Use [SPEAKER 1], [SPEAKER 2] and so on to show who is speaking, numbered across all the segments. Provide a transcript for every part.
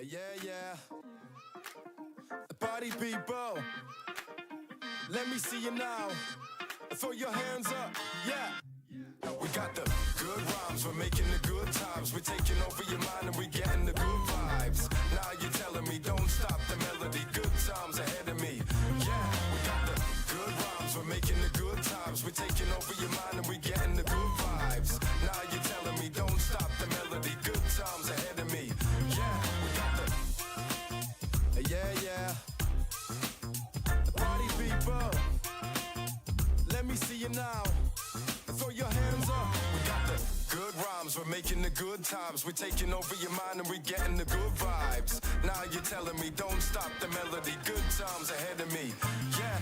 [SPEAKER 1] Yeah, yeah. Party people, let me see you now. Throw your hands up, yeah. We got the good rhymes, we're making the good times. We're taking over your mind and we're getting the good vibes. Now you're telling me don't stop the melody. Good times ahead of me, yeah. We got the good rhymes, we're making the good times. We're taking over your mind and we're getting the good vibes. Now you're telling me don't stop the melody. Good times ahead of me, yeah. We got the, yeah, yeah. Party people, let me see you now. Throw your hands up. We got the good rhymes, we're making the good times. We're taking over your mind and we're getting the good vibes. Now you're telling me don't stop the melody. Good times ahead of me, yeah.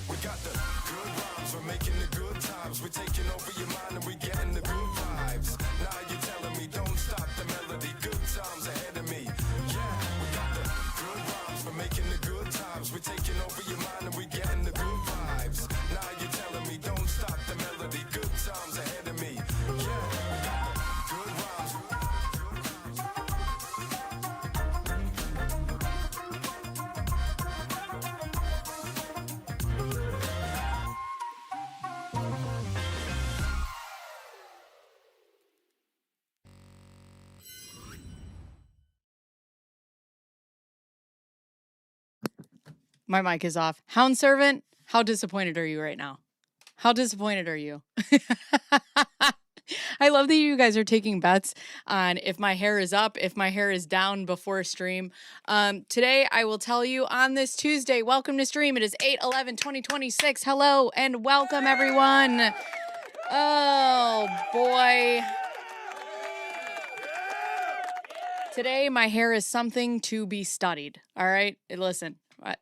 [SPEAKER 1] We got the good rhymes, we're making the good times. We're taking over your mind and we're getting the good vibes. Now you're telling me don't stop the melody. Good times ahead of me, yeah. We got the good rhymes, we're making the good times. We're taking over your mind and we're getting the good vibes. Now you're telling me don't stop the melody. Good times ahead of me, yeah. We got the good rhymes.
[SPEAKER 2] My mic is off. Hound Servant, how disappointed are you right now? How disappointed are you? I love that you guys are taking bets on if my hair is up, if my hair is down before stream. Today, I will tell you on this Tuesday, welcome to stream. It is 8/11/2026. Hello and welcome, everyone. Oh, boy. Today, my hair is something to be studied. All right? Listen.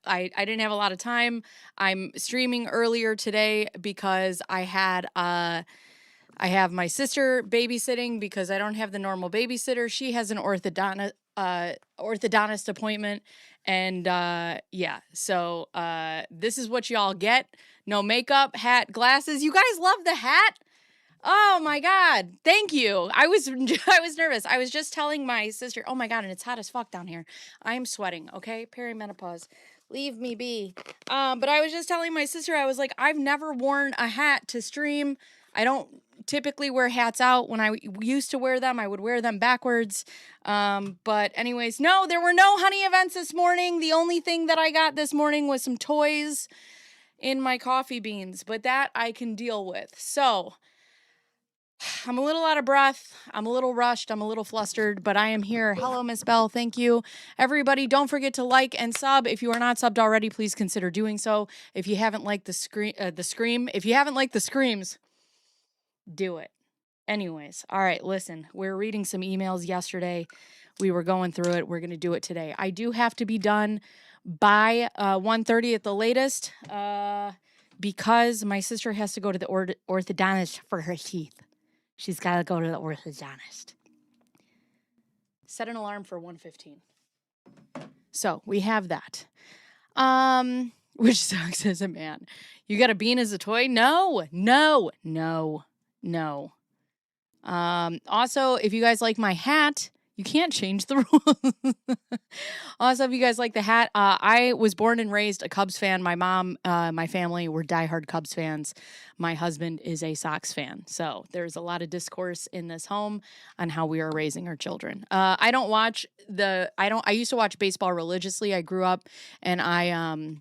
[SPEAKER 2] I didn't have a lot of time. I'm streaming earlier today because I have my sister babysitting because I don't have the normal babysitter. She has an orthodontist appointment. And yeah, so this is what y'all get. No makeup, hat, glasses. You guys love the hat? Oh my God. Thank you. I was nervous. I was just telling my sister, oh my God, and it's hot as fuck down here. I'm sweating, okay? Perimenopause. Leave me be. But I was just telling my sister, I was like, I've never worn a hat to stream. I don't typically wear hats out. When I used to wear them, I would wear them backwards. But anyways, no, there were no honey events this morning. The only thing that I got this morning was some toys in my coffee beans, but that I can deal with. So I'm a little out of breath. I'm a little rushed. I'm a little flustered, but I am here. Hello, Miss Bell. Thank you. Everybody, don't forget to like and sub. If you are not subbed already, please consider doing so. If you haven't liked the scream, if you haven't liked the screams, do it. Anyways, all right, listen, we're reading some emails yesterday. We were going through it. We're going to do it today. I do have to be done by 1:30 at the latest because my sister has to go to the orthodontist for her teeth. She's got to go to the orthodontist. Set an alarm for 1:15. So we have that. Which sucks as a man. You got a bean as a toy? No. Also, if you guys like my hat, you can't change the rules. Also, if you guys like the hat, I was born and raised a Cubs fan. My mom, my family were diehard Cubs fans. My husband is a Sox fan. So there's a lot of discourse in this home on how we are raising our children. I used to watch baseball religiously. I grew up and I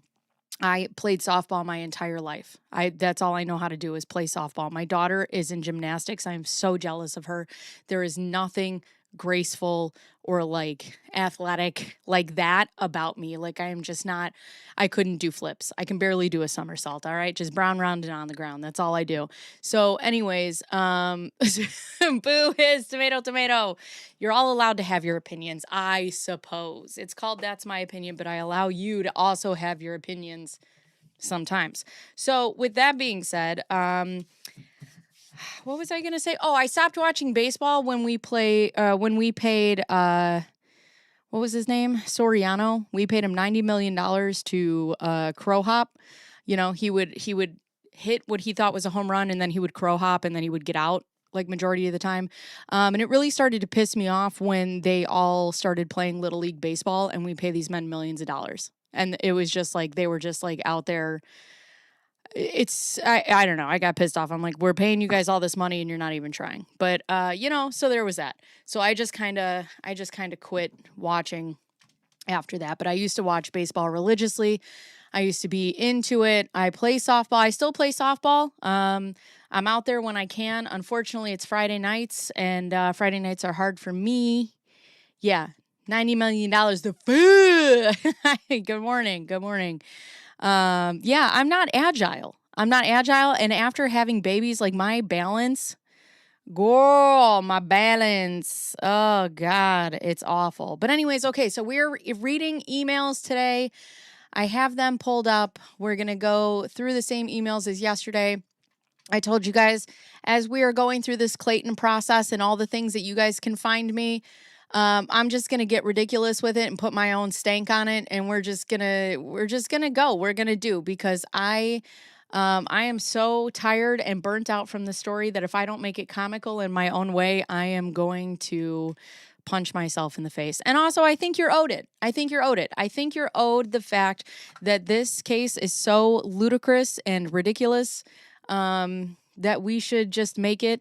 [SPEAKER 2] played softball my entire life. That's all I know how to do is play softball. My daughter is in gymnastics. I'm so jealous of her. There is nothing graceful or like athletic like that about me. Like I am just not, I couldn't do flips. I can barely do a somersault. All right. Just brown round and on the ground. That's all I do. So anyways, boo is tomato. You're all allowed to have your opinions, I suppose. It's called That's My Opinion, but I allow you to also have your opinions sometimes. So with that being said, what was I going to say? Oh, I stopped watching baseball when we paid, what was his name? Soriano. We paid him $90 million to crow hop. You know, he would hit what he thought was a home run and then he would crow hop and then he would get out like majority of the time. And it really started to piss me off when they all started playing Little League baseball and we pay these men millions of dollars. And it was just like, they were just like out there. I don't know. I got pissed off. I'm like, we're paying you guys all this money and you're not even trying. But, so there was that. So I just kind of quit watching after that. But I used to watch baseball religiously. I used to be into it. I play softball. I still play softball. I'm out there when I can. Unfortunately, it's Friday nights, and Friday nights are hard for me. Yeah, $90 million to food. Good morning. Good morning. Yeah, I'm not agile. And after having babies, like my balance, girl, my balance. Oh, God, it's awful. But anyways, okay, so we're reading emails today. I have them pulled up. We're going to go through the same emails as yesterday. I told you guys as we are going through this Clayton process and all the things that you guys can find me, I'm just going to get ridiculous with it and put my own stank on it. And we're just going to go. We're going to do because I am so tired and burnt out from the story that if I don't make it comical in my own way, I am going to punch myself in the face. And also, I think you're owed it. I think you're owed the fact that this case is so ludicrous and ridiculous that we should just make it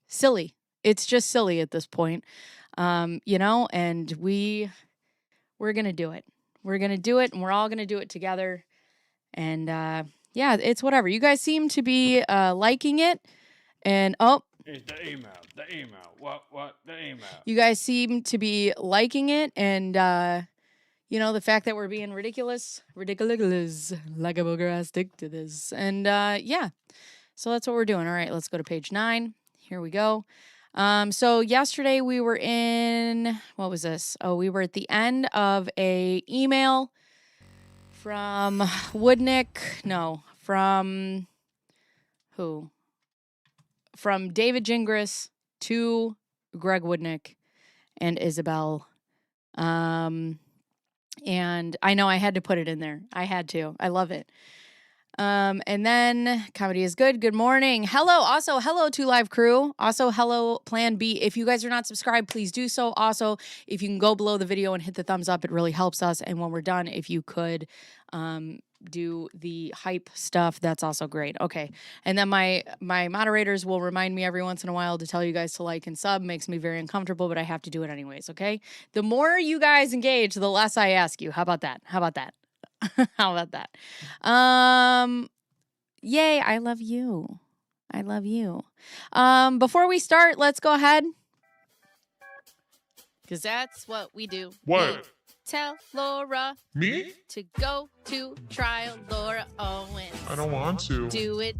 [SPEAKER 2] silly. It's just silly at this point, and we're going to do it. We're going to do it, and we're all going to do it together. And, yeah, it's whatever. You guys seem to be liking it. And,
[SPEAKER 3] It's the email. What? The email.
[SPEAKER 2] You guys seem to be liking it, and the fact that we're being ridiculous, like a booger, I stick to this, and yeah, so that's what we're doing. All right, let's go to page 9. Here we go. So yesterday we were in, what was this? Oh, we were at the end of a email from from who? From David Gingras to Greg Woodnick and Isabel. And I know I had to put it in there. I had to. I love it. And then comedy is good. Good morning. Hello. Also, hello to live crew. Also, hello Plan B. If you guys are not subscribed, please do so. Also, if you can go below the video and hit the thumbs up, it really helps us. And when we're done, if you could, do the hype stuff, that's also great. Okay. And then my moderators will remind me every once in a while to tell you guys to like and sub. Makes me very uncomfortable, but I have to do it anyways, okay? The more you guys engage, the less I ask you. How about that? How about that? Yay, I love you. I love you. Before we start, let's go ahead. Because that's what we do.
[SPEAKER 4] What?
[SPEAKER 2] Tell Laura
[SPEAKER 4] Me?
[SPEAKER 2] to go to trial, Laura Owens.
[SPEAKER 4] I don't want to.
[SPEAKER 2] Do it.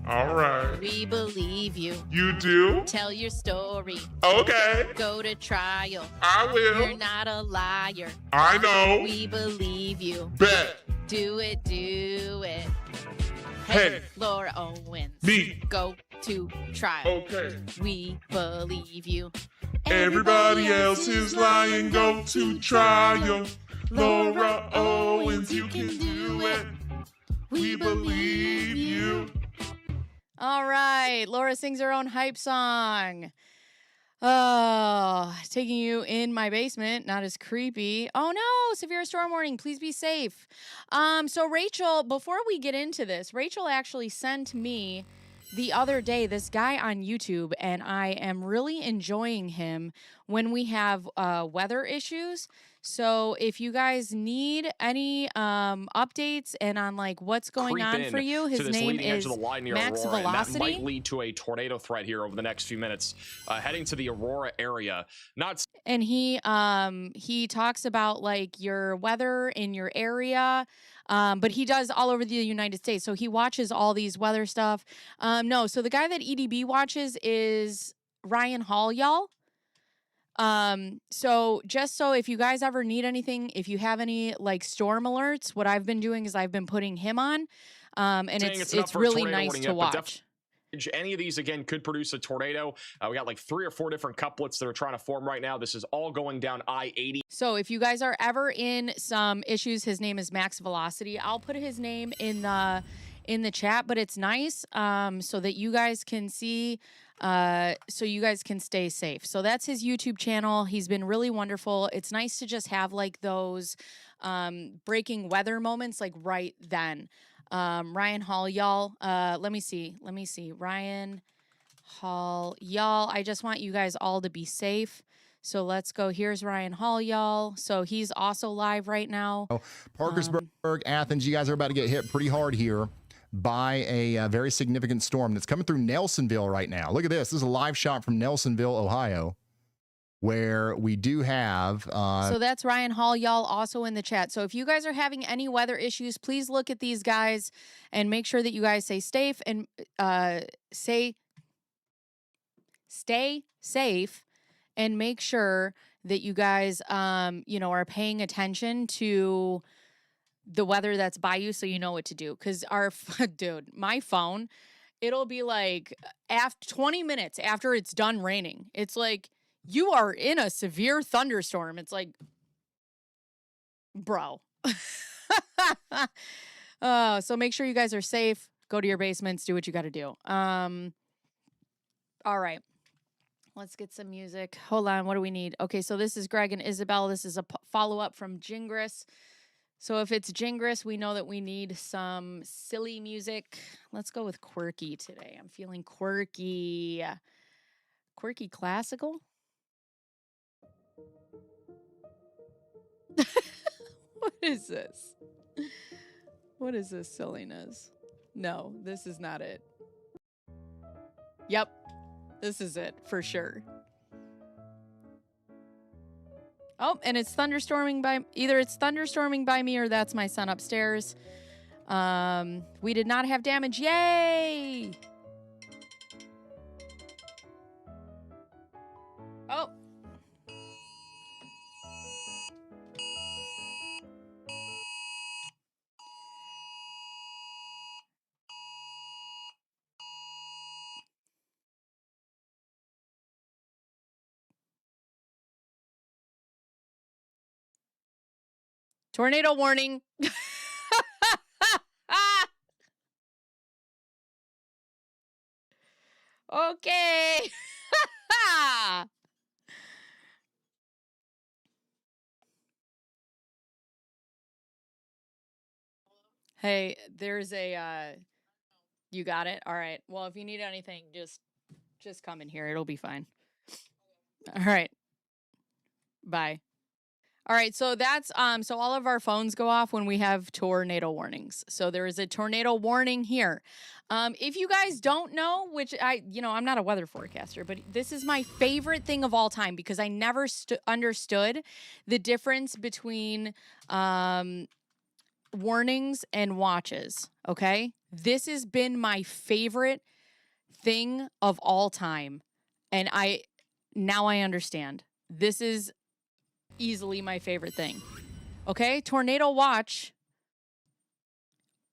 [SPEAKER 4] All right.
[SPEAKER 2] We believe you.
[SPEAKER 4] You do?
[SPEAKER 2] Tell your story.
[SPEAKER 4] Okay.
[SPEAKER 2] Go to trial.
[SPEAKER 4] I will.
[SPEAKER 2] You're not a liar.
[SPEAKER 4] I know.
[SPEAKER 2] We believe you.
[SPEAKER 4] Bet.
[SPEAKER 2] Do it.
[SPEAKER 4] Hey.
[SPEAKER 2] Laura Owens.
[SPEAKER 4] Me.
[SPEAKER 2] Go to trial.
[SPEAKER 4] Okay.
[SPEAKER 2] We believe you.
[SPEAKER 4] Everybody else is lying. Go to trial. Laura Owens, you can do it. We believe you.
[SPEAKER 2] All right. Laura sings her own hype song. Oh, taking you in my basement. Not as creepy. Oh, no. Severe storm warning. Please be safe. So Rachel, before we get into this, Rachel actually sent me the other day this guy on YouTube, and I am really enjoying him when we have weather issues. So if you guys need any updates and on like what's going on for you, his name is Max Velocity.
[SPEAKER 5] That might lead to a tornado threat here over the next few minutes, heading to the Aurora area.
[SPEAKER 2] And he talks about like your weather in your area. But he does all over the United States. So he watches all these weather stuff. So the guy that EDB watches is Ryan Hall, y'all. So just so if you guys ever need anything, if you have any like storm alerts, what I've been doing is I've been putting him on. And it's really nice to watch.
[SPEAKER 5] Any of these, again, could produce a tornado. We got like 3 or 4 different couplets that are trying to form right now. This is all going down I-80.
[SPEAKER 2] So if you guys are ever in some issues, his name is Max Velocity. I'll put his name in the chat, but it's nice so that you guys can see so you guys can stay safe. So that's his YouTube channel. He's been really wonderful. It's nice to just have like those breaking weather moments like right then. Ryan Hall, y'all. Let me see. Ryan Hall, y'all. I just want you guys all to be safe. So let's go. Here's Ryan Hall, y'all. So he's also live right now.
[SPEAKER 6] Parkersburg, Athens, you guys are about to get hit pretty hard here by a very significant storm that's coming through Nelsonville right now. Look at this. This is a live shot from Nelsonville, Ohio, where we do have...
[SPEAKER 2] so that's Ryan Hall, y'all, also in the chat. So if you guys are having any weather issues, please look at these guys and make sure that you guys stay safe and stay safe and make sure that you guys, you know, are paying attention to the weather that's by you so you know what to do. Because dude, my phone, it'll be like after 20 minutes after it's done raining, it's like, you are in a severe thunderstorm. It's like, bro. So make sure you guys are safe. Go to your basements. Do what you got to do. All right. Let's get some music. Hold on. What do we need? Okay, so this is Greg and Isabel. This is a follow-up from Jingris. So if it's Jingris, we know that we need some silly music. Let's go with quirky today. I'm feeling quirky. Quirky classical? What is this? What is this silliness? No, this is not it. Yep. This is it for sure. Oh, and it's thunderstorming by either it's thunderstorming by me or that's my son upstairs. We did not have damage. Yay! Oh. Tornado warning. Okay. Hey, there's a you got it? All right. Well, if you need anything, just come in here. It'll be fine. All right. Bye. All right, so that's so all of our phones go off when we have tornado warnings. So there is a tornado warning here. If you guys don't know, which I'm not a weather forecaster, but this is my favorite thing of all time because I never understood the difference between warnings and watches, okay? This has been my favorite thing of all time. And now I understand. This is easily my favorite thing. Okay, tornado watch.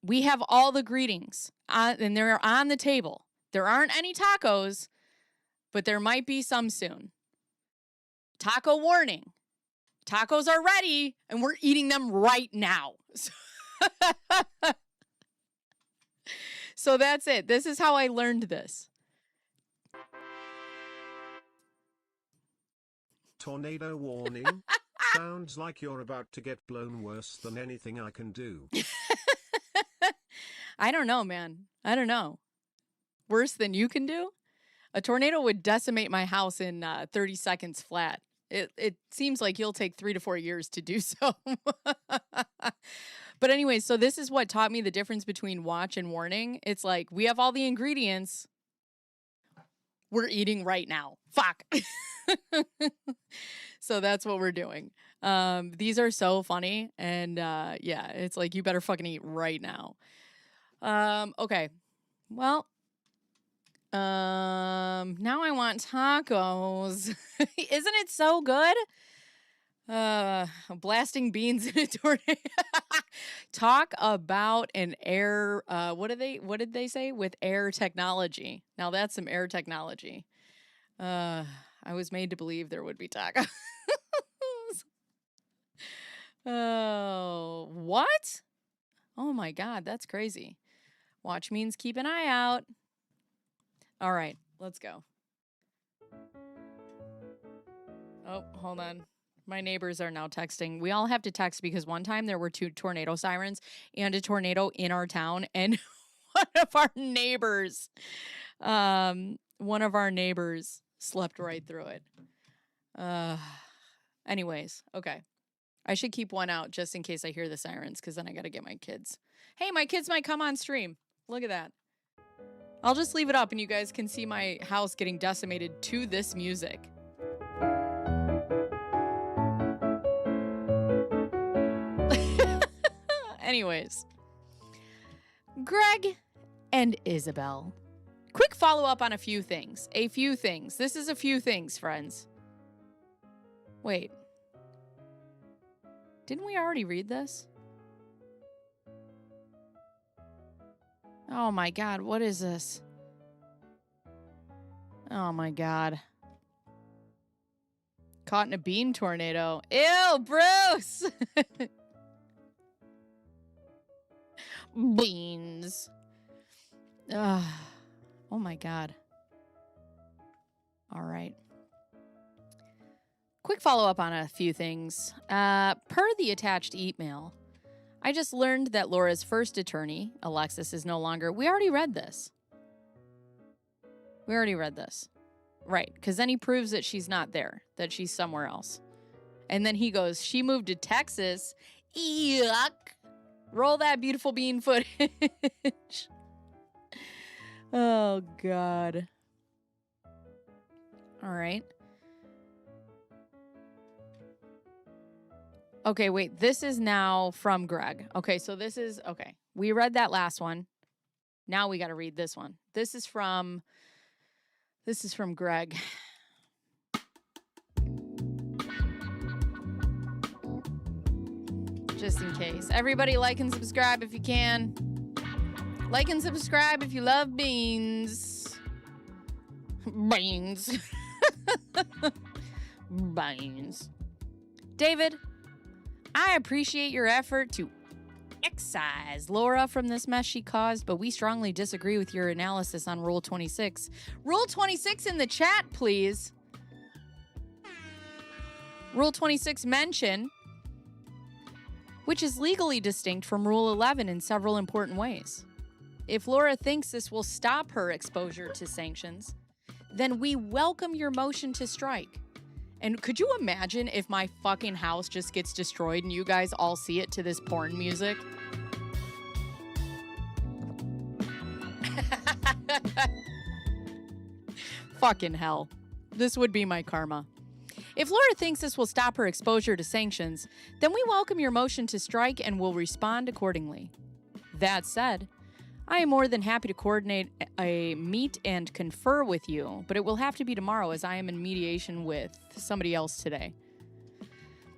[SPEAKER 2] We have all the greetings and they're on the table. There aren't any tacos, but there might be some soon. Taco warning. Tacos are ready and we're eating them right now. So that's it. This is how I learned this.
[SPEAKER 7] Tornado warning. Sounds like you're about to get blown worse than anything I can do.
[SPEAKER 2] I don't know, man. I don't know. Worse than you can do? A tornado would decimate my house in 30 seconds flat. It seems like you'll take 3 to 4 years to do so. But anyway, so this is what taught me the difference between watch and warning. It's like, we have all the ingredients. We're eating right now. Fuck. So that's what we're doing. These are so funny. And yeah, it's like, you better fucking eat right now. Okay. Well, now I want tacos. Isn't it so good? Blasting beans in a tornado. Talk about an air, what did they say? With air technology. Now that's some air technology. I was made to believe there would be tacos. Oh, what? Oh my God, that's crazy. Watch means keep an eye out. All right, let's go. Oh, hold on. My neighbors are now texting. We all have to text because one time there were 2 tornado sirens and a tornado in our town, and one of our neighbors slept right through it. Anyways, okay. I should keep one out just in case I hear the sirens, because then I got to get my kids. Hey, my kids might come on stream. Look at that. I'll just leave it up and you guys can see my house getting decimated to this music. Anyways, Greg and Isabel. Quick follow-up on a few things. This is a few things, friends. Wait. Didn't we already read this? Oh my God, what is this? Oh my God. Caught in a bean tornado. Ew, Bruce! Beans. Oh my God. All right. Quick follow-up on a few things. Per the attached email, I just learned that Laura's first attorney, Alexis, is no longer... We already read this. Right, because then he proves that she's not there, that she's somewhere else. And then he goes, she moved to Texas. Yuck. Roll that beautiful bean footage. Oh, God. All right. Okay, wait. This is now from Greg. Okay, so this is... Okay. We read that last one. Now we got to read this one. This is from Greg. Just in case. Everybody like and subscribe if you can. Like and subscribe if you love beans. Beans. Beans. David, I appreciate your effort to excise Laura from this mess she caused, but we strongly disagree with your analysis on Rule 26. Rule 26 in the chat, please. Rule 26 mention, which is legally distinct from Rule 11 in several important ways. If Laura thinks this will stop her exposure to sanctions, then we welcome your motion to strike. And could you imagine if my fucking house just gets destroyed and you guys all see it to this porn music? Fucking hell. This would be my karma. If Laura thinks this will stop her exposure to sanctions, then we welcome your motion to strike and will respond accordingly. That said, I am more than happy to coordinate a meet and confer with you, but it will have to be tomorrow as I am in mediation with somebody else today.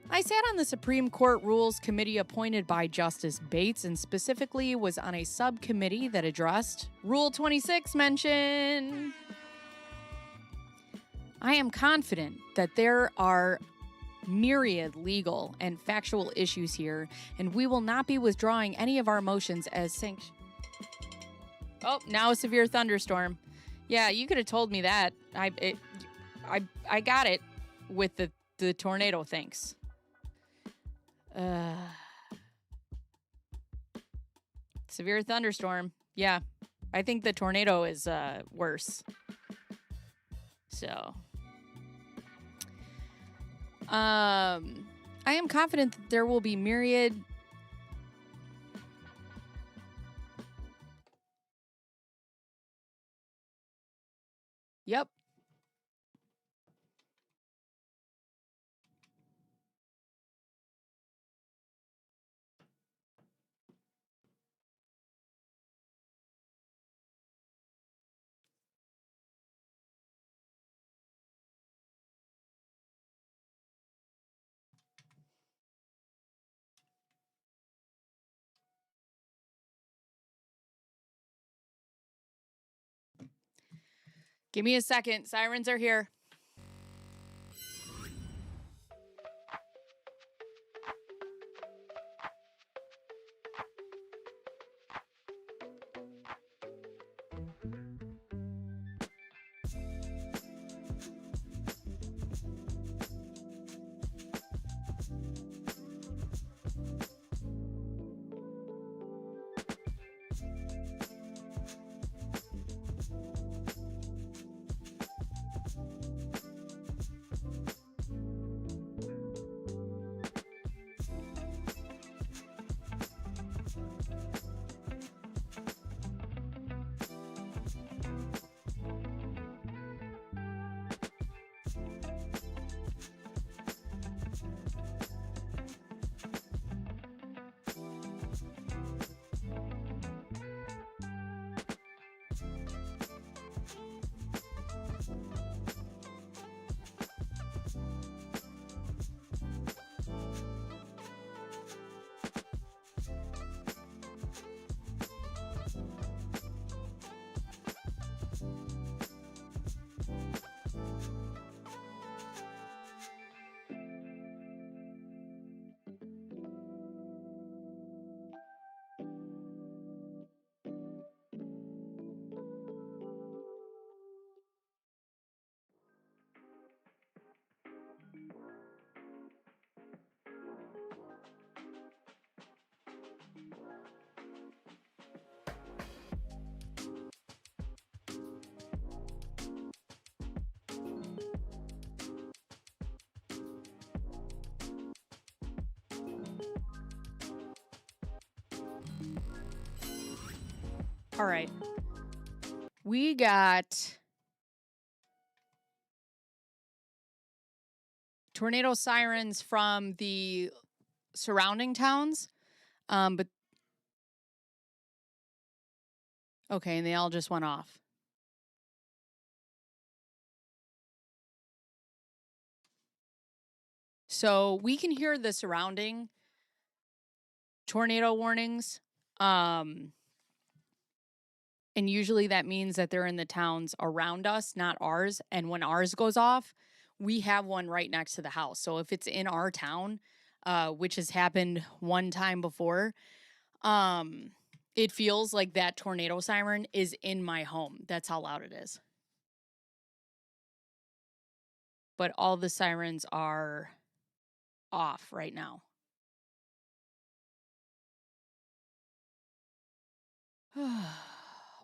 [SPEAKER 2] I sat on the Supreme Court Rules Committee appointed by Justice Bates and specifically was on a subcommittee that addressed Rule 26 mention. I am confident that there are myriad legal and factual issues here, and we will not be withdrawing any of our motions as sanctions. Oh, now a severe thunderstorm. Yeah, you could have told me that. I got it with the tornado, thanks. Severe thunderstorm. Yeah, I think the tornado is worse. So, I am confident that there will be myriad... Yep. Give me a second. Sirens are here. All right. We got tornado sirens from the surrounding towns. But okay, and they all just went off. So we can hear the surrounding tornado warnings. And usually that means that they're in the towns around us, not ours. And when ours goes off, we have one right next to the house. So if it's in our town, which has happened one time before, it feels like that tornado siren is in my home. That's how loud it is. But all the sirens are off right now.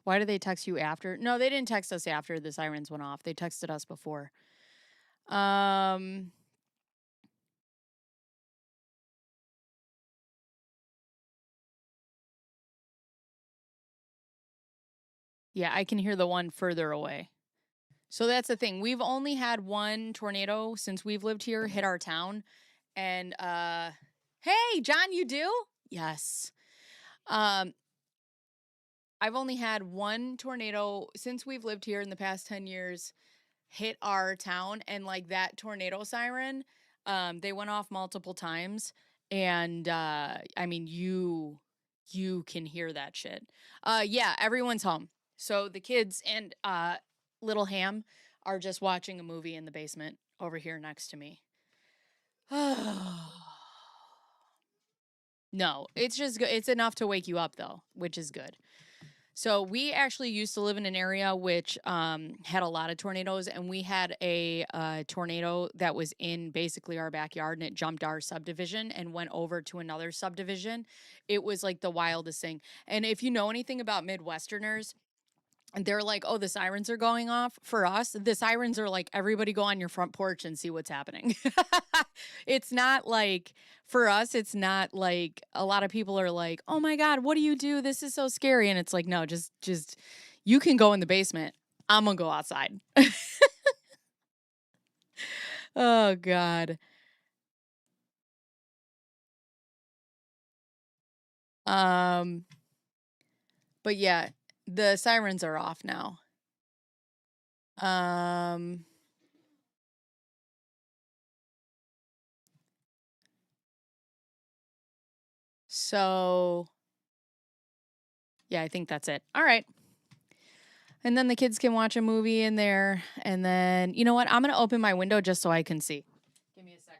[SPEAKER 2] Why did they text you after? No, they didn't text us after the sirens went off. They texted us before. Yeah, I can hear the one further away. So that's the thing. We've only had one tornado since we've lived here hit our town. And hey, John, you do? Yes. I've only had one tornado since we've lived here in the past 10 years hit our town, and like that tornado siren, they went off multiple times, and I mean you can hear that shit. Yeah, everyone's home. So the kids and little Ham are just watching a movie in the basement over here next to me. No, it's just good. It's enough to wake you up though, which is good. So we actually used to live in an area which had a lot of tornadoes, and we had a tornado that was in basically our backyard, and it jumped our subdivision and went over to another subdivision. It was like the wildest thing. And if you know anything about Midwesterners, they're like, oh, the sirens are going off. For us, the sirens are like, everybody go on your front porch and see what's happening. It's not like, for us, it's not like a lot of people are like, oh my God, what do you do? This is so scary. And it's like, no, just you can go in the basement. I'm gonna go outside. Oh God. But yeah, the sirens are off now. So yeah, I think that's it. All right. And then the kids can watch a movie in there. And then, you know what? I'm going to open my window just so I can see. Give me a second.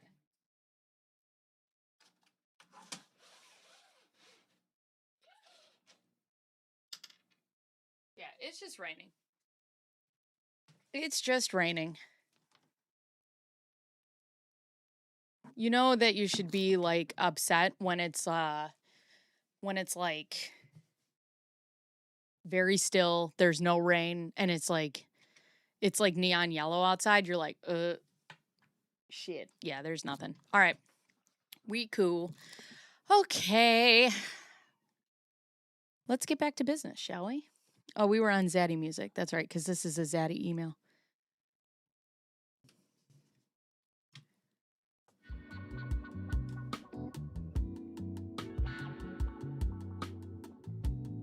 [SPEAKER 2] Yeah, it's just raining. It's just raining. You know that you should be like upset when it's like very still, there's no rain, and it's like neon yellow outside. You're like, shit. Yeah, there's nothing. All right. We cool. Okay. Let's get back to business, shall we? Oh, we were on Zaddy music. That's right, because this is a Zaddy email.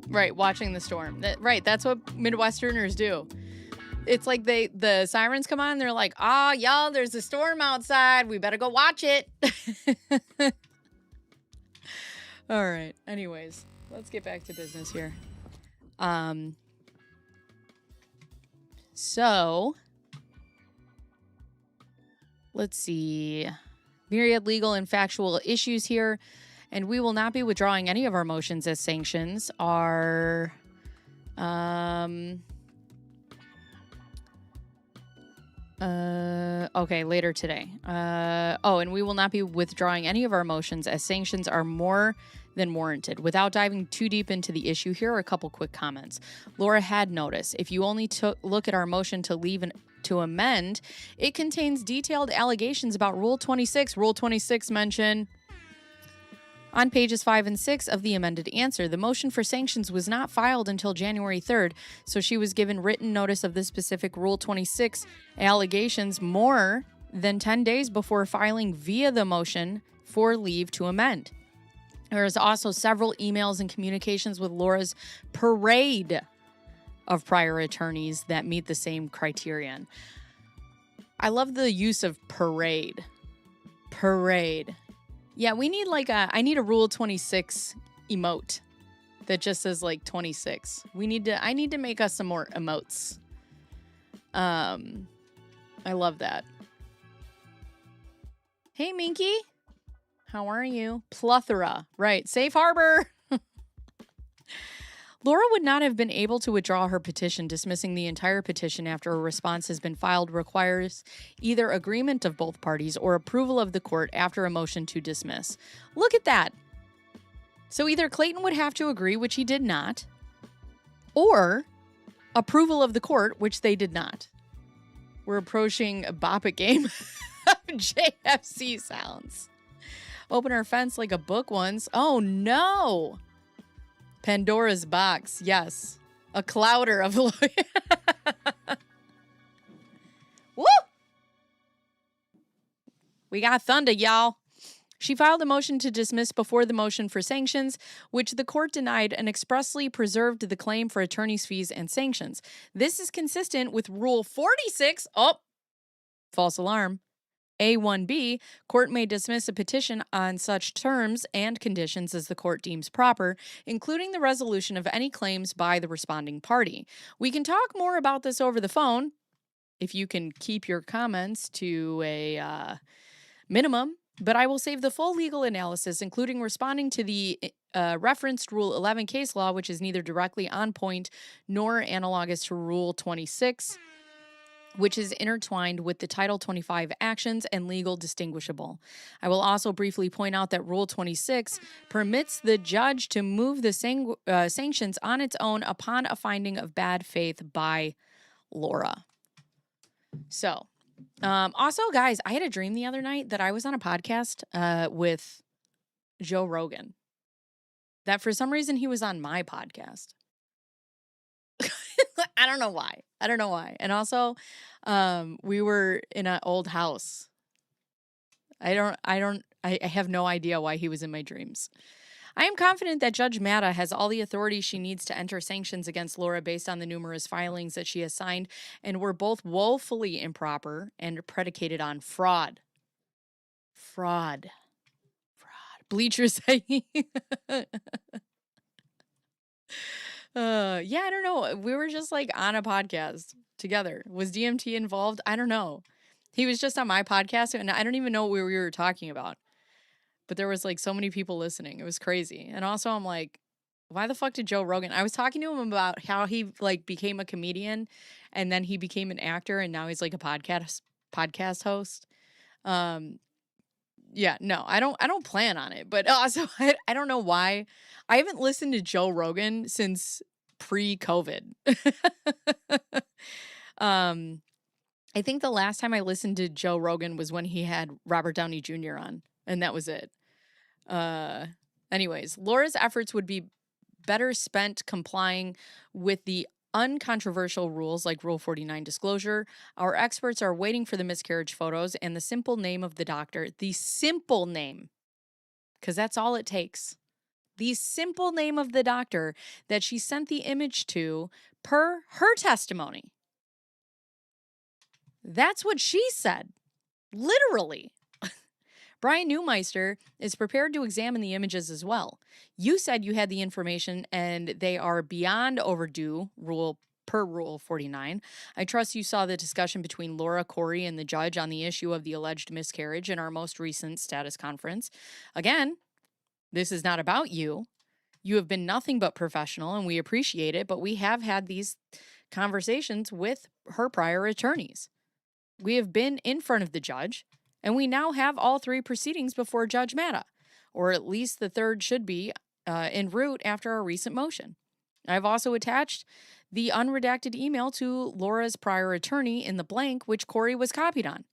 [SPEAKER 2] Right, watching the storm. Right, that's what Midwesterners do. It's like the sirens come on, they're like, "Ah, y'all, there's a storm outside. We better go watch it." All right. Anyways, let's get back to business here. So let's see. Myriad legal and factual issues here, and we will not be withdrawing any of our motions as sanctions. Are okay, later today. And we will not be withdrawing any of our motions as sanctions are more than warranted. Without diving too deep into the issue, here are a couple quick comments. Laura had noticed, if you only look at our motion to leave and to amend, it contains detailed allegations about Rule 26. Rule 26 mention On pages 5 and 6 of the amended answer, the motion for sanctions was not filed until January 3rd, so she was given written notice of the specific Rule 26 allegations more than 10 days before filing via the motion for leave to amend. There is also several emails and communications with Laura's parade of prior attorneys that meet the same criterion. I love the use of parade. Parade. Yeah, we need I need a Rule 26 emote that just says 26. I need to make us some more emotes. I love that. Hey, Minky. How are you? Plethora. Right. Safe harbor. Laura would not have been able to withdraw her petition. Dismissing the entire petition after a response has been filed requires either agreement of both parties or approval of the court after a motion to dismiss. Look at that. So either Clayton would have to agree, which he did not, or approval of the court, which they did not. We're approaching a Bop It game of JFC sounds. Open our fence like a book once. Oh, no. Pandora's box. Yes. A clouder of Woo! We got thunder, y'all. She filed a motion to dismiss before the motion for sanctions, which the court denied and expressly preserved the claim for attorney's fees and sanctions. This is consistent with Rule 46. Oh, false alarm. A1B, court may dismiss a petition on such terms and conditions as the court deems proper, including the resolution of any claims by the responding party. We can talk more about this over the phone, if you can keep your comments to a minimum, but I will save the full legal analysis, including responding to the referenced Rule 11 case law, which is neither directly on point nor analogous to Rule 26, which is intertwined with the Title 25 actions and legal distinguishable. I will also briefly point out that Rule 26 permits the judge to move the sanctions on its own upon a finding of bad faith by Laura. So, also, guys, I had a dream the other night that I was on a podcast with Joe Rogan. That for some reason he was on my podcast. I don't know why. And also, we were in an old house. I have no idea why he was in my dreams. I am confident that Judge Matta has all the authority she needs to enter sanctions against Laura based on the numerous filings that she has signed and were both woefully improper and predicated on fraud. Fraud. Bleachers saying... yeah, I don't know. We were just on a podcast together. Was DMT involved? I don't know. He was just on my podcast and I don't even know what we were talking about. But there was so many people listening. It was crazy. And also I'm like, why the fuck did Joe Rogan? I was talking to him about how he became a comedian and then he became an actor and now he's a podcast host. Yeah, no, I don't plan on it. But also I don't know why. I haven't listened to Joe Rogan since pre-COVID. I think the last time I listened to Joe Rogan was when he had Robert Downey Jr. on, and that was it. Anyways, Laura's efforts would be better spent complying with the uncontroversial rules like Rule 49 disclosure. Our experts are waiting for the miscarriage photos and the simple name of the doctor. The simple name, because that's all it takes. The simple name of the doctor that she sent the image to per her testimony. That's what she said. Literally. Brian Neumeister is prepared to examine the images as well. You said you had the information and they are beyond overdue, per Rule 49. I trust you saw the discussion between Laura, Corey, and the judge on the issue of the alleged miscarriage in our most recent status conference. Again, this is not about you. You have been nothing but professional and we appreciate it, but we have had these conversations with her prior attorneys. We have been in front of the judge. And we now have all three proceedings before Judge Matta, or at least the third should be en route after our recent motion. I've also attached the unredacted email to Laura's prior attorney in the blank, which Corey was copied on.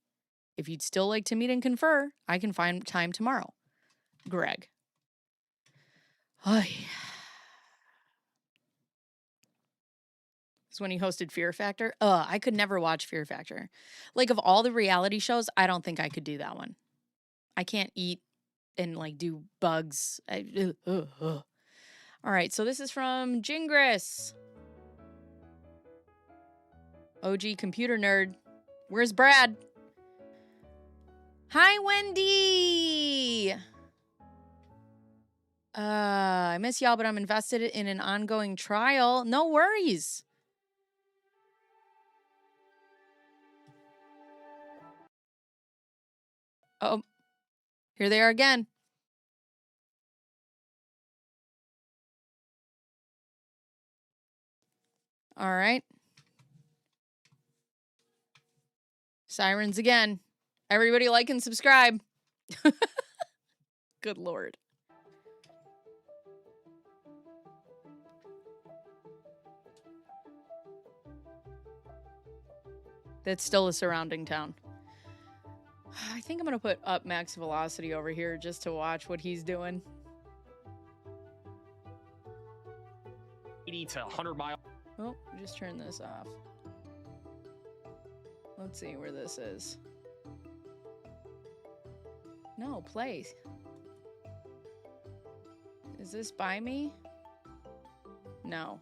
[SPEAKER 2] If you'd still like to meet and confer, I can find time tomorrow. Greg. This is when he hosted Fear Factor. I could never watch Fear Factor. Like, of all the reality shows, I don't think I could do that one. I can't eat and, like, do bugs. All right, so this is from Jingris. OG computer nerd. Where's Brad? Hi, Wendy. I miss y'all, but I'm invested in an ongoing trial. No worries. Oh, here they are again. All right. Sirens again. Everybody like and subscribe. Good Lord. That's still a surrounding town. I think I'm going to put up max velocity over here just to watch what he's doing.
[SPEAKER 5] 80 to 100 miles.
[SPEAKER 2] Oh, just turn this off. Let's see where this is. No, play. Is this by me? No.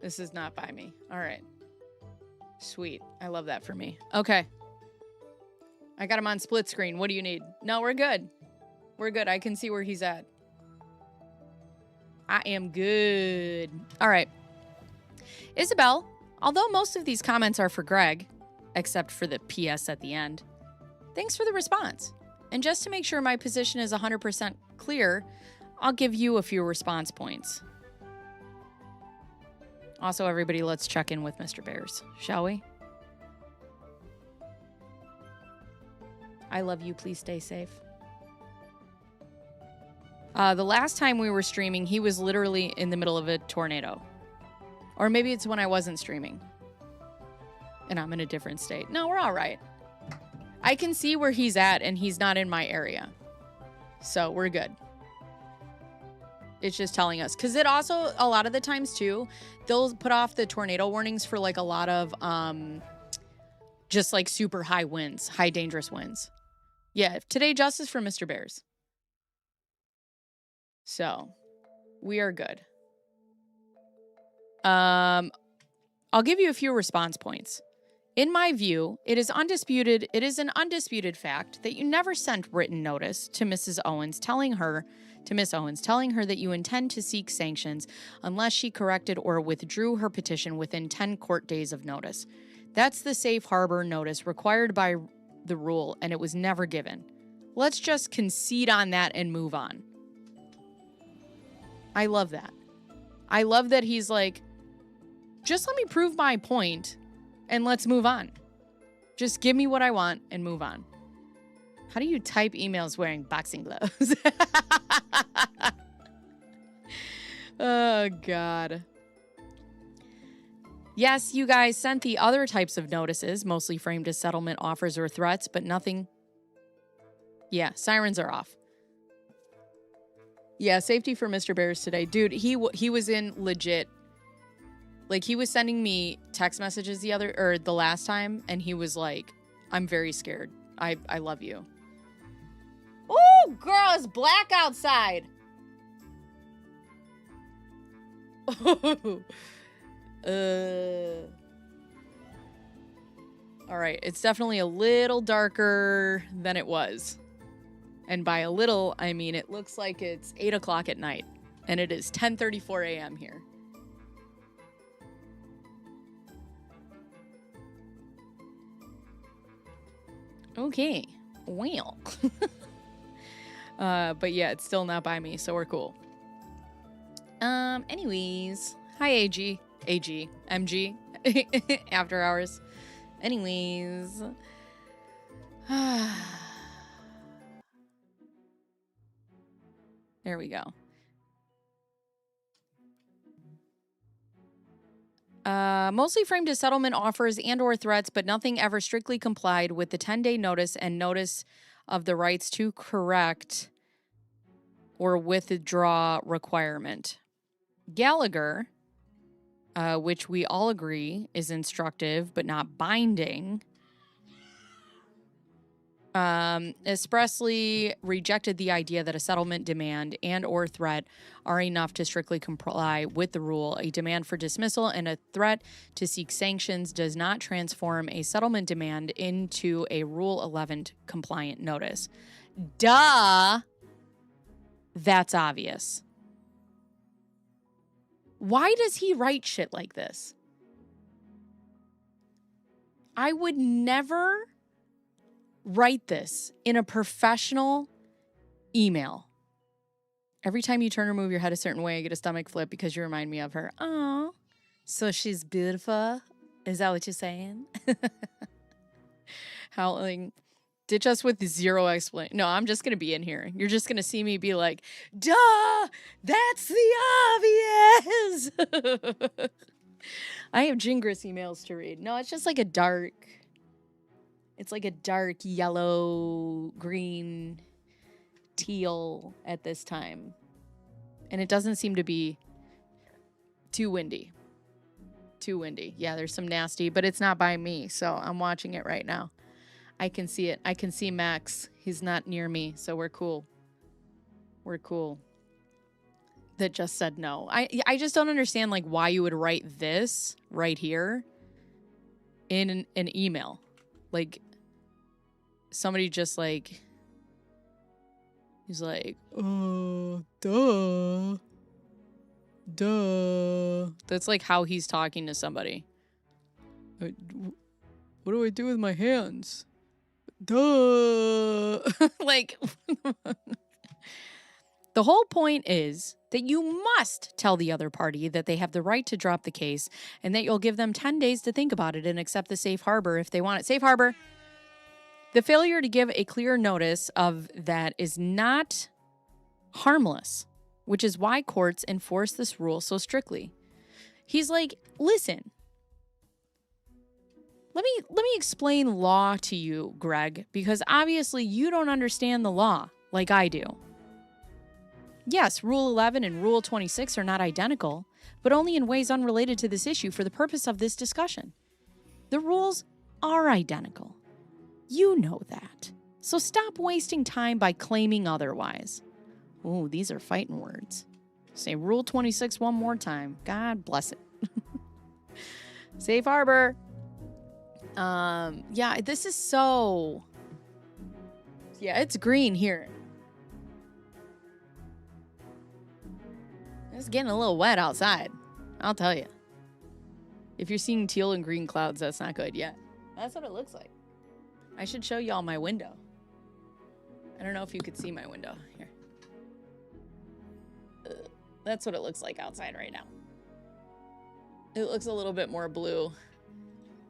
[SPEAKER 2] This is not by me. All right. Sweet. I love that for me. Okay. I got him on split screen. What do you need? No, we're good. We're good. I can see where he's at. I am good. All right. Isabel, although most of these comments are for Greg, except for the PS at the end, thanks for the response. And just to make sure my position is 100% clear, I'll give you a few response points. Also, everybody, let's check in with Mr. Bearzz, shall we? I love you. Please stay safe. The last time we were streaming, he was literally in the middle of a tornado. Or maybe it's when I wasn't streaming. And I'm in a different state. No, we're all right. I can see where he's at, and he's not in my area. So we're good. It's just telling us. Because it also, a lot of the times, too, they'll put off the tornado warnings for, like, a lot of, just, like, super high winds. High dangerous winds. Yeah, today, justice for Mr. Bearzz. So, we are good. I'll give you a few response points. In my view, it is an undisputed fact that you never sent written notice to Miss Owens telling her that you intend to seek sanctions unless she corrected or withdrew her petition within 10 court days of notice. That's the safe harbor notice required by the rule, and it was never given. Let's just concede on that and move on. I love that. I love that he's like, just let me prove my point and let's move on. Just give me what I want and move on. How do you type emails wearing boxing gloves? Oh, God. Yes, you guys sent the other types of notices, mostly framed as settlement offers or threats, but nothing. Yeah, sirens are off. Yeah, safety for Mr. Bearzz today. Dude, he was in legit. Like, he was sending me text messages the last time, and he was like, I'm very scared. I love you. Ooh, girl, it's black outside. All right, it's definitely a little darker than it was. And by a little, I mean it looks like it's 8 o'clock at night, and it is 10:34 a.m. here. Okay, well. But yeah, it's still not by me, so we're cool. Anyways, hi AG, MG, after hours. Anyways, there we go. Mostly framed as settlement offers and or threats, but nothing ever strictly complied with the 10-day notice and notice of the rights to correct or withdraw requirement. Gallagher, which we all agree is instructive but not binding, expressly rejected the idea that a settlement demand and or threat are enough to strictly comply with the rule. A demand for dismissal and a threat to seek sanctions does not transform a settlement demand into a Rule 11 compliant notice. Duh! That's obvious. Why does he write shit like this? I would never write this in a professional email. Every time you turn or move your head a certain way, I get a stomach flip because you remind me of her. Oh, so she's beautiful? Is that what you're saying? Howling. Ditch us with zero explanation. No, I'm just going to be in here. You're just going to see me be like, duh, that's the obvious. I have Gingras emails to read. No, it's just like a dark, it's like a dark yellow, green, teal at this time. And it doesn't seem to be too windy. Too windy. Yeah, there's some nasty, but it's not by me. So I'm watching it right now. I can see it. I can see Max. He's not near me, so we're cool. We're cool. That just said no. I just don't understand like why you would write this right here in an email. Like somebody just like he's like, oh, duh. That's like how he's talking to somebody. What do I do with my hands? Duh. Like, the whole point is that you must tell the other party that they have the right to drop the case and that you'll give them 10 days to think about it and accept the safe harbor if they want it. Safe harbor. The failure to give a clear notice of that is not harmless, which is why courts enforce this rule so strictly. He's like, listen, let me explain law to you, Greg, because obviously you don't understand the law like I do. Yes, Rule 11 and Rule 26 are not identical, but only in ways unrelated to this issue for the purpose of this discussion. The rules are identical. You know that. So stop wasting time by claiming otherwise. Ooh, these are fighting words. Say Rule 26 one more time. God bless it. Safe harbor. Yeah, this is so... Yeah, it's green here. It's getting a little wet outside. I'll tell you. If you're seeing teal and green clouds, that's not good yet. That's what it looks like. I should show y'all my window. I don't know if you could see my window. Here. That's what it looks like outside right now. It looks a little bit more blue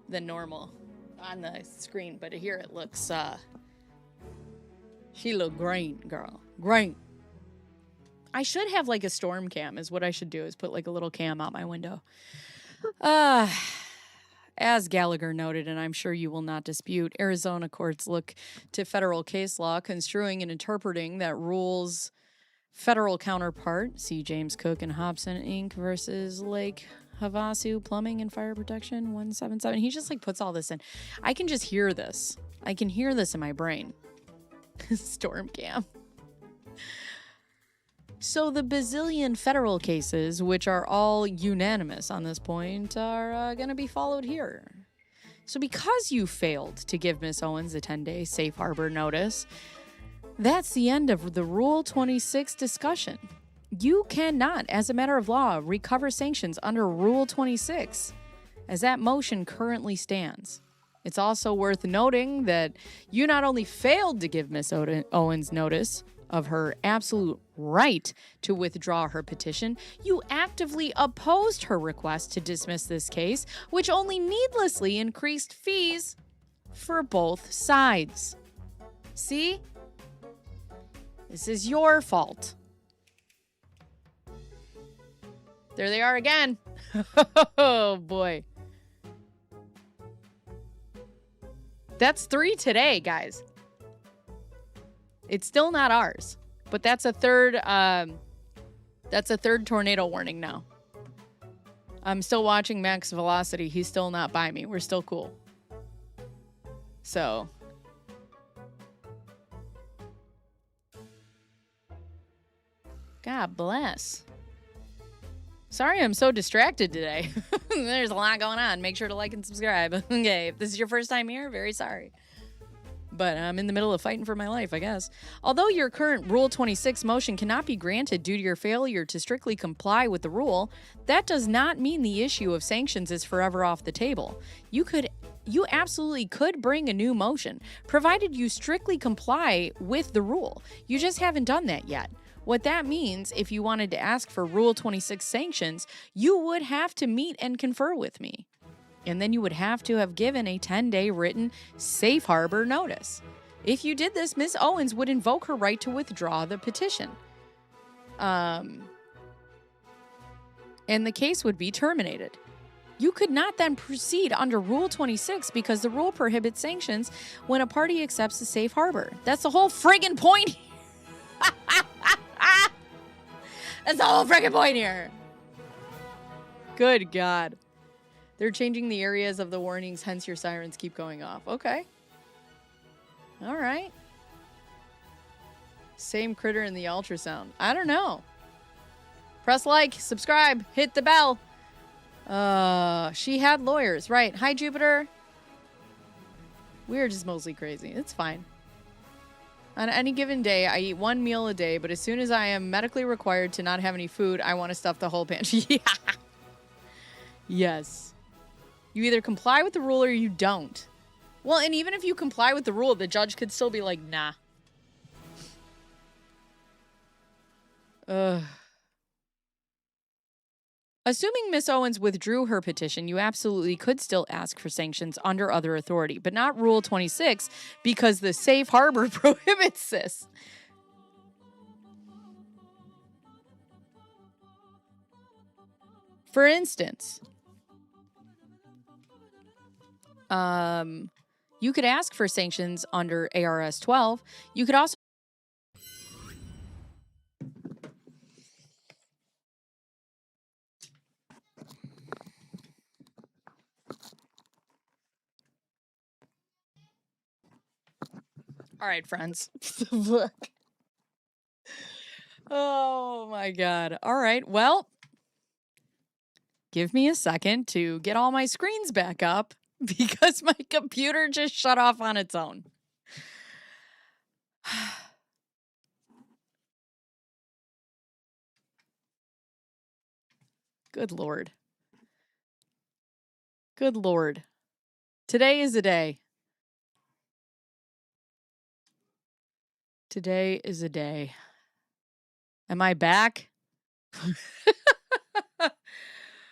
[SPEAKER 2] than normal on the screen, but here it looks, she look green, girl. Green. I should have like a storm cam is what I should do, is put like a little cam out my window. As Gallagher noted, and I'm sure you will not dispute, Arizona courts look to federal case law construing and interpreting that rule's federal counterpart, see James Cook and Hobson Inc. versus Lake Havasu Plumbing and Fire Protection 177. He just like puts all this in. I can just hear this. I can hear this in my brain. Storm cam. So the bazillion federal cases, which are all unanimous on this point, are going to be followed here. So because you failed to give Miss Owens a 10-day safe harbor notice, that's the end of the Rule 26 discussion. You cannot, as a matter of law, recover sanctions under Rule 26, as that motion currently stands. It's also worth noting that you not only failed to give Miss Owens notice of her absolute right to withdraw her petition, you actively opposed her request to dismiss this case, which only needlessly increased fees for both sides. See? This is your fault. There they are again. Oh, boy. That's 3 today, guys. It's still not ours. But that's a third tornado warning now. I'm still watching Max Velocity. He's still not by me. We're still cool. So. God bless. Sorry I'm so distracted today. There's a lot going on. Make sure to like and subscribe. Okay, if this is your first time here, very sorry. But I'm in the middle of fighting for my life, I guess. Although your current Rule 26 motion cannot be granted due to your failure to strictly comply with the rule, that does not mean the issue of sanctions is forever off the table. You absolutely could bring a new motion, provided you strictly comply with the rule. You just haven't done that yet. What that means, if you wanted to ask for Rule 26 sanctions, you would have to meet and confer with me. And then you would have to have given a 10-day written safe harbor notice. If you did this, Ms. Owens would invoke her right to withdraw the petition. And the case would be terminated. You could not then proceed under Rule 26 because the rule prohibits sanctions when a party accepts a safe harbor. That's the whole friggin' point. That's the whole friggin' point here. Good God. They're changing the areas of the warnings, hence your sirens keep going off. Okay. All right. Same critter in the ultrasound. I don't know. Press like, subscribe, hit the bell. She had lawyers. Right. Hi, Jupiter. We're just mostly crazy. It's fine. On any given day, I eat one meal a day, but as soon as I am medically required to not have any food, I want to stuff the whole pantry. Yeah. Yes. You either comply with the rule or you don't. Well, and even if you comply with the rule, the judge could still be like, nah. Assuming Miss Owens withdrew her petition, you absolutely could still ask for sanctions under other authority, but not Rule 26 because the safe harbor prohibits this. For instance, you could ask for sanctions under ARS 12. You could also all right, friends. Oh my God. All right. Well, give me a second to get all my screens back up because my computer just shut off on its own. Good Lord. Good Lord. Today is a day. Today is a day. Am I back?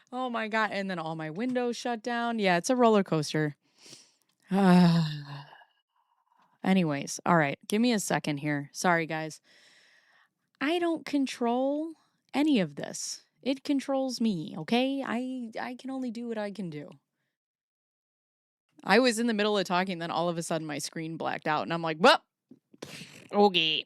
[SPEAKER 2] Oh my God. And then all my windows shut down. Yeah, it's a roller coaster. Anyways, all right. Give me a second here. Sorry, guys. I don't control any of this. It controls me, okay? I can only do what I can do. I was in the middle of talking, then all of a sudden my screen blacked out, and I'm like, well, okay.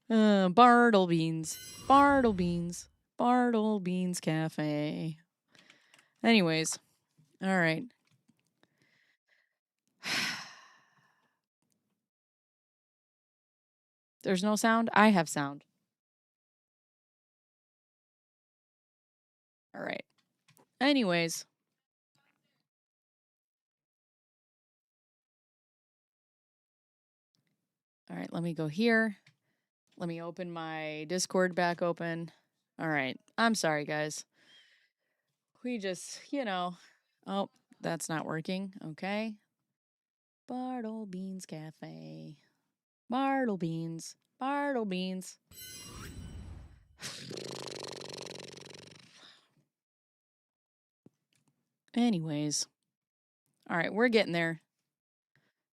[SPEAKER 2] Bartle Beans. Bartle Beans. Bartle Beans Cafe. Anyways. All right. There's no sound? I have sound. All right. Anyways. All right, let me go here. Let me open my Discord back open. All right. I'm sorry, guys. We just, oh, that's not working. Okay. Bartle Beans Cafe. Bartle Beans. Bartle Beans. Anyways. All right, we're getting there.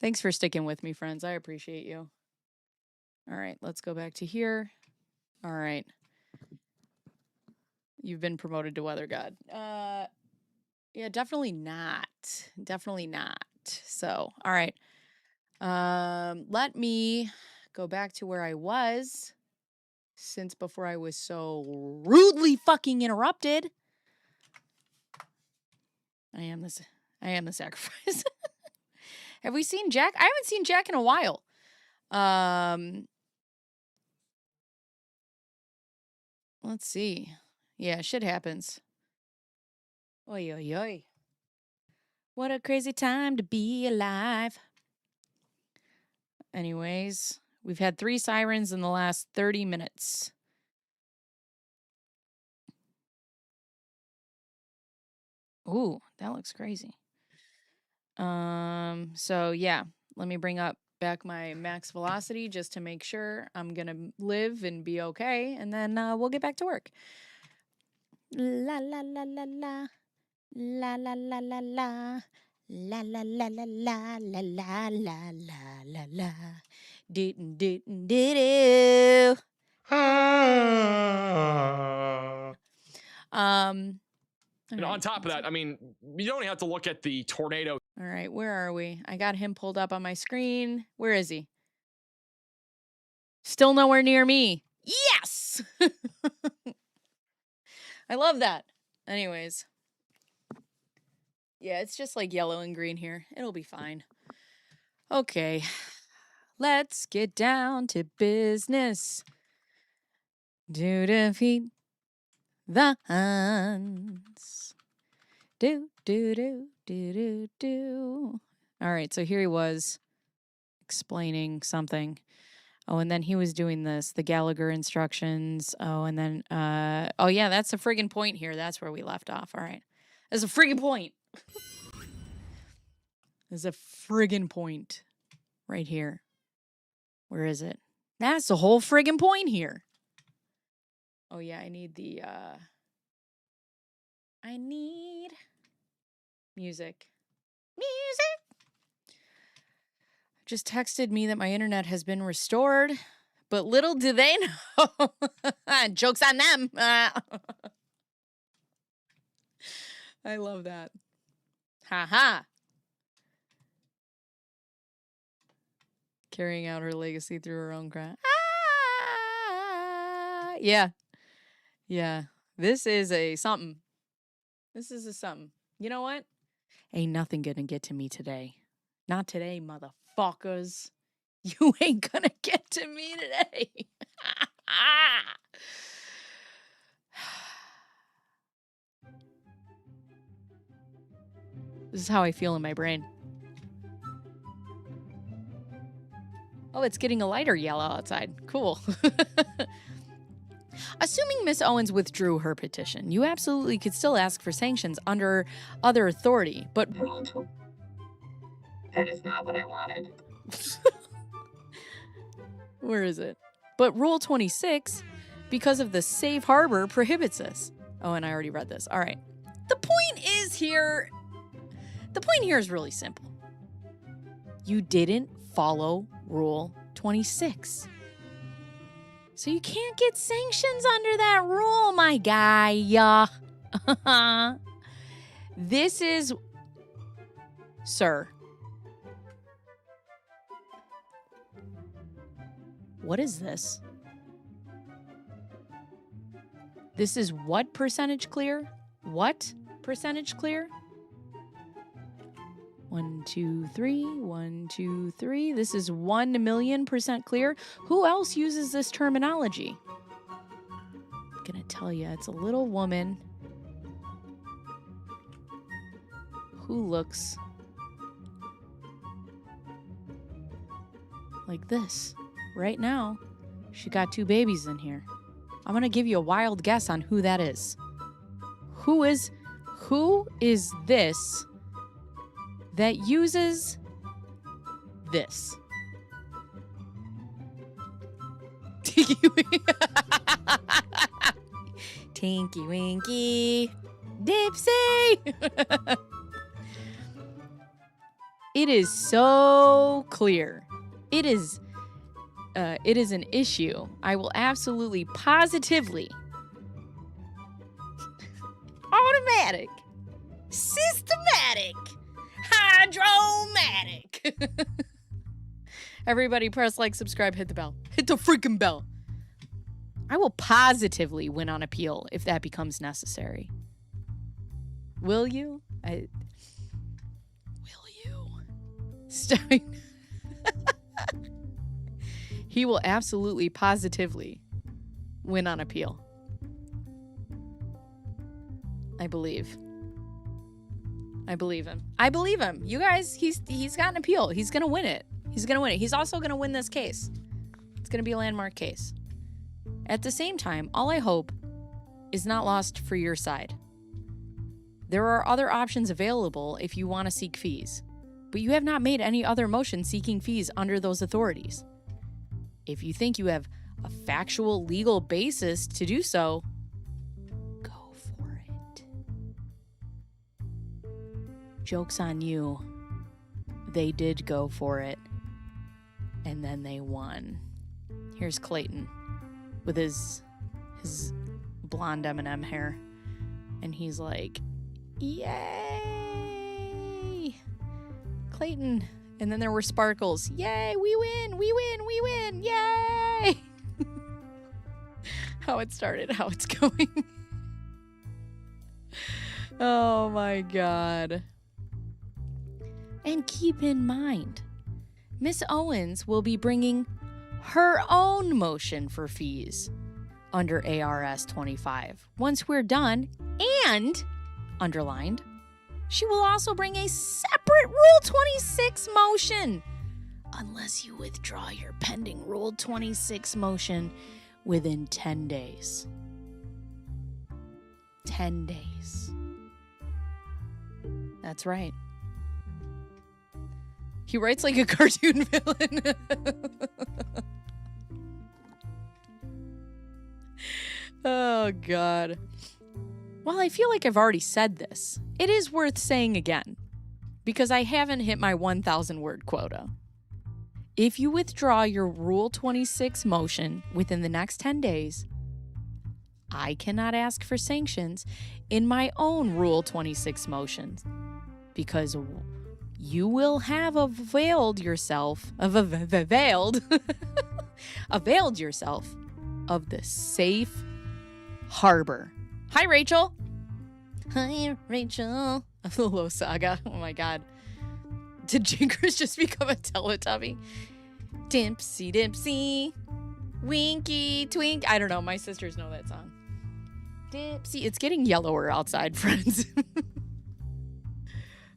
[SPEAKER 2] Thanks for sticking with me, friends. I appreciate you. All right, let's go back to here. All right. You've been promoted to Weather God. Yeah, definitely not. Definitely not. So, all right. Let me go back to where I was since before I was so rudely fucking interrupted. I am the sacrifice. Have we seen Jack? I haven't seen Jack in a while. Let's see. Yeah, shit happens. Oi, oi, oi. What a crazy time to be alive. Anyways, we've had 3 sirens in the last 30 minutes. Ooh, that looks crazy. So yeah, let me bring up back my max velocity just to make sure I'm gonna live and be okay, and then we'll get back to work. La la la la la. La la la la la. La la la la la la la la la la la. Didn't do.
[SPEAKER 4] Ah.
[SPEAKER 5] And on top of that, I mean, you don't have to look at the tornado.
[SPEAKER 2] All right, where are we? I got him pulled up on my screen. Where is he? Still nowhere near me. Yes! I love that. Anyways. Yeah, it's just like yellow and green here. It'll be fine. Okay. Let's get down to business. To defeat the Huns. Do. All right, so here he was explaining something. Oh, and then he was doing the Gallagher instructions. Oh, and then, oh yeah, that's a friggin' point here. That's where we left off. All right. That's a friggin' point. There's a friggin' point right here. Where is it? That's the whole friggin' point here. Oh yeah, I need music. Just texted me that my internet has been restored, but little do they know. Joke's on them. I love that. Ha. Carrying out her legacy through her own crime. Yeah. This is a something. You know what? Ain't nothing gonna get to me today. Not today, motherfuckers. You ain't gonna get to me today. This is how I feel in my brain. Oh, it's getting a lighter yellow outside. Cool. Assuming Miss Owens withdrew her petition, you absolutely could still ask for sanctions under other authority, but...
[SPEAKER 8] That is not what I wanted.
[SPEAKER 2] Where is it? But Rule 26, because of the safe harbor, prohibits this. Oh, and I already read this. All right. The point here is really simple. You didn't follow Rule 26. So you can't get sanctions under that rule, my guy. This is... Sir. What is this? This is what percentage clear? What percentage clear? 1, 2, 3, 1, 2, 3. This is 1,000,000% clear. Who else uses this terminology? I'm gonna tell you, it's a little woman who looks like this. Right now, she got 2 babies in here. I'm gonna give you a wild guess on who that is. Who is this that uses this? Tinky Winky Dipsy. It is so clear. It is an issue. I will absolutely, positively, automatic, systematic, hydromatic. Everybody press like, subscribe, hit the bell. Hit the freaking bell. I will positively win on appeal if that becomes necessary. Will you? Will you? Stein. He will absolutely, positively win on appeal. I believe. I believe him. I believe him. You guys, he's got an appeal. He's going to win it. He's going to win it. He's also going to win this case. It's going to be a landmark case. At the same time, all I hope is not lost for your side. There are other options available if you want to seek fees, but you have not made any other motion seeking fees under those authorities. If you think you have a factual legal basis to do so, go for it. Joke's on you. They did go for it, and then they won. Here's Clayton with his blonde M&M hair, and he's like, yay! Clayton. And then there were sparkles. Yay, we win, we win, we win, yay! How it started, how it's going. Oh my God. And keep in mind, Miss Owens will be bringing her own motion for fees under ARS 25 once we're done, and, underlined, she will also bring a separate Rule 26 motion unless you withdraw your pending Rule 26 motion within 10 days. 10 days. That's right. He writes like a cartoon villain. Oh, God. While I feel like I've already said this, it is worth saying again, because I haven't hit my 1,000 word quota. If you withdraw your Rule 26 motion within the next 10 days, I cannot ask for sanctions in my own Rule 26 motions, because you will have availed yourself of availed yourself of the safe harbor. Hi, Rachel. Hi, Rachel. Of the Low Saga. Oh my God. Did Jinkers just become a Teletubby? Dimpsy, Dimpsy. Winky, Twink. I don't know. My sisters know that song. Dipsy. It's getting yellower outside, friends.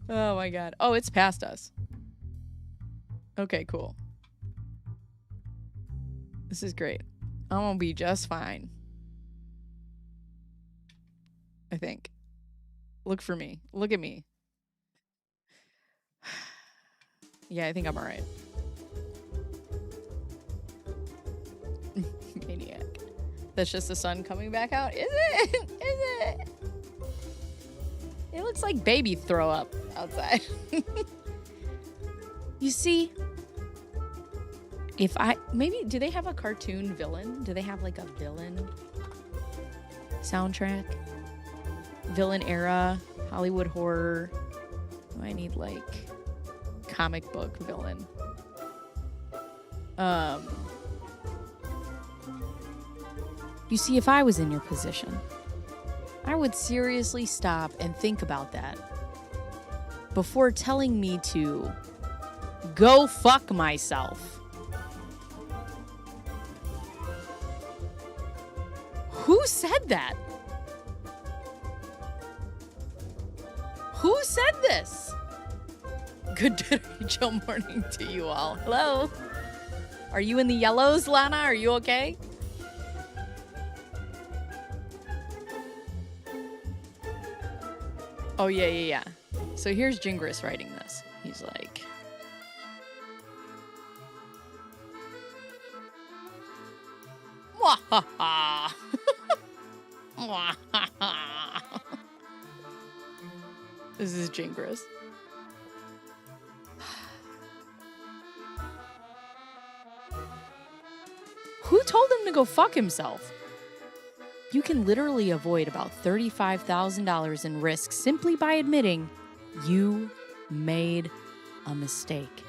[SPEAKER 2] Oh my God. Oh, it's past us. Okay, cool. This is great. I'm gonna be just fine. I think. Look for me. Look at me. Yeah, I think I'm all right. Maniac. That's just the sun coming back out. Is it? Is it? It looks like baby throw up outside. You see, do they have a cartoon villain? Do they have like a villain soundtrack? Villain era, Hollywood horror. I need like comic book villain. You see, if I was in your position, I would seriously stop and think about that before telling me to go fuck myself. Who said that? Who said this? Good Rachel morning to you all. Hello. Are you in the yellows, Lana? Are you okay? Oh, yeah. So here's Jingris writing this. He's like... Mwahaha. Mwahaha. This is Jingris. Who told him to go fuck himself? You can literally avoid about $35,000 in risk simply by admitting you made a mistake.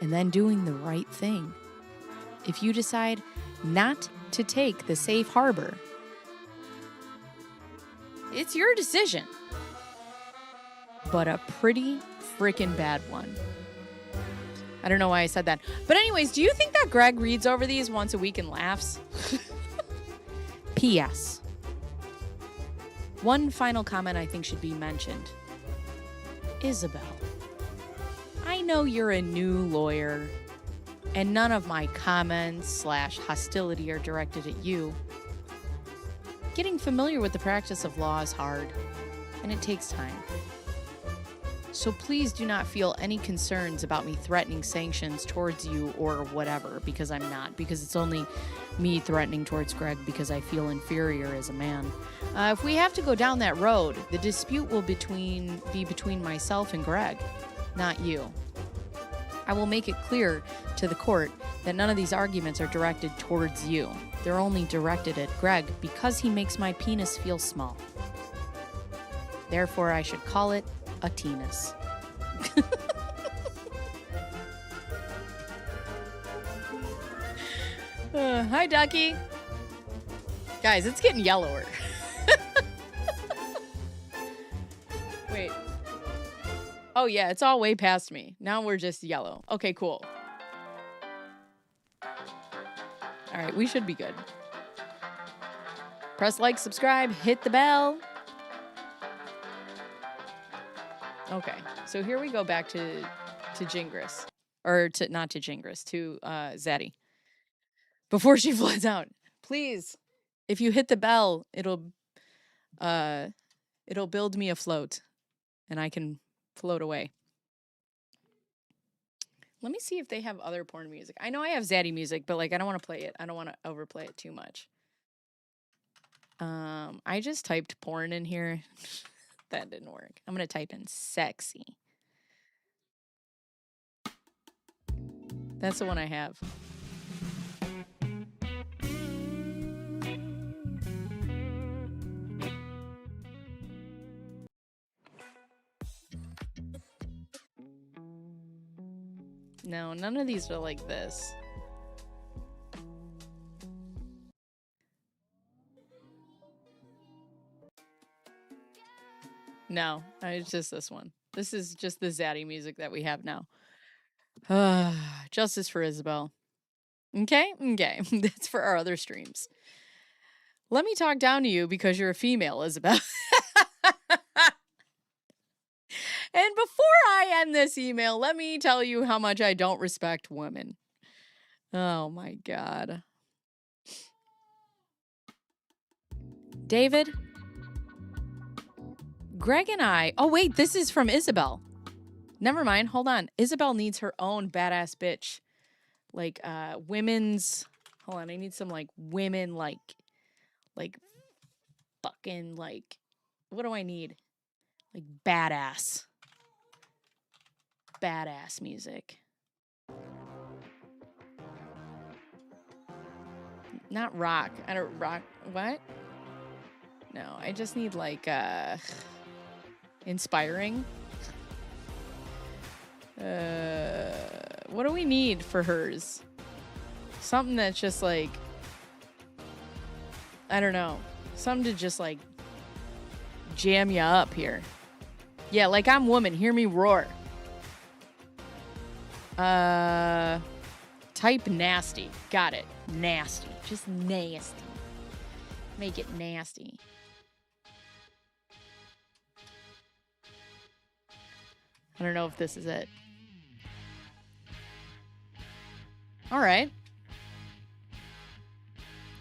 [SPEAKER 2] and then doing the right thing. If you decide not to take the safe harbor, it's your decision. But a pretty freaking bad one. I don't know why I said that. But anyways, do you think that Greg reads over these once a week and laughs? P.S. One final comment I think should be mentioned. Isabel, I know you're a new lawyer, and none of my comments / hostility are directed at you. Getting familiar with the practice of law is hard, and it takes time. So please do not feel any concerns about me threatening sanctions towards you or whatever, because I'm not. Because it's only me threatening towards Greg because I feel inferior as a man. If we have to go down that road, the dispute will be between myself and Greg, not you. I will make it clear to the court that none of these arguments are directed towards you. They're only directed at Greg because he makes my penis feel small. Therefore, I should call it a penis. Hi, Ducky. Guys, it's getting yellower. Wait. Oh, yeah, it's all way past me. Now we're just yellow. Okay, cool. All right, we should be good. Press like, subscribe, hit the bell. Okay, so here we go back to Jingris. Or to, not to Jingris, to Zaddy. Before she flies out, please, if you hit the bell, it'll build me a float, and I can float away. Let me see if they have other porn music. I know I have Zaddy music, but like I don't want to play it. I don't want to overplay it too much. I just typed porn in here. That didn't work. I'm gonna type in sexy. That's the one I have. No, none of these are like this. No, it's just this one. This is just the Zaddy music that we have now. Justice for Isabel. Okay? Okay. That's for our other streams. Let me talk down to you because you're a female, Isabel. And before I end this email, let me tell you how much I don't respect women. Oh my God. David, Greg and I... Oh wait, this is from Isabel. Never mind, hold on. Isabel needs her own badass bitch. Like, women's... Hold on, I need some, like, women, like, fucking, like... What do I need? Like, badass. Badass music. Not rock. I don't rock. What? No, I just need like inspiring. What do we need for hers? Something that's just like, I don't know. Something to just like jam you up here. Yeah, like I'm woman. Hear me roar. Type nasty. Got it. Nasty. Just nasty. Make it nasty. I don't know if this is it. All right.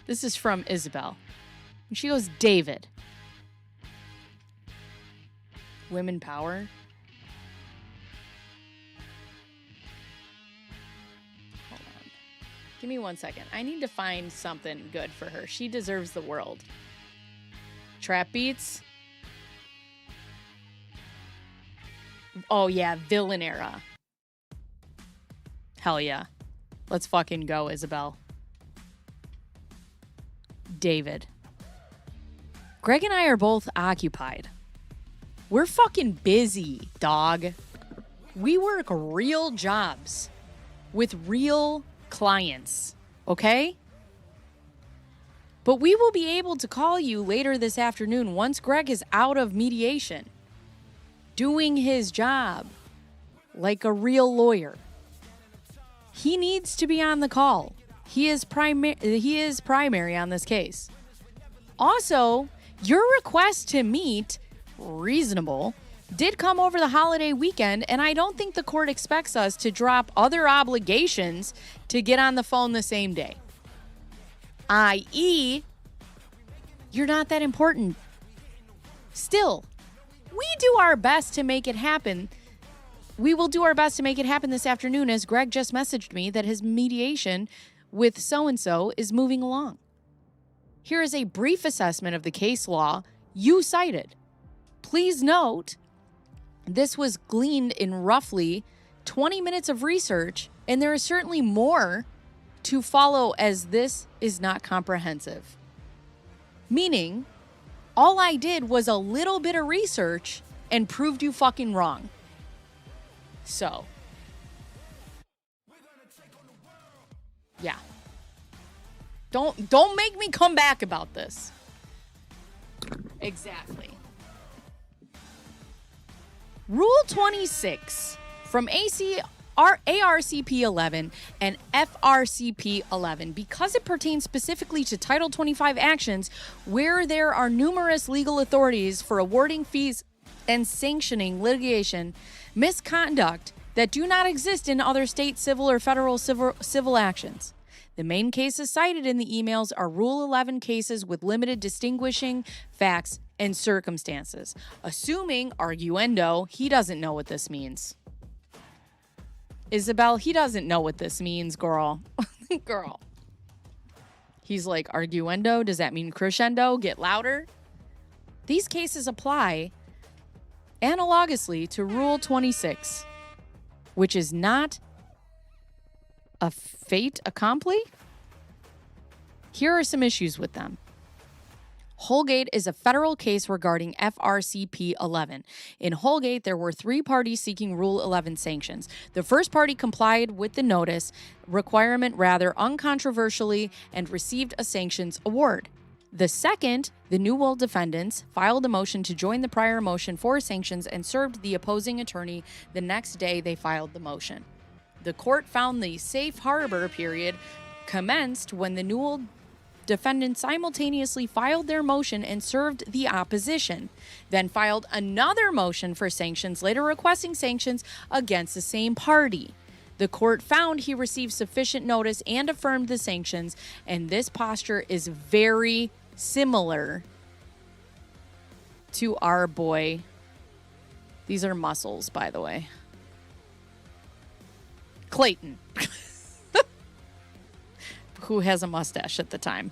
[SPEAKER 2] This is from Isabel. And she goes, David. Women power. Hold on. Give me 1 second. I need to find something good for her. She deserves the world. Trap beats. Oh yeah, villain era. Hell yeah. Let's fucking go, Isabel. David. Greg and I are both occupied. We're fucking busy, dog. We work real jobs. with real clients, okay? But we will be able to call you later this afternoon once Greg is out of mediation, doing his job like a real lawyer. He needs to be on the call. He is primary on this case. Also, your request to meet, reasonable, did come over the holiday weekend, and I don't think the court expects us to drop other obligations to get on the phone the same day. i.e., you're not that important. Still, we do our best to make it happen. We will do our best to make it happen this afternoon, as Greg just messaged me that his mediation with so-and-so is moving along. Here is a brief assessment of the case law you cited. Please note, this was gleaned in roughly 20 minutes of research, and there is certainly more to follow, as this is not comprehensive. Meaning, all I did was a little bit of research and proved you fucking wrong. So, yeah. Don't make me come back about this. Exactly. Rule 26 from ARCP 11 and FRCP 11, because it pertains specifically to Title 25 actions where there are numerous legal authorities for awarding fees and sanctioning litigation misconduct that do not exist in other state civil or federal civil actions. The main cases cited in the emails are Rule 11 cases with limited distinguishing facts and circumstances. Assuming, arguendo, he doesn't know what this means. Isabel, he doesn't know what this means, girl. Girl. He's like, arguendo? Does that mean crescendo? Get louder? These cases apply analogously to Rule 26, which is not a fait accompli. Here are some issues with them. Holgate is a federal case regarding FRCP 11. In Holgate, there were 3 parties seeking Rule 11 sanctions. The first party complied with the notice requirement rather uncontroversially and received a sanctions award. The second, the New World defendants, filed a motion to join the prior motion for sanctions and served the opposing attorney the next day they filed the motion. The court found the safe harbor period commenced when the New World defendants simultaneously filed their motion and served the opposition, then filed another motion for sanctions, later requesting sanctions against the same party. The court found he received sufficient notice and affirmed the sanctions, and this posture is very similar to our boy. These are muscles, by the way. Clayton. Who has a mustache at the time.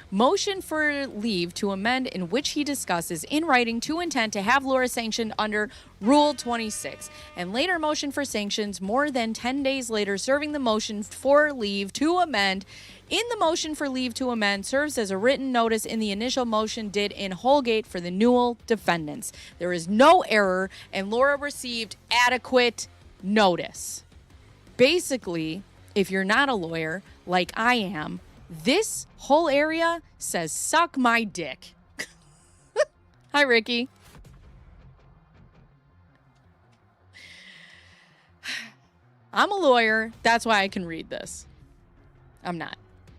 [SPEAKER 2] Motion for leave to amend in which he discusses in writing to intent to have Laura sanctioned under Rule 26, and later motion for sanctions more than 10 days later, serving the motion for leave to amend. In the motion for leave to amend serves as a written notice in the initial motion did in Holgate for the Newell defendants. There is no error, and Laura received adequate notice. Basically, if you're not a lawyer like I am, this whole area says suck my dick. Hi, Ricky. I'm a lawyer. That's why I can read this. I'm not,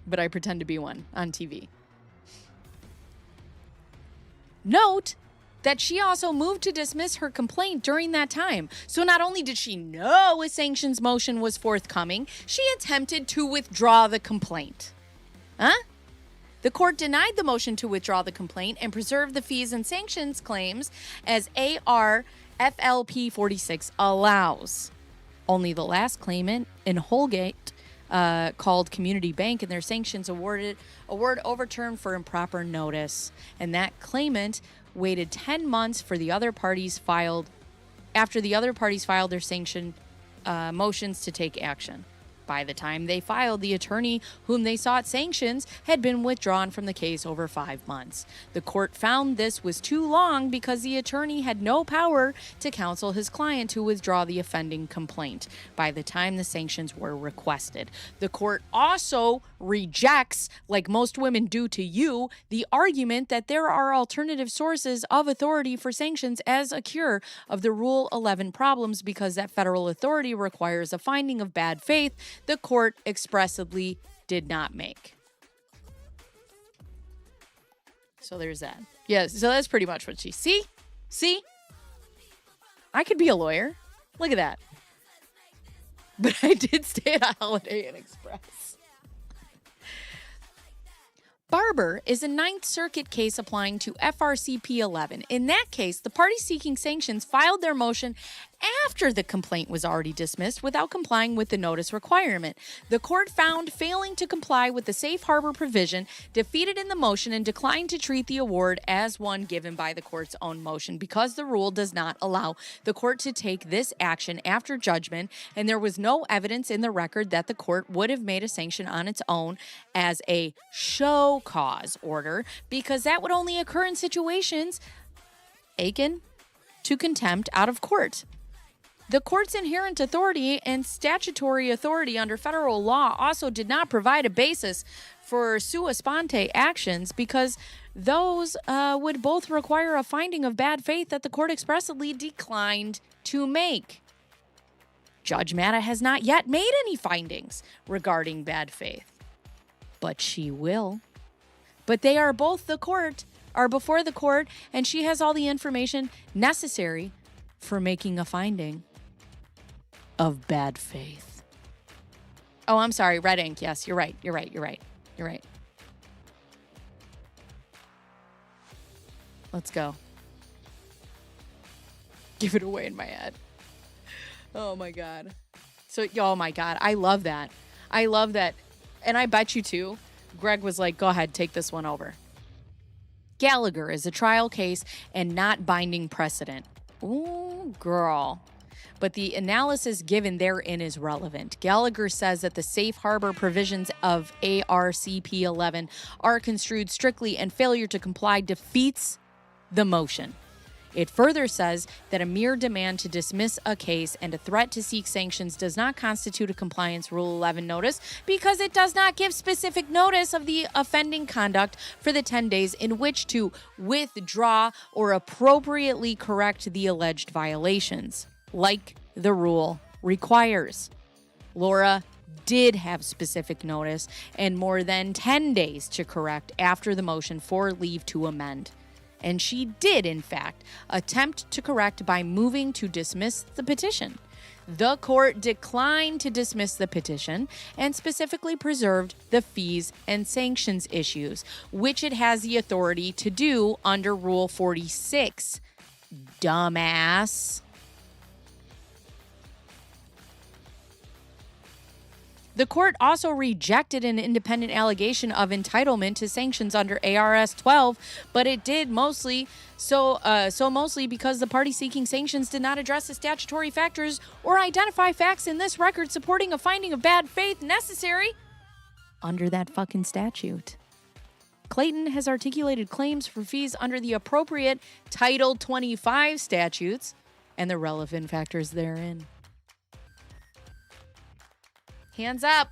[SPEAKER 2] but I pretend to be one on TV. Note that she also moved to dismiss her complaint during that time. So not only did she know a sanctions motion was forthcoming, she attempted to withdraw the complaint. Huh? The court denied the motion to withdraw the complaint and preserved the fees and sanctions claims as AR FLP 46 allows. Only the last claimant in Holgate called Community Bank and their sanctions award overturned for improper notice. And that claimant waited 10 months for the other parties filed, after the other parties filed their sanction motions to take action. By the time they filed, the attorney whom they sought sanctions had been withdrawn from the case over 5 months. The court found this was too long because the attorney had no power to counsel his client to withdraw the offending complaint by the time the sanctions were requested. The court also rejects, like most women do to you, the argument that there are alternative sources of authority for sanctions as a cure of the Rule 11 problems because that federal authority requires a finding of bad faith the court expressly did not make. So there's that. Yeah, so that's pretty much what she... See? I could be a lawyer. Look at that. But I did stay at a Holiday Inn Express. Barber is a Ninth Circuit case applying to FRCP 11. In that case, the party seeking sanctions filed their motion after the complaint was already dismissed without complying with the notice requirement. The court found failing to comply with the safe harbor provision defeated in the motion and declined to treat the award as one given by the court's own motion because the rule does not allow the court to take this action after judgment, and there was no evidence in the record that the court would have made a sanction on its own as a show cause order because that would only occur in situations akin to contempt out of court. The court's inherent authority and statutory authority under federal law also did not provide a basis for sua sponte actions because those would both require a finding of bad faith that the court expressly declined to make. Judge Matta has not yet made any findings regarding bad faith, but she will. But they are before the court, and she has all the information necessary for making a finding of bad faith. Oh, I'm sorry, red ink. Yes, you're right. Let's go. Give it away in my head. Oh my God. Oh my God. I love that. And I bet you too, Greg was like, go ahead, take this one over. Gallagher is a trial case and not binding precedent. Ooh, girl. But the analysis given therein is relevant. Gallagher says that the safe harbor provisions of ARCP 11 are construed strictly and failure to comply defeats the motion. It further says that a mere demand to dismiss a case and a threat to seek sanctions does not constitute a compliance Rule 11 notice because it does not give specific notice of the offending conduct for the 10 days in which to withdraw or appropriately correct the alleged violations, like the rule requires. Laura did have specific notice and more than 10 days to correct after the motion for leave to amend. And she did, in fact, attempt to correct by moving to dismiss the petition. The court declined to dismiss the petition and specifically preserved the fees and sanctions issues, which it has the authority to do under Rule 46. Dumbass. The court also rejected an independent allegation of entitlement to sanctions under ARS 12, but it did mostly because the party seeking sanctions did not address the statutory factors or identify facts in this record supporting a finding of bad faith necessary under that fucking statute. Clayton has articulated claims for fees under the appropriate Title 25 statutes and the relevant factors therein. Hands up.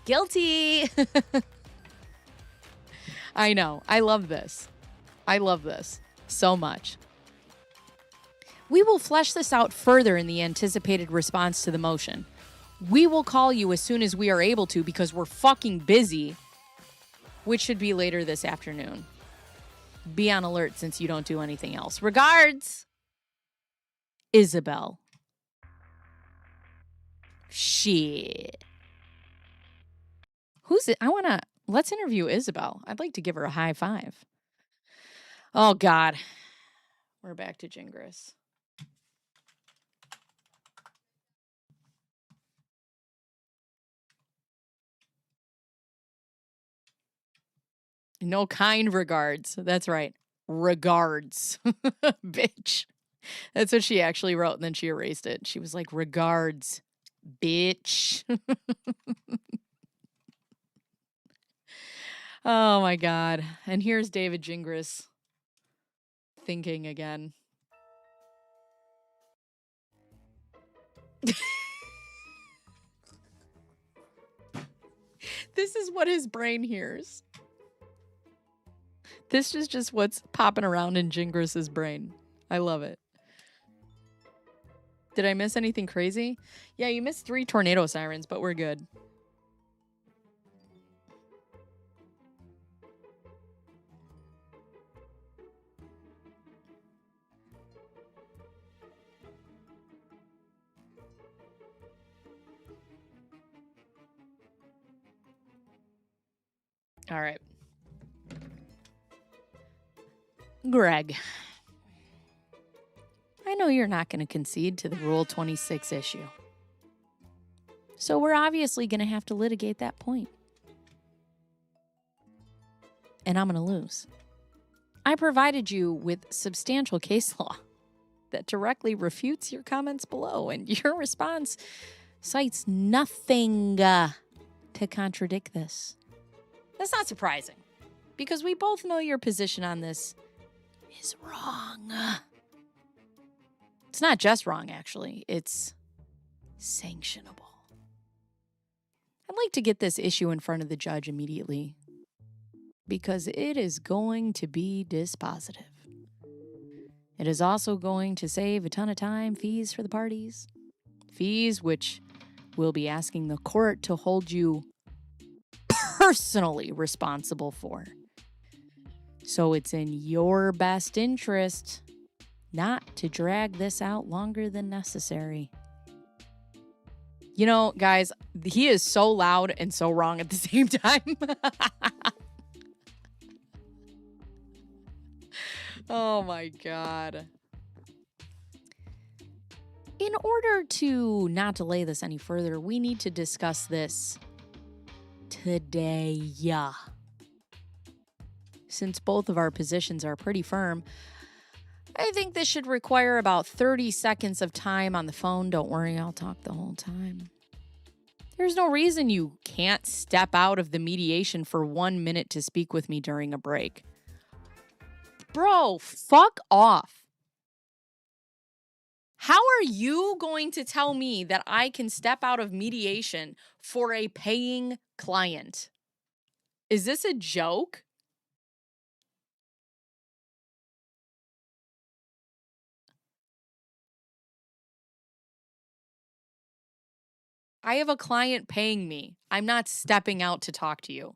[SPEAKER 2] Guilty. I know. I love this so much. We will flesh this out further in the anticipated response to the motion. We will call you as soon as we are able to because we're fucking busy, which should be later this afternoon. Be on alert since you don't do anything else. Regards, Isabel. Shit. Who's it? Let's interview Isabel. I'd like to give her a high five. Oh, God. We're back to Gingras. No kind regards. That's right. Regards. Bitch. That's what she actually wrote, and then she erased it. She was like, regards, bitch. Oh my God. And here's David Gingras thinking again. This is what his brain hears. This is just what's popping around in Gingras's brain. I love it. Did I miss anything crazy? Yeah, you missed 3 tornado sirens, but we're good. All right. Greg, I know you're not going to concede to the Rule 26 issue. So we're obviously going to have to litigate that point. And I'm going to lose. I provided you with substantial case law that directly refutes your comments below, and your response cites nothing to contradict this. That's not surprising, because we both know your position on this is wrong. It's not just wrong, actually. It's sanctionable. I'd like to get this issue in front of the judge immediately, because it is going to be dispositive. It is also going to save a ton of time, fees for the parties. Fees which we'll be asking the court to hold you personally responsible for. So it's in your best interest not to drag this out longer than necessary. You know, guys, he is so loud and so wrong at the same time. Oh my God. In order to not delay this any further, we need to discuss this today. Since both of our positions are pretty firm, I think this should require about 30 seconds of time on the phone. Don't worry, I'll talk the whole time. There's no reason you can't step out of the mediation for 1 minute to speak with me during a break. Bro, fuck off. How are you going to tell me that I can step out of mediation for a paying client? Is this a joke? I have a client paying me. I'm not stepping out to talk to you.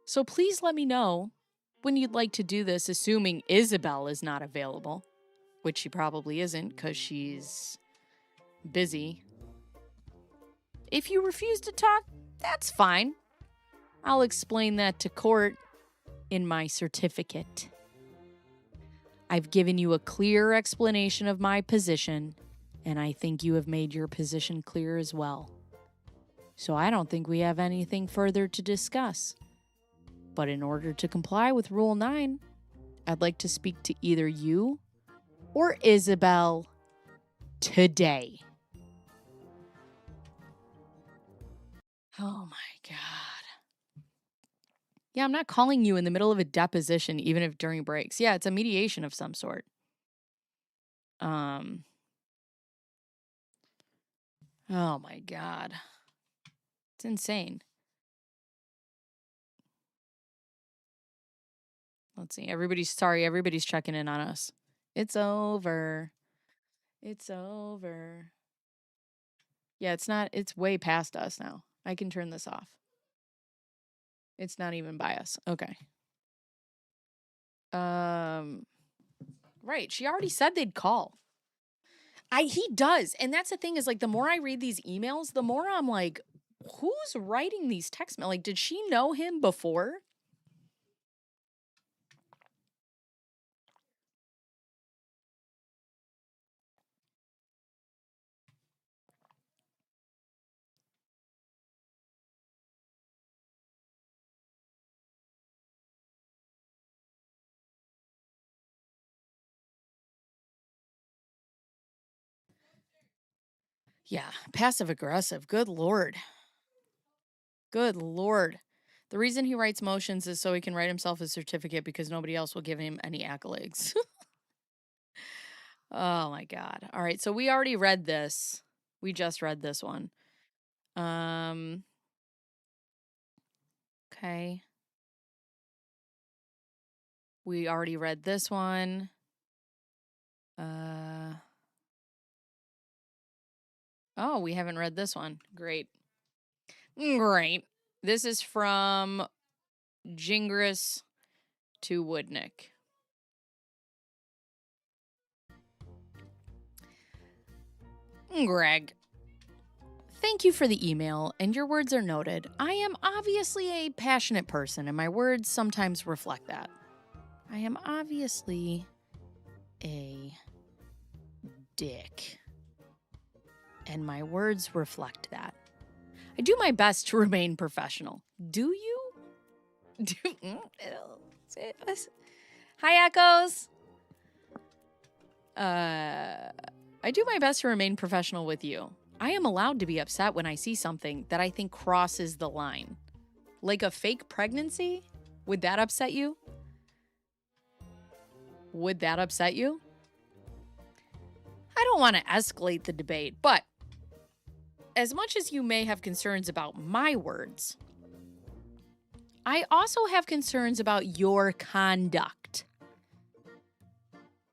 [SPEAKER 2] So please let me know when you'd like to do this, assuming Isabel is not available, which she probably isn't because she's busy. If you refuse to talk, that's fine. I'll explain that to court in my certificate. I've given you a clear explanation of my position, and I think you have made your position clear as well. So I don't think we have anything further to discuss. But in order to comply with Rule 9, I'd like to speak to either you or Isabel today. Oh my God. Yeah, I'm not calling you in the middle of a deposition, even if during breaks. Yeah, it's a mediation of some sort. Oh my God. It's insane. Let's see. Everybody's checking in on us. It's over. It's over. Yeah, it's way past us now. I can turn this off. It's not even by us. Okay. Right. She already said they'd call. He does. And that's the thing is, like, the more I read these emails, the more I'm like, who's writing these text mail? Like, did she know him before? Yeah, passive aggressive. Good Lord. Good Lord. The reason he writes motions is so he can write himself a certificate because nobody else will give him any accolades. Oh my God. All right, so we already read this. We just read this one. Okay. We already read this one. Oh, we haven't read this one. Great. Great. This is from Gingras to Woodnick. Greg, thank you for the email, and your words are noted. I am obviously a passionate person, and my words sometimes reflect that. I am obviously a dick, and my words reflect that. I do my best to remain professional. Do you? Hi, Echoes. I do my best to remain professional with you. I am allowed to be upset when I see something that I think crosses the line. Like a fake pregnancy? Would that upset you? Would that upset you? I don't want to escalate the debate, but as much as you may have concerns about my words, I also have concerns about your conduct.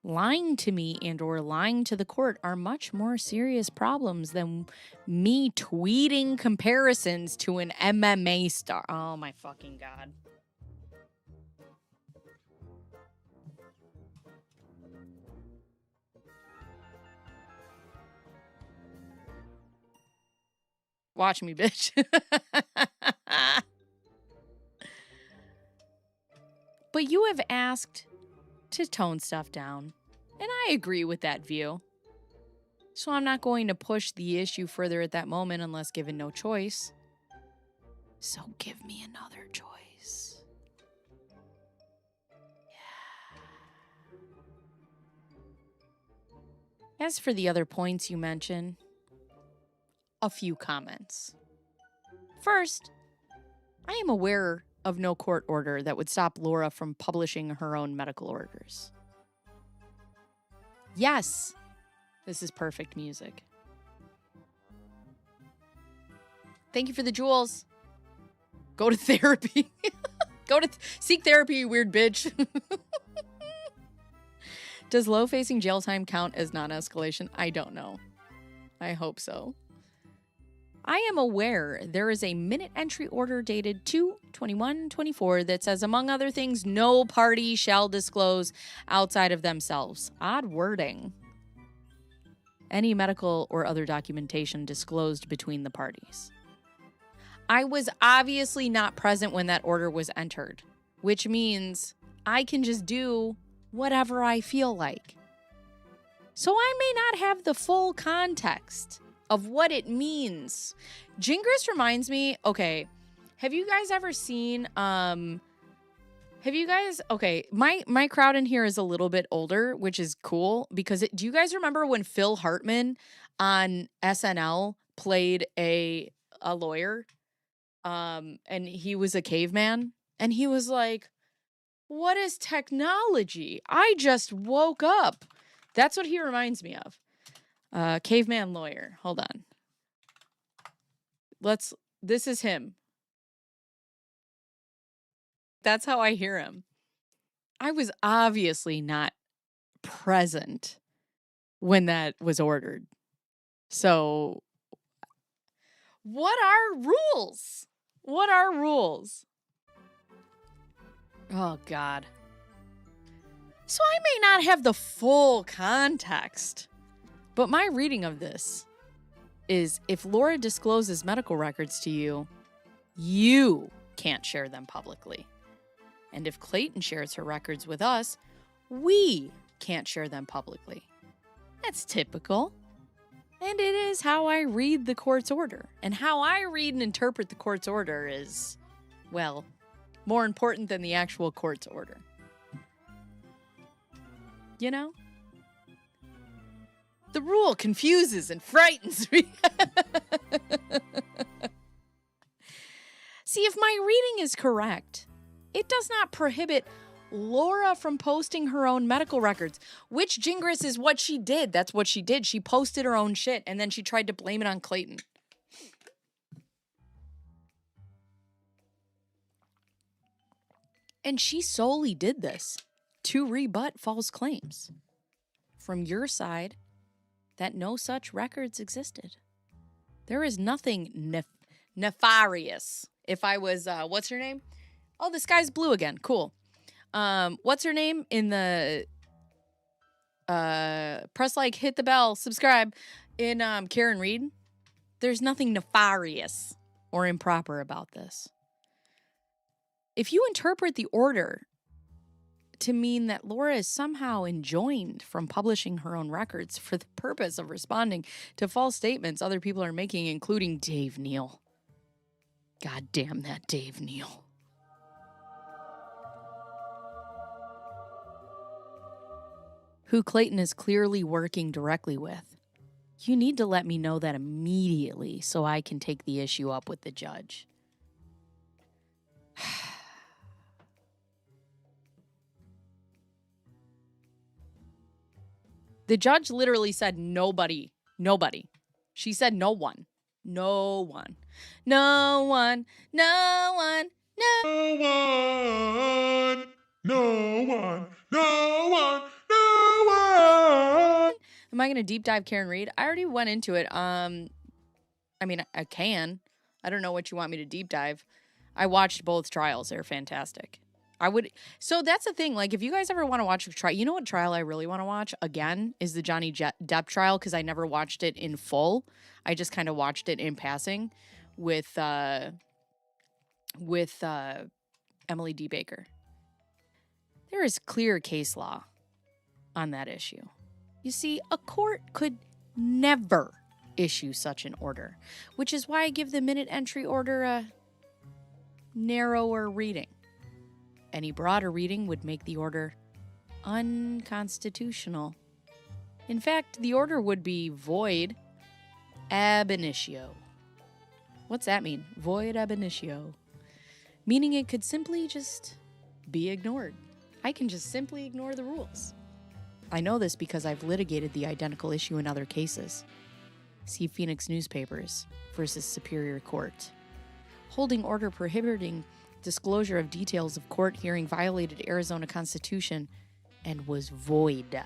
[SPEAKER 2] Lying to me and or lying to the court are much more serious problems than me tweeting comparisons to an MMA star. Oh my fucking God. Watch me, bitch. But you have asked to tone stuff down, and I agree with that view. So I'm not going to push the issue further at that moment unless given no choice. So give me another choice. Yeah. As for the other points you mentioned, a few comments. First, I am aware of no court order that would stop Laura from publishing her own medical orders. Yes, this is perfect music. Thank you for the jewels. Go to therapy. Seek therapy, you weird bitch. Does low facing jail time count as non-escalation? I don't know. I hope so. I am aware there is a minute entry order dated 2/21/24 that says, among other things, no party shall disclose outside of themselves. Odd wording. Any medical or other documentation disclosed between the parties. I was obviously not present when that order was entered, which means I can just do whatever I feel like. So I may not have the full context of what it means. Gingras reminds me, okay, have you guys ever seen, my crowd in here is a little bit older, which is cool because do you guys remember when Phil Hartman on SNL played a lawyer? And he was a caveman and he was like, what is technology? I just woke up. That's what he reminds me of. Caveman lawyer. Hold on. This is him. That's how I hear him. I was obviously not present when that was ordered. So, what are rules? What are rules? Oh, God. So I may not have the full context, but my reading of this is if Laura discloses medical records to you, you can't share them publicly. And if Clayton shares her records with us, we can't share them publicly. That's typical. And it is how I read the court's order. And how I read and interpret the court's order is, well, more important than the actual court's order. You know? The rule confuses and frightens me. See, if my reading is correct, it does not prohibit Laura from posting her own medical records, which Gingras is what she did. That's what she did. She posted her own shit, and then she tried to blame it on Clayton. And she solely did this to rebut false claims from your side that no such records existed. There is nothing nefarious. If I was, what's her name? Oh, the sky's blue again. Cool. What's her name in the, press like, hit the bell, subscribe, in Karen Reed? There's nothing nefarious or improper about this. If you interpret the order to mean that Laura is somehow enjoined from publishing her own records for the purpose of responding to false statements other people are making, including Dave Neal. God damn that Dave Neal. Who Clayton is clearly working directly with. You need to let me know that immediately so I can take the issue up with the judge. The judge literally said nobody. Nobody. She said no one. No one. No one. No one. No.
[SPEAKER 4] No one, no one, no one, no one.
[SPEAKER 2] Am I going to deep dive Karen Reed? I already went into it. I mean, I can. I don't know what you want me to deep dive. I watched both trials. They're fantastic. So that's the thing. Like, if you guys ever want to watch a trial, you know what trial I really want to watch again is the Johnny Depp trial, because I never watched it in full. I just kind of watched it in passing with Emily D. Baker. There is clear case law on that issue. You see, a court could never issue such an order, which is why I give the minute entry order a narrower reading. Any broader reading would make the order unconstitutional. In fact, the order would be void ab initio. What's that mean? Void ab initio. Meaning it could simply just be ignored. I can just simply ignore the rules. I know this because I've litigated the identical issue in other cases. See Phoenix Newspapers versus Superior Court. Holding order prohibiting disclosure of details of court hearing violated Arizona Constitution and was void.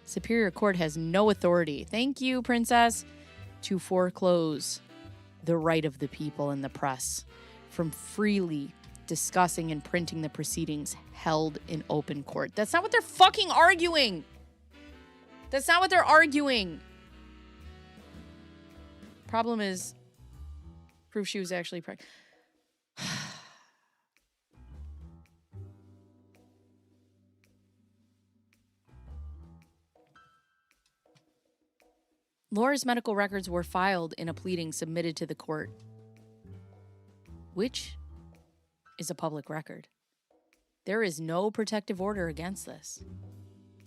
[SPEAKER 2] Superior Court has no authority, thank you, Princess, to foreclose the right of the people and the press from freely discussing and printing the proceedings held in open court. That's not what they're fucking arguing. That's not what they're arguing. Problem is, proof she was actually pregnant. Laura's medical records were filed in a pleading submitted to the court, which is a public record. There is no protective order against this,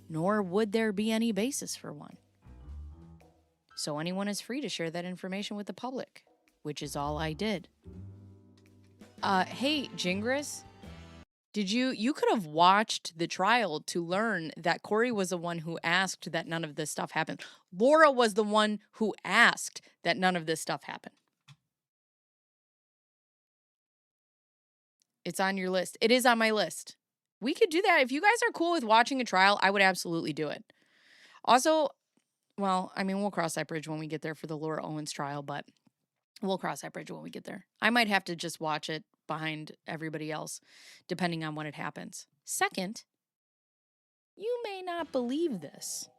[SPEAKER 2] nor would there be any basis for one. So anyone is free to share that information with the public, which is all I did. Hey, Gingras, you could have watched the trial to learn that Corey was the one who asked that none of this stuff happened. Laura was the one who asked that none of this stuff happened. It's on your list. It is on my list. We could do that. If you guys are cool with watching a trial, I would absolutely do it. Also, well, I mean, we'll cross that bridge when we get there for the Laura Owens trial, but we'll cross that bridge when we get there. I might have to just watch it behind everybody else, depending on when it happens. Second, you may not believe this,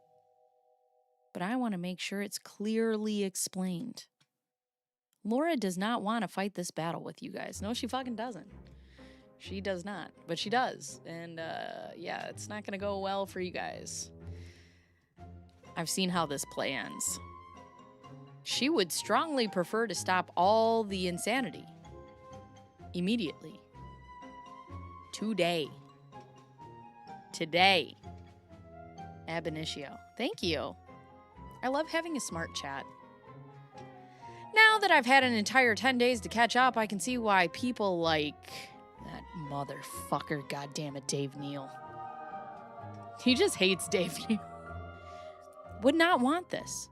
[SPEAKER 2] but I want to make sure it's clearly explained. Laura does not want to fight this battle with you guys. No, she fucking doesn't. She does not, but she does. And yeah, it's not going to go well for you guys. I've seen how this play ends. She would strongly prefer to stop all the insanity immediately. Today. Ab initio. Thank you. I love having a smart chat. Now that I've had an entire 10 days to catch up, I can see why people like that motherfucker, goddammit, Dave Neal. He just hates Dave Neal. Would not want this.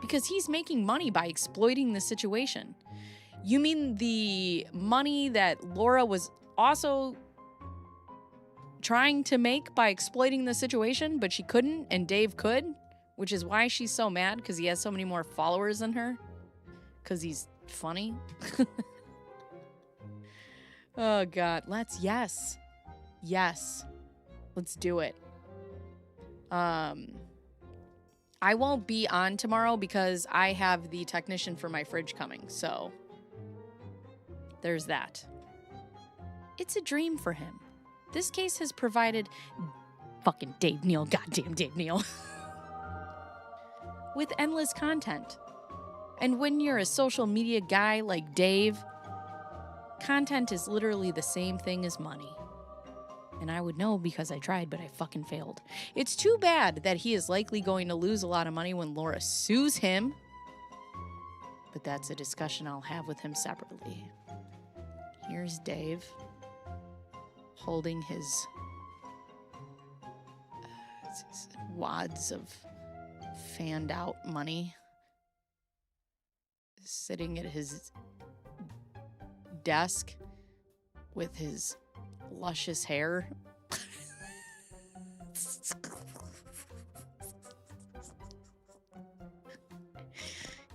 [SPEAKER 2] Because he's making money by exploiting the situation. You mean the money that Laura was also trying to make by exploiting the situation, but she couldn't and Dave could? Which is why she's so mad, because he has so many more followers than her? Because he's funny? Oh, God. Yes. Let's do it. I won't be on tomorrow because I have the technician for my fridge coming, so there's that. It's a dream for him. This case has provided fucking Dave Neal, goddamn Dave Neal, with endless content. And when you're a social media guy like Dave, content is literally the same thing as money. And I would know because I tried, but I fucking failed. It's too bad that he is likely going to lose a lot of money when Laura sues him. But that's a discussion I'll have with him separately. Here's Dave holding his wads of fanned out money, sitting at his desk with his luscious hair.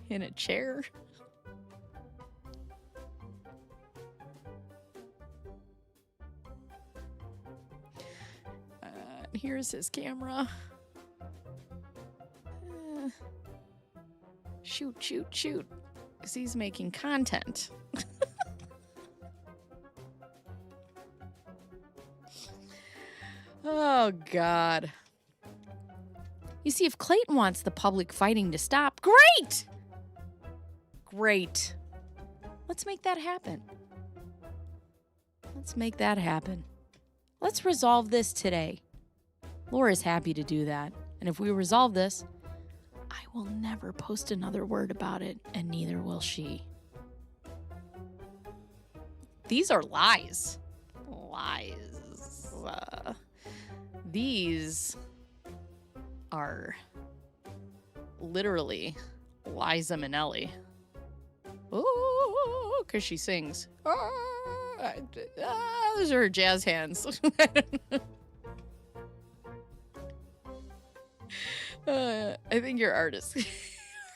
[SPEAKER 2] In a chair. Here's his camera. Shoot. Because he's making content. Oh, God. You see, if Clayton wants the public fighting to stop, great! Great. Let's make that happen. Let's resolve this today. Laura's happy to do that. And if we resolve this, I will never post another word about it, and neither will she. These are lies. These are literally Liza Minnelli. Oh, because she sings. Those are her jazz hands. I think you're artist.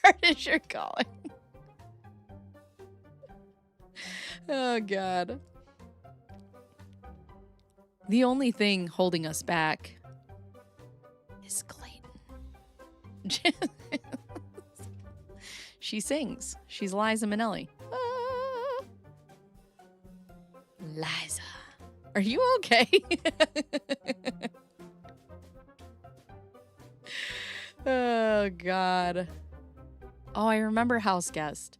[SPEAKER 2] Artist you're calling. Oh, God. The only thing holding us back is Clayton. She sings. She's Liza Minnelli. Liza. Are you okay? Oh, God. Oh, I remember House Guest.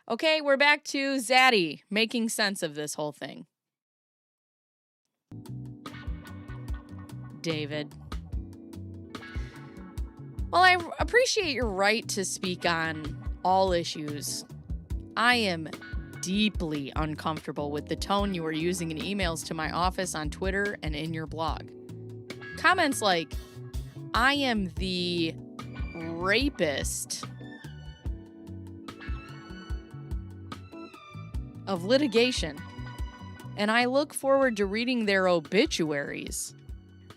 [SPEAKER 2] Okay, we're back to Zaddy making sense of this whole thing. David. Well, I appreciate your right to speak on all issues. I am deeply uncomfortable with the tone you are using in emails to my office, on Twitter, and in your blog. Comments like, I am the rapist of litigation, and I look forward to reading their obituaries,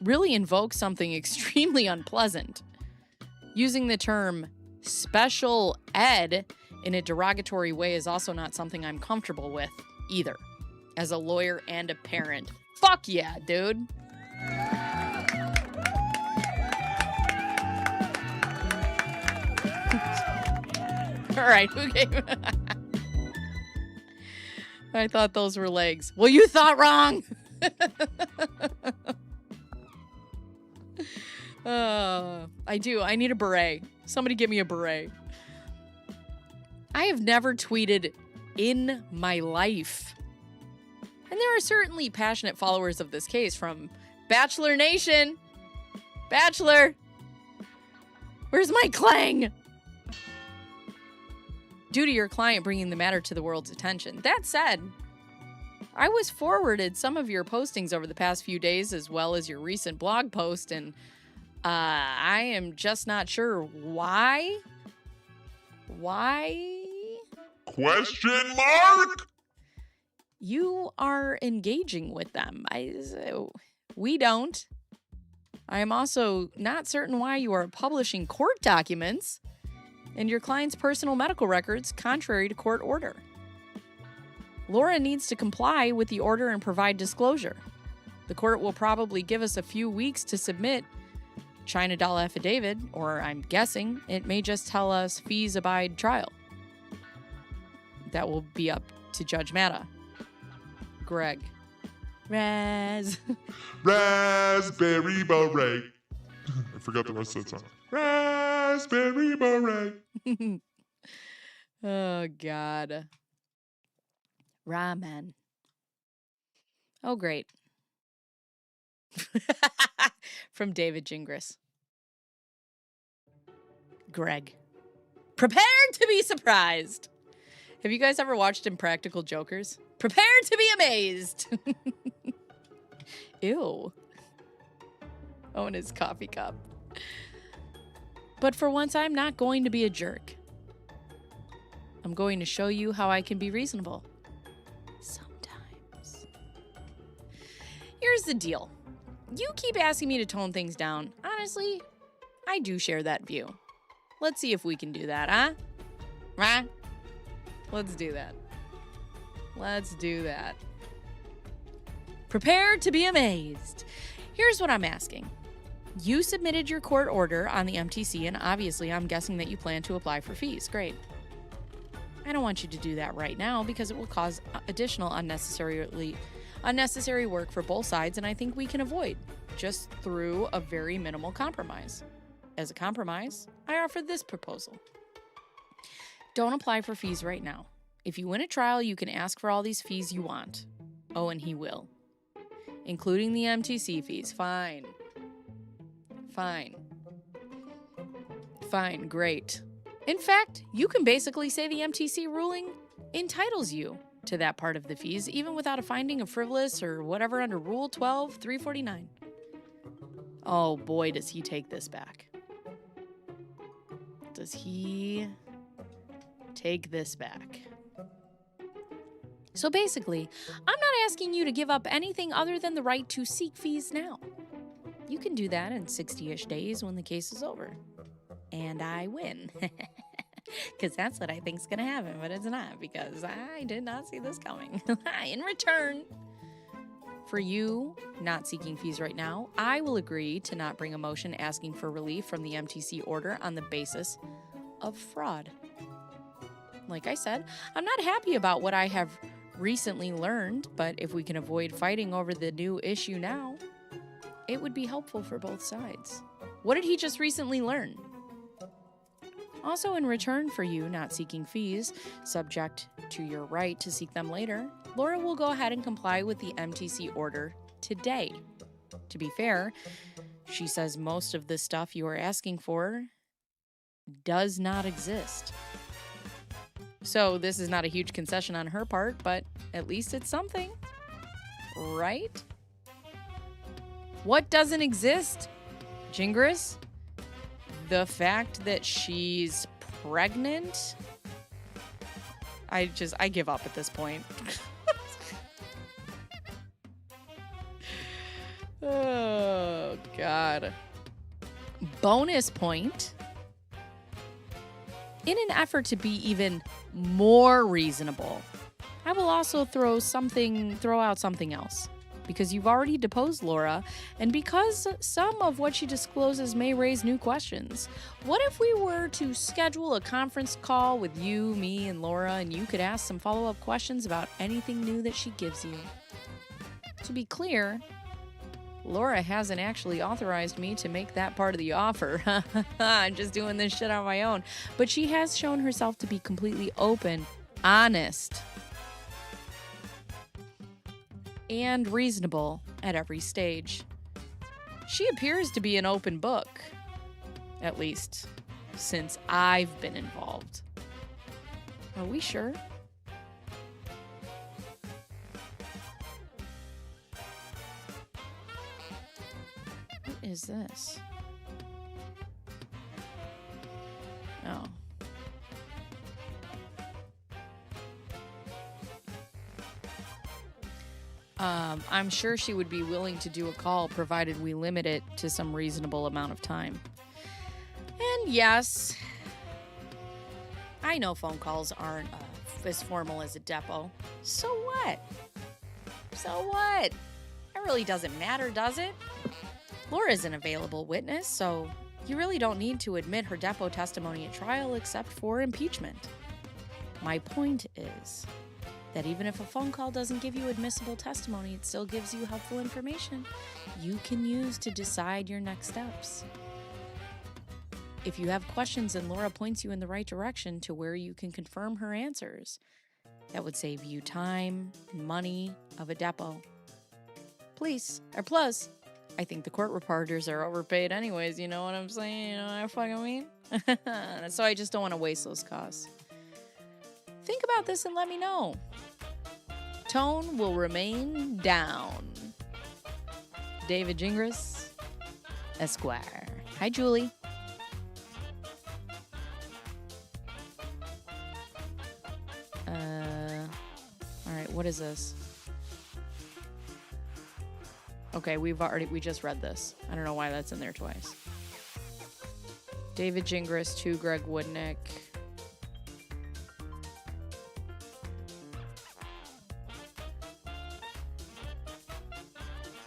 [SPEAKER 2] really invoke something extremely unpleasant. Using the term special ed in a derogatory way is also not something I'm comfortable with either, as a lawyer and a parent. Fuck yeah, dude. All right, okay. I thought those were legs. Well, you thought wrong. I do. I need a beret. Somebody give me a beret. I have never tweeted in my life. And there are certainly passionate followers of this case from Bachelor Nation. Bachelor. Where's my clang? Due to your client bringing the matter to the world's attention. That said, I was forwarded some of your postings over the past few days as well as your recent blog post, and I am just not sure why. Why?
[SPEAKER 4] Question mark?
[SPEAKER 2] You are engaging with them. We don't. I am also not certain why you are publishing court documents and your client's personal medical records contrary to court order. Laura needs to comply with the order and provide disclosure. The court will probably give us a few weeks to submit China doll affidavit, or I'm guessing it may just tell us fees abide trial. That will be up to Judge Matta. Greg. Raz.
[SPEAKER 4] Raspberry beret. I forgot the rest of the song. Raspberry beret.
[SPEAKER 2] Oh, God. Ramen. Oh, great. From David Gingras. Greg. Prepared to be surprised. Have you guys ever watched Impractical Jokers? Prepared to be amazed. Ew. Oh, and his coffee cup. But for once, I'm not going to be a jerk. I'm going to show you how I can be reasonable. Sometimes. Here's the deal. You keep asking me to tone things down. Honestly, I do share that view. Let's see if we can do that, huh? Huh? Let's do that. Let's do that. Prepared to be amazed. Here's what I'm asking. You submitted your court order on the MTC, and obviously I'm guessing that you plan to apply for fees. Great. I don't want you to do that right now because it will cause additional unnecessary work for both sides, and I think we can avoid just through a very minimal compromise. As a compromise, I offer this proposal. Don't apply for fees right now. If you win a trial, you can ask for all these fees you want. Oh, and he will. Including the MTC fees. Fine. Fine. Fine, great. In fact, you can basically say the MTC ruling entitles you to that part of the fees, even without a finding of frivolous or whatever under Rule 12-349. Oh boy, does he take this back. Does he take this back? So basically, I'm not asking you to give up anything other than the right to seek fees now. You can do that in 60-ish days when the case is over. And I win. Because that's what I think is going to happen, but it's not, because I did not see this coming. In return for you not seeking fees right now, I will agree to not bring a motion asking for relief from the MTC order on the basis of fraud. Like I said, I'm not happy about what I have recently learned, but if we can avoid fighting over the new issue now, it would be helpful for both sides. What did he just recently learn? Also, in return for you not seeking fees, subject to your right to seek them later, Laura will go ahead and comply with the MTC order today. To be fair, she says most of the stuff you are asking for does not exist. So this is not a huge concession on her part, but at least it's something, right? What doesn't exist, Gingras? The fact that she's pregnant? I give up at this point. Oh, God. Bonus point. In an effort to be even more reasonable, I will also throw out something else. Because you've already deposed Laura, and because some of what she discloses may raise new questions. What if we were to schedule a conference call with you, me, and Laura, and you could ask some follow-up questions about anything new that she gives you? To be clear, Laura hasn't actually authorized me to make that part of the offer. I'm just doing this shit on my own. But she has shown herself to be completely open, honest, and reasonable at every stage. She appears to be an open book, at least since I've been involved. Are we sure? What is this? Oh. I'm sure she would be willing to do a call provided we limit it to some reasonable amount of time. And yes, I know phone calls aren't as formal as a depo. So what? So what? It really doesn't matter, does it? Laura's an available witness, so you really don't need to admit her depo testimony at trial except for impeachment. My point is that even if a phone call doesn't give you admissible testimony, it still gives you helpful information you can use to decide your next steps. If you have questions and Laura points you in the right direction to where you can confirm her answers, that would save you time and money of a depo. Plus, I think the court reporters are overpaid anyways, you know what I'm saying? You know what I fucking mean? So I just don't want to waste those costs. Think about this and let me know. Tone will remain down. David Gingras, Esquire. Hi, Julie. All right, what is this? Okay, we just read this. I don't know why that's in there twice. David Gingras to Greg Woodnick.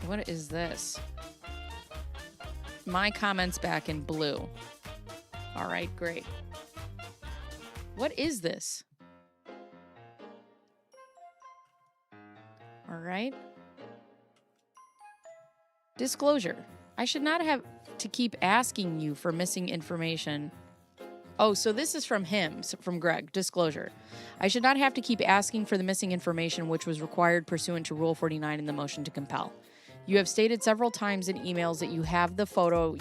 [SPEAKER 2] What is this? My comments back in blue. All right, great. What is this? All right. Disclosure. I should not have to keep asking you for missing information. Oh, so this is from him, from Greg. Disclosure. I should not have to keep asking for the missing information which was required pursuant to Rule 49 in the motion to compel. You have stated several times in emails that you have the photo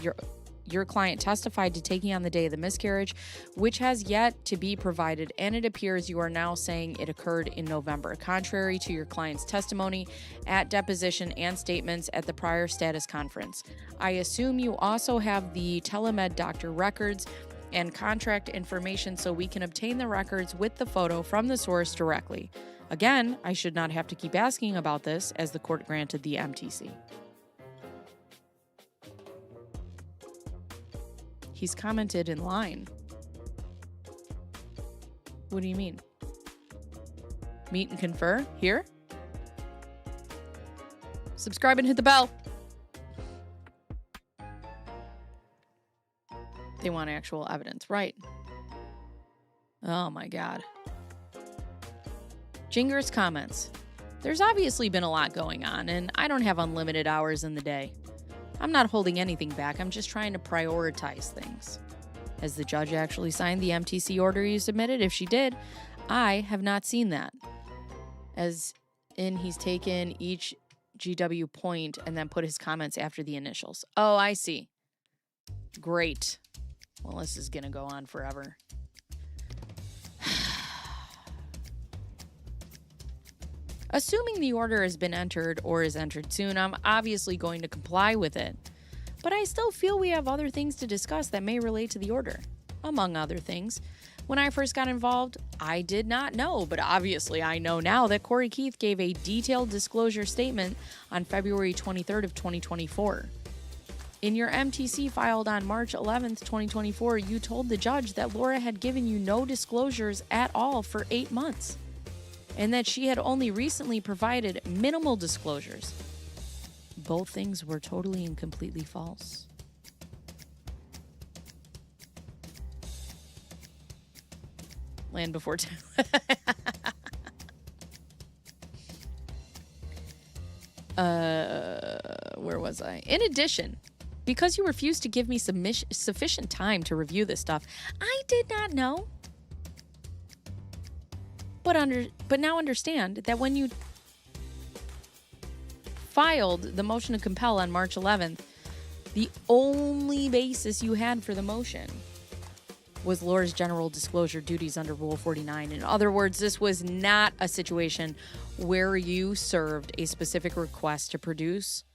[SPEAKER 2] your client testified to taking on the day of the miscarriage, which has yet to be provided, and it appears you are now saying it occurred in November, contrary to your client's testimony at deposition and statements at the prior status conference. I assume you also have the telemed doctor records and contract information so we can obtain the records with the photo from the source directly. Again, I should not have to keep asking about this as the court granted the MTC. He's commented in line. What do you mean? Meet and confer? Here? Subscribe and hit the bell. They want actual evidence, right? Oh my God. Gingers comments. There's obviously been a lot going on, and I don't have unlimited hours in the day. I'm not holding anything back. I'm just trying to prioritize things. Has the judge actually signed the MTC order you submitted? If she did, I have not seen that. As in, he's taken each GW point and then put his comments after the initials. Oh, I see. Great. Well, this is going to go on forever. Assuming the order has been entered or is entered soon, I'm obviously going to comply with it. But I still feel we have other things to discuss that may relate to the order. Among other things, when I first got involved, I did not know, but obviously I know now that Corey Keith gave a detailed disclosure statement on February 23rd of 2024. In your MTC filed on March 11th, 2024, you told the judge that Laura had given you no disclosures at all for 8 months, and that she had only recently provided minimal disclosures. Both things were totally and completely false. Land before time. Where was I? In addition, because you refused to give me sufficient time to review this stuff, I did not know. But now understand that when you filed the motion to compel on March 11th, the only basis you had for the motion was Laura's general disclosure duties under Rule 49. In other words, this was not a situation where you served a specific request to produce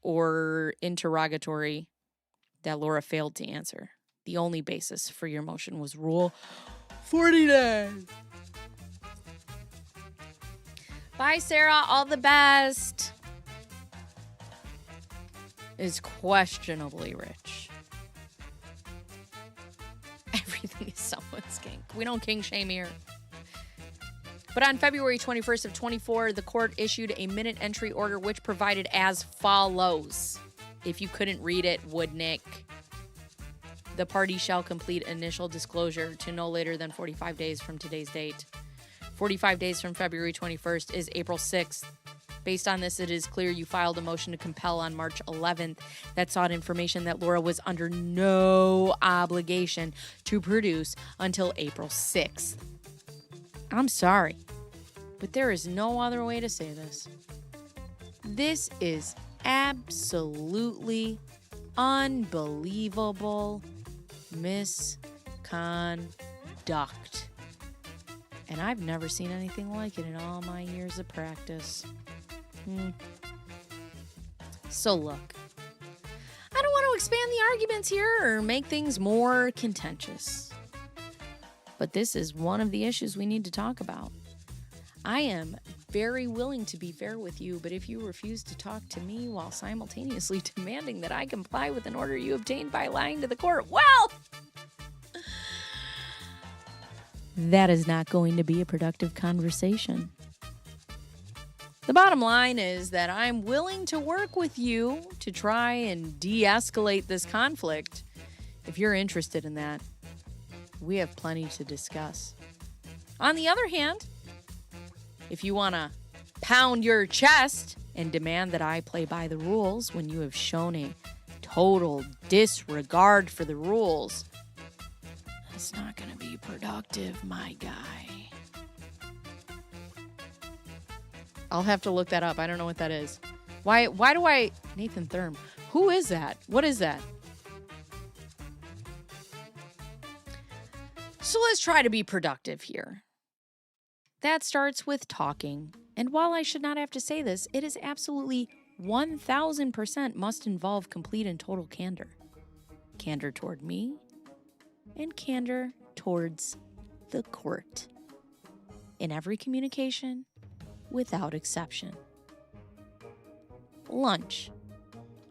[SPEAKER 2] or interrogatory that Laura failed to answer. The only basis for your motion was Rule 49. Bye, Sarah. All the best. Is questionably rich. Everything is someone's kink. We don't king shame here. But on February 21st of 24, the court issued a minute entry order which provided as follows. If you couldn't read it, would Nick? The party shall complete initial disclosure to no later than 45 days from today's date. 45 days from February 21st is April 6th. Based on this, it is clear you filed a motion to compel on March 11th that sought information that Laura was under no obligation to produce until April 6th. I'm sorry, but there is no other way to say this. This is absolutely unbelievable misconduct. And I've never seen anything like it in all my years of practice. So look, I don't want to expand the arguments here or make things more contentious. But this is one of the issues we need to talk about. I am very willing to be fair with you, but if you refuse to talk to me while simultaneously demanding that I comply with an order you obtained by lying to the court, well, that is not going to be a productive conversation. The bottom line is that I'm willing to work with you to try and de-escalate this conflict. If you're interested in that, we have plenty to discuss. On the other hand, if you want to pound your chest and demand that I play by the rules when you have shown a total disregard for the rules, that's not going to be productive, my guy. I'll have to look that up. I don't know what that is. Why do I... Nathan Thurm. Who is that? What is that? So let's try to be productive here. That starts with talking. And while I should not have to say this, it is absolutely 1000% must involve complete and total candor. Candor toward me and candor towards the court. In every communication, without exception. Lunch.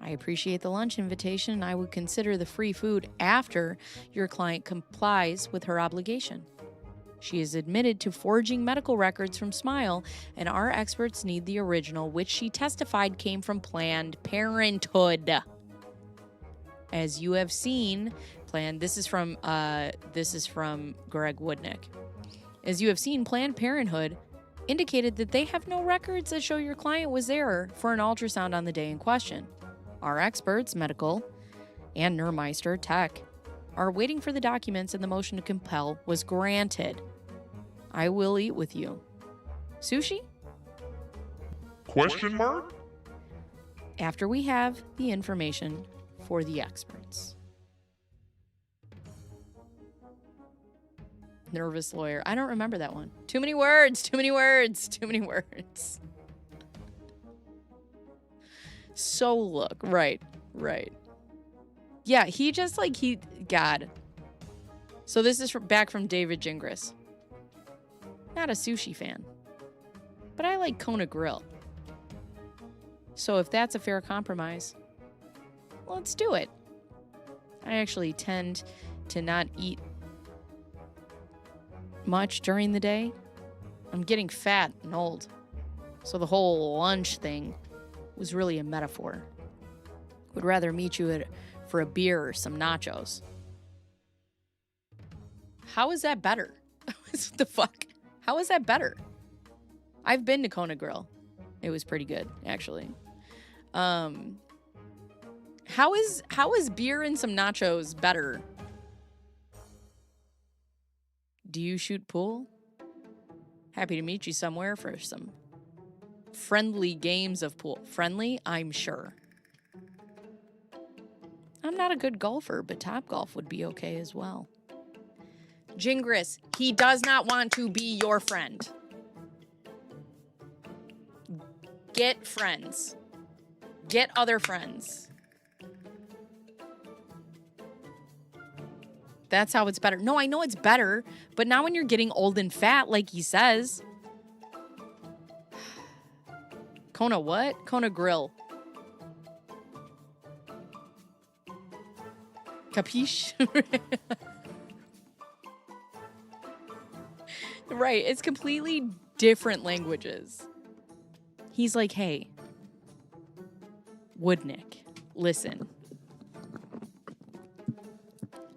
[SPEAKER 2] I appreciate the lunch invitation, and I would consider the free food after your client complies with her obligation. She is admitted to forging medical records from Smile, and our experts need the original, which she testified came from Planned Parenthood. As you have seen, this is from Greg Woodnick. As you have seen, Planned Parenthood indicated that they have no records that show your client was there for an ultrasound on the day in question. Our experts, medical and Neurmeister Tech, are waiting for the documents, and the motion to compel was granted. I will eat with you. Sushi?
[SPEAKER 4] Question mark?
[SPEAKER 2] After we have the information for the experts. Nervous lawyer. I don't remember that one. Too many words. So look, right. Yeah, God. So this is back from David Gingras. Not a sushi fan, but I like Kona Grill. So if that's a fair compromise, let's do it. I actually tend to not eat much during the day. I'm getting fat and old. So the whole lunch thing was really a metaphor. Would rather meet you for a beer or some nachos. How is that better? What the fuck? How is that better? I've been to Kona Grill. It was pretty good, actually. How is beer and some nachos better? Do you shoot pool? Happy to meet you somewhere for some friendly games of pool. Friendly, I'm sure. I'm not a good golfer, but Topgolf would be okay as well. Jingris, he does not want to be your friend. Get friends. Get other friends. That's how it's better. No, I know it's better, but now when you're getting old and fat, like he says. Kona what? Kona Grill. Capiche? Right, it's completely different languages. He's like, hey, Woodnick, listen.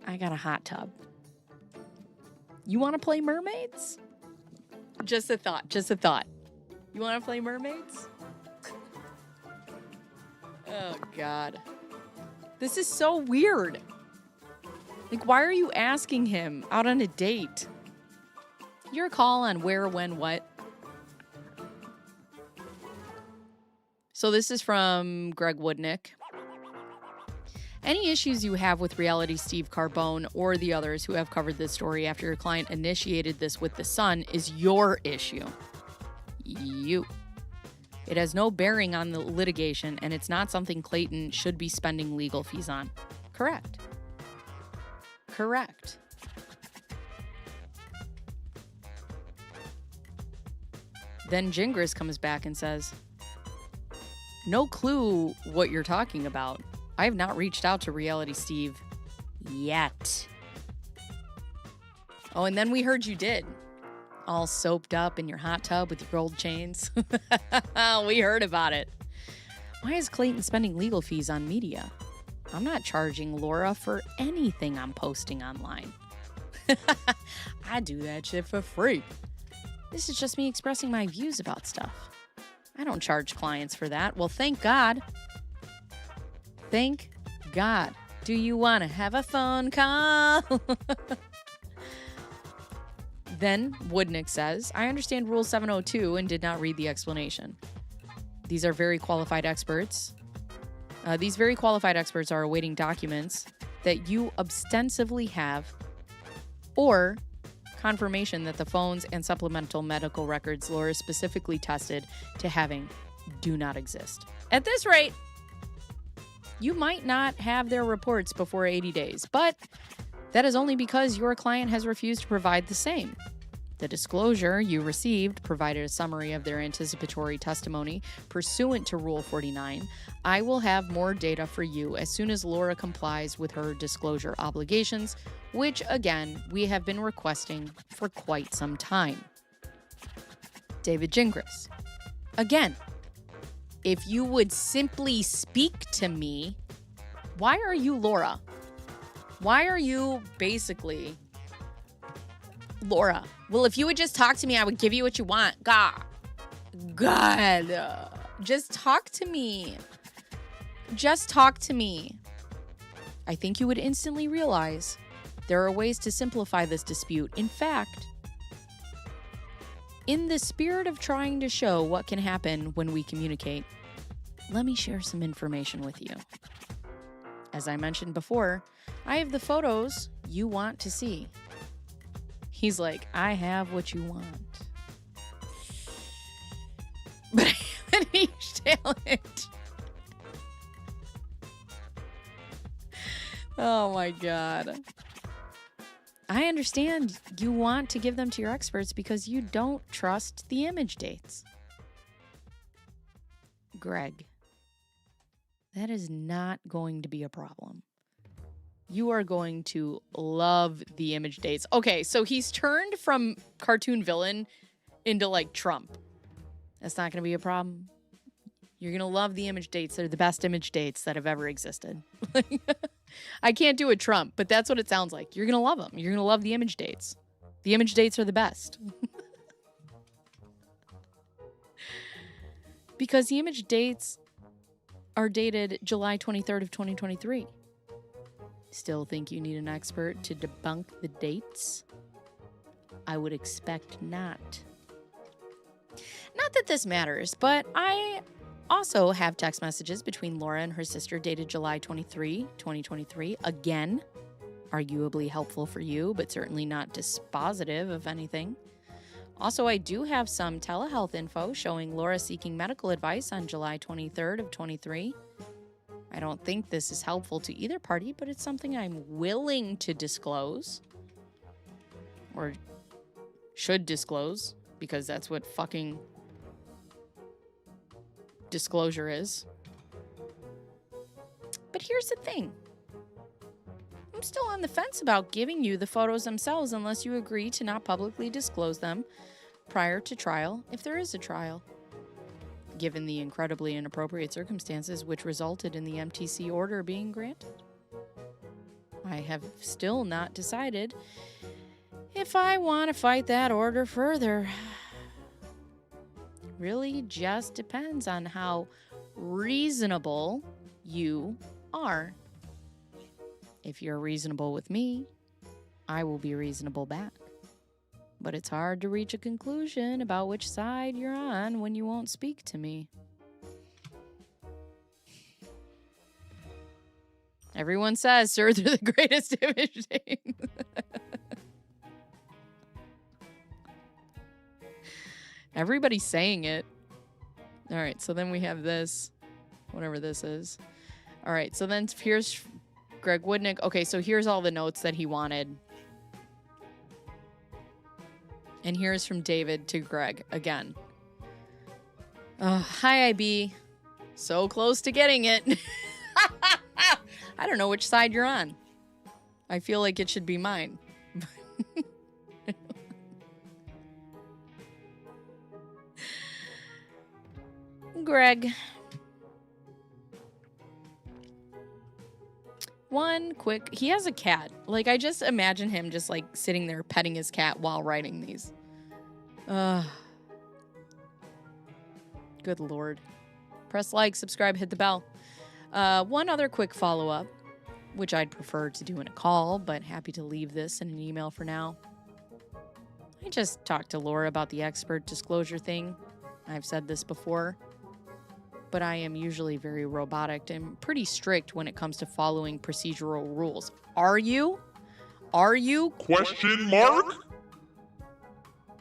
[SPEAKER 2] I got a hot tub. You want to play mermaids? Just a thought, just a thought. You want to play mermaids? Oh, God. This is so weird. Like, why are you asking him out on a date? Your call on where, when, what. So this is from Greg Woodnick. Any issues you have with reality Steve Carbone or the others who have covered this story after your client initiated this with the Sun is your issue. You. It has no bearing on the litigation, and it's not something Clayton should be spending legal fees on. Correct. Correct. Then Jingris comes back and says, no clue what you're talking about. I have not reached out to Reality Steve yet. Oh, and then we heard you did. All soaped up in your hot tub with your gold chains. We heard about it. Why is Clayton spending legal fees on media? I'm not charging Laura for anything I'm posting online. I do that shit for free. This is just me expressing my views about stuff. I don't charge clients for that. Well, thank God. Thank God. Do you want to have a phone call? Then Woodnick says, I understand Rule 702 and did not read the explanation. These are very qualified experts. These very qualified experts are awaiting documents that you ostensibly have or confirmation that the phones and supplemental medical records Laura specifically tested to having do not exist. At this rate, you might not have their reports before 80 days, but that is only because your client has refused to provide the same. The disclosure you received provided a summary of their anticipatory testimony pursuant to Rule 49. I will have more data for you as soon as Laura complies with her disclosure obligations, which, again, we have been requesting for quite some time. David Gingras. Again, if you would simply speak to me, why are you Laura? Why are you basically Laura? Well, if you would just talk to me, I would give you what you want. God. Just talk to me. Just talk to me. I think you would instantly realize there are ways to simplify this dispute. In fact, in the spirit of trying to show what can happen when we communicate, let me share some information with you. As I mentioned before, I have the photos you want to see. He's like, I have what you want. But I have an English talent. Oh my God. I understand you want to give them to your experts because you don't trust the image dates. Greg, that is not going to be a problem. You are going to love the image dates. Okay, so he's turned from cartoon villain into like Trump. That's not going to be a problem. You're going to love the image dates. They're the best image dates that have ever existed. I can't do a Trump, but that's what it sounds like. You're going to love them. You're going to love the image dates. The image dates are the best. Because the image dates are dated July 23rd of 2023. Still think you need an expert to debunk the dates? I would expect not. Not that this matters, but I also have text messages between Laura and her sister dated July 23, 2023. Again, arguably helpful for you, but certainly not dispositive of anything. Also, I do have some telehealth info showing Laura seeking medical advice on July 23rd of 23. I don't think this is helpful to either party, but it's something I'm willing to disclose. Or should disclose, because that's what fucking disclosure is. But here's the thing. I'm still on the fence about giving you the photos themselves unless you agree to not publicly disclose them prior to trial, if there is a trial, given the incredibly inappropriate circumstances which resulted in the MTC order being granted. I have still not decided if I want to fight that order further. It really just depends on how reasonable you are. If you're reasonable with me, I will be reasonable back. But it's hard to reach a conclusion about which side you're on when you won't speak to me. Everyone says, sir, they're the greatest image name. Everybody's saying it. All right, so then we have this, whatever this is. All right, so then here's Greg Woodnick. Okay, so here's all the notes that he wanted. And here's from David to Greg again. Hi, IB. So close to getting it. I don't know which side you're on. I feel like it should be mine. Greg. One quick, he has a cat. Like, I just imagine him just like sitting there petting his cat while writing these. Good Lord. Press like, subscribe, hit the bell. One other quick follow-up, which I'd prefer to do in a call, but happy to leave this in an email for now. I just talked to Laura about the expert disclosure thing. I've said this before, but I am usually very robotic and pretty strict when it comes to following procedural rules. Are you? Are you?
[SPEAKER 4] Question mark?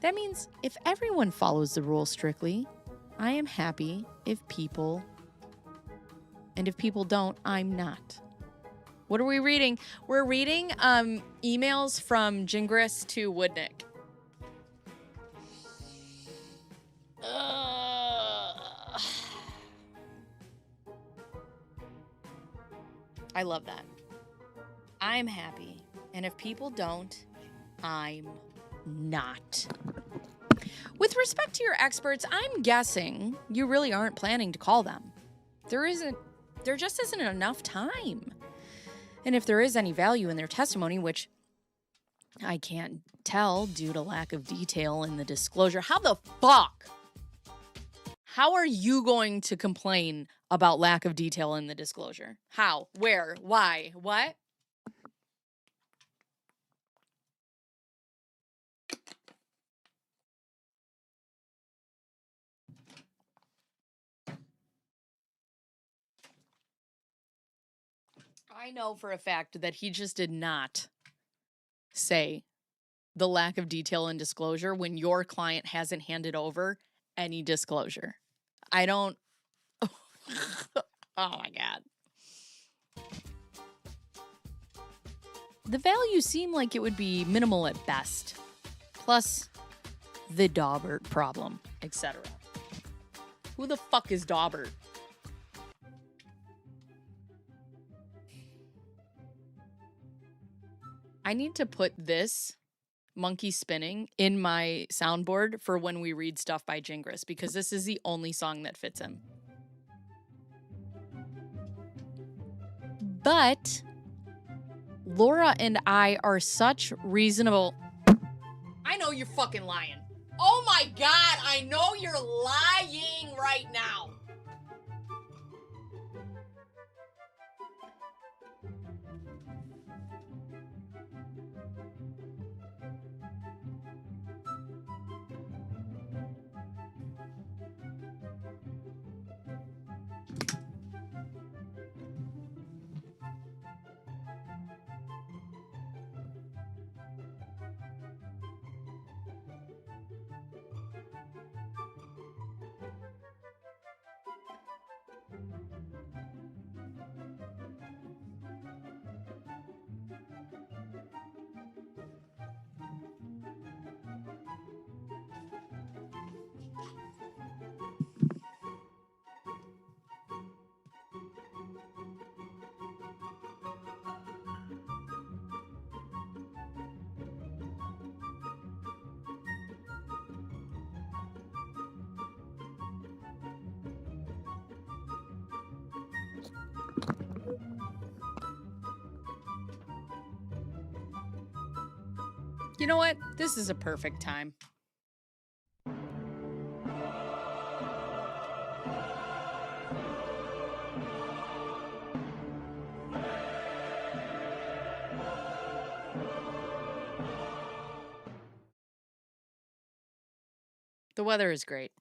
[SPEAKER 2] That means if everyone follows the rules strictly, I am happy if people... And if people don't, I'm not. What are we reading? We're reading emails from Gingras to Woodnick. I love that. I'm happy. And if people don't, I'm not. With respect to your experts, I'm guessing you really aren't planning to call them. There just isn't enough time. And if there is any value in their testimony, which I can't tell due to lack of detail in the disclosure, how the fuck? How are you going to complain about lack of detail in the disclosure? How? Where? Why? What? I know for a fact that he just did not say the lack of detail in disclosure when your client hasn't handed over any disclosure. I don't... Oh my God. The values seem like it would be minimal at best. Plus, the Daubert problem, etc. Who the fuck is Daubert? I need to put this monkey spinning in my soundboard for when we read stuff by Gingras, because this is the only song that fits him. But Laura and I are such reasonable... I know you're fucking lying. Oh my God, I know you're lying right now. You know what? This is a perfect time. The weather is great.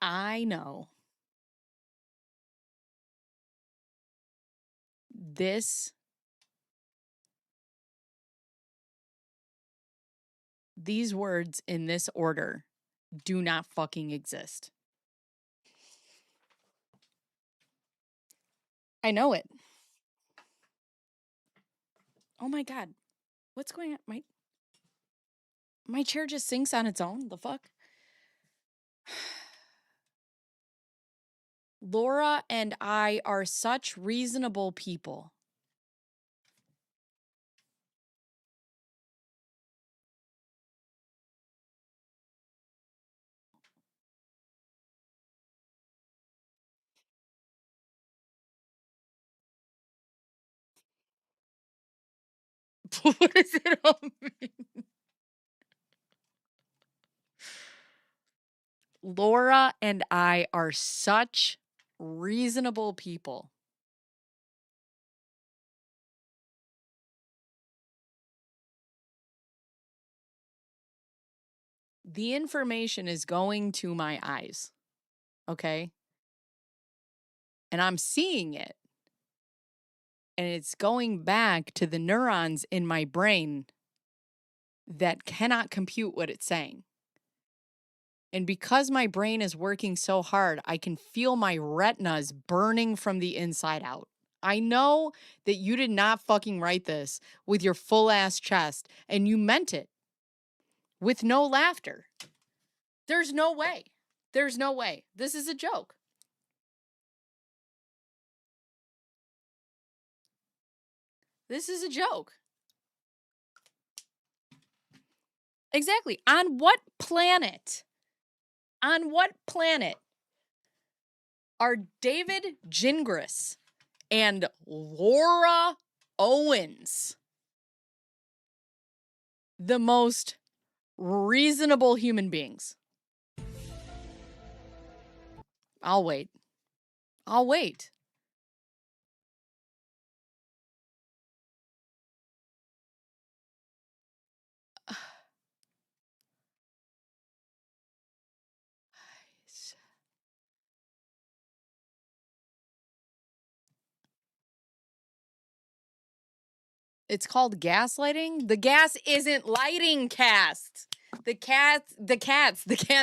[SPEAKER 2] I know. These words in this order do not fucking exist. I know it. Oh my God. What's going on? My chair just sinks on its own. The fuck? Laura and I are such reasonable people. What does it all mean? Laura and I are such reasonable people. The information is going to my eyes, okay? And I'm seeing it. And it's going back to the neurons in my brain that cannot compute what it's saying. And because my brain is working so hard, I can feel my retinas burning from the inside out. I know that you did not fucking write this with your full ass chest and you meant it with no laughter. There's no way. There's no way. This is a joke. This is a joke. Exactly. On what planet? On what planet are David Gingras and Laura Owens the most reasonable human beings? I'll wait. I'll wait. It's called gaslighting. The gas isn't lighting, Cast. The cats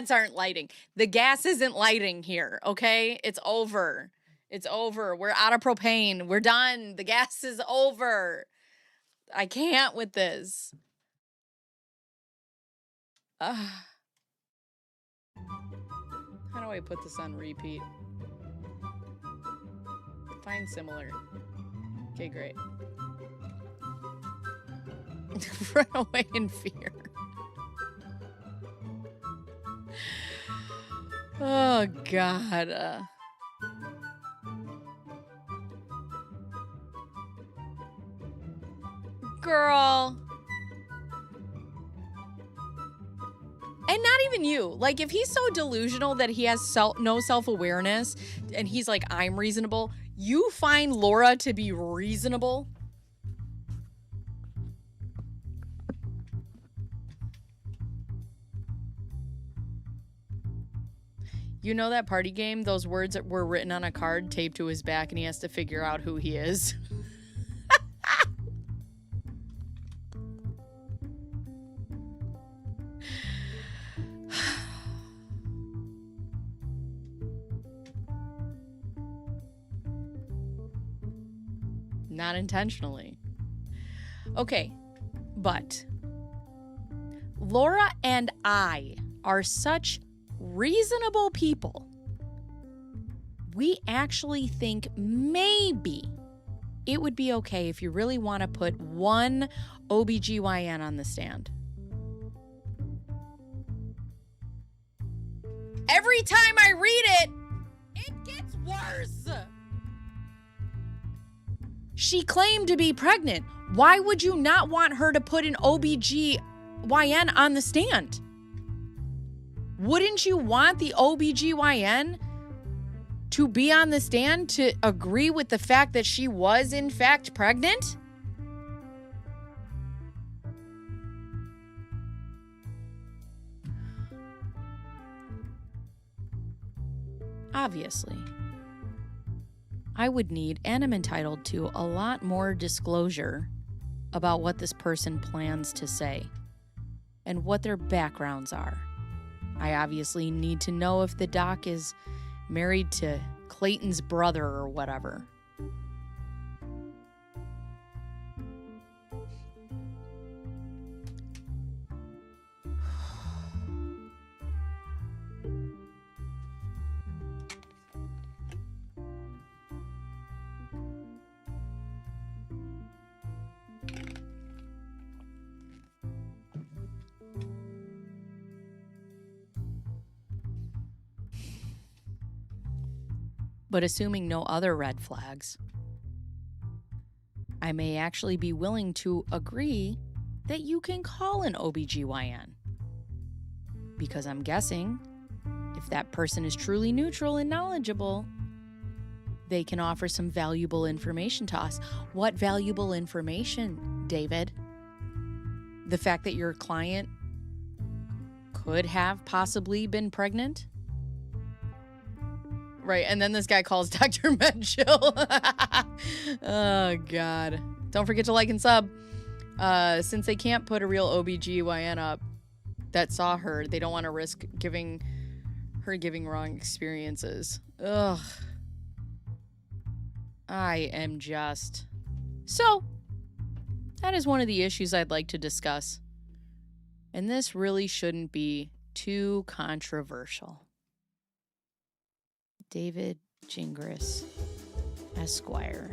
[SPEAKER 2] aren't lighting. The gas isn't lighting here, okay? It's over. It's over. We're out of propane. We're done. The gas is over. I can't with this. How do I put this on repeat? Find similar. Okay, great. Run away in fear. Oh, God. Girl. And not even you. Like, if he's so delusional that he has no self-awareness and he's like, I'm reasonable, you find Laura to be reasonable? You know that party game? Those words that were written on a card taped to his back and he has to figure out who he is. Not intentionally. Okay, but Laura and I are such reasonable people. We actually think maybe it would be okay if you really want to put one OBGYN on the stand. Every time I read it, it gets worse. She claimed to be pregnant. Why would you not want her to put an OBGYN on the stand? Wouldn't you want the OBGYN to be on the stand to agree with the fact that she was in fact pregnant? Obviously, I would need and am entitled to a lot more disclosure about what this person plans to say and what their backgrounds are. I obviously need to know if the doc is married to Clayton's brother or whatever. But assuming no other red flags, I may actually be willing to agree that you can call an OBGYN. Because I'm guessing if that person is truly neutral and knowledgeable, they can offer some valuable information to us. What valuable information, David? The fact that your client could have possibly been pregnant? Right, and then this guy calls Dr. Medchill. Oh, God. Don't forget to like and sub. Since they can't put a real OBGYN up that saw her, they don't want to risk giving wrong experiences. Ugh. I am just... So, that is one of the issues I'd like to discuss. And this really shouldn't be too controversial. David Gingras, Esquire.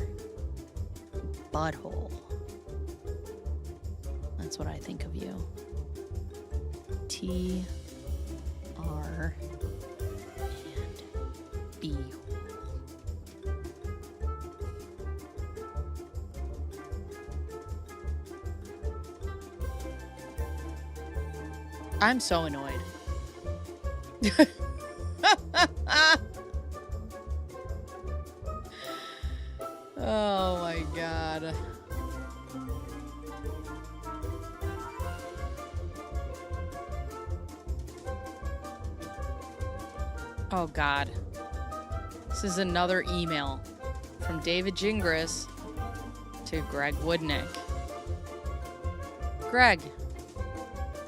[SPEAKER 2] Butthole. That's what I think of you. T-R and B. I'm so annoyed. Oh my God. Oh God. This is another email from David Gingras to Greg Woodnick. Greg,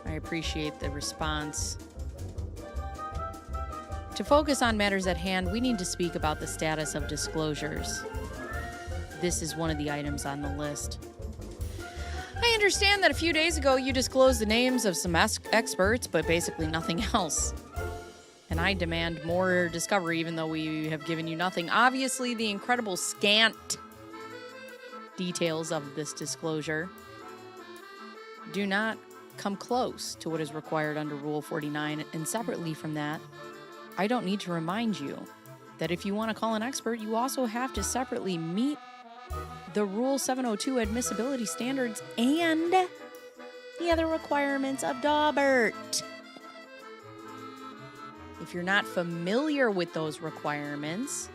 [SPEAKER 2] I appreciate the response. To focus on matters at hand, we need to speak about the status of disclosures. This is one of the items on the list. I understand that a few days ago you disclosed the names of some experts, but basically nothing else. And I demand more discovery, even though we have given you nothing. Obviously, the incredible scant details of this disclosure do not come close to what is required under Rule 49. And separately from that, I don't need to remind you that if you want to call an expert, you also have to separately meet the Rule 702 admissibility standards and the other requirements of Daubert. If you're not familiar with those requirements,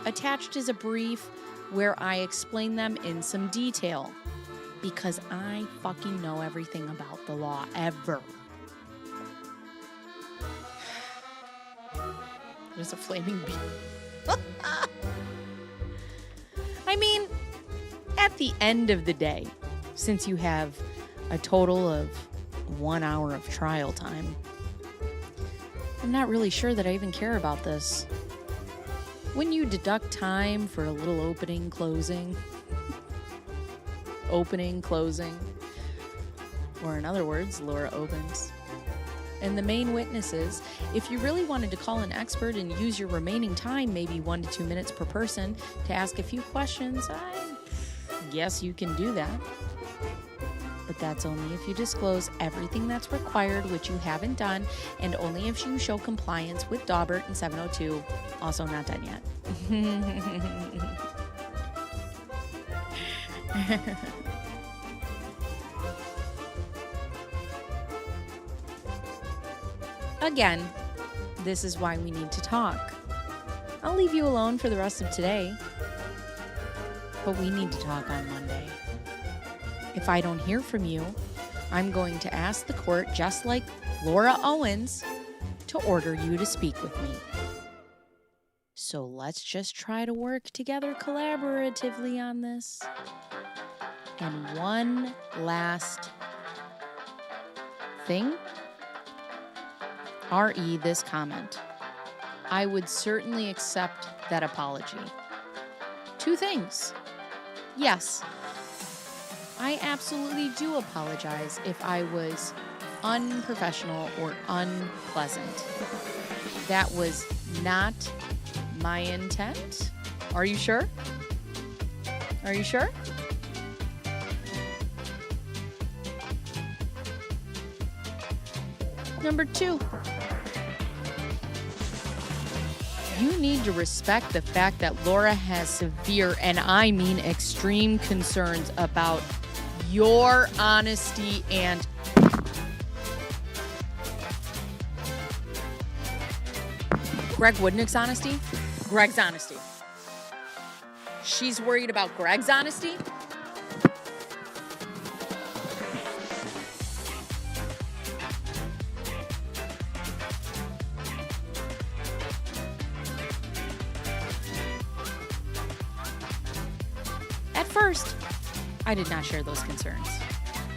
[SPEAKER 2] attached is a brief where I explain them in some detail, because I fucking know everything about the law ever. There's a flaming bee. I mean, at the end of the day, since you have a total of 1 hour of trial time, I'm not really sure that I even care about this. When you deduct time for a little opening, closing, opening, closing. Or in other words, Laura opens. And the main witnesses, if you really wanted to call an expert and use your remaining time, maybe 1 to 2 minutes per person, to ask a few questions, I guess you can do that. But that's only if you disclose everything that's required, which you haven't done, and only if you show compliance with Daubert and 702. Also not done yet. Again, this is why we need to talk. I'll leave you alone for the rest of today, but we need to talk on Monday. If I don't hear from you, I'm going to ask the court, just like Laura Owens, to order you to speak with me. So let's just try to work together collaboratively on this. And one last thing. RE this comment. I would certainly accept that apology. 2 things. Yes, I absolutely do apologize if I was unprofessional or unpleasant. That was not my intent. Are you sure? Are you sure? Number 2. You need to respect the fact that Laura has severe, and I mean extreme, concerns about your honesty and Greg Woodnick's honesty. Greg's honesty. She's worried about Greg's honesty. At first, I did not share those concerns.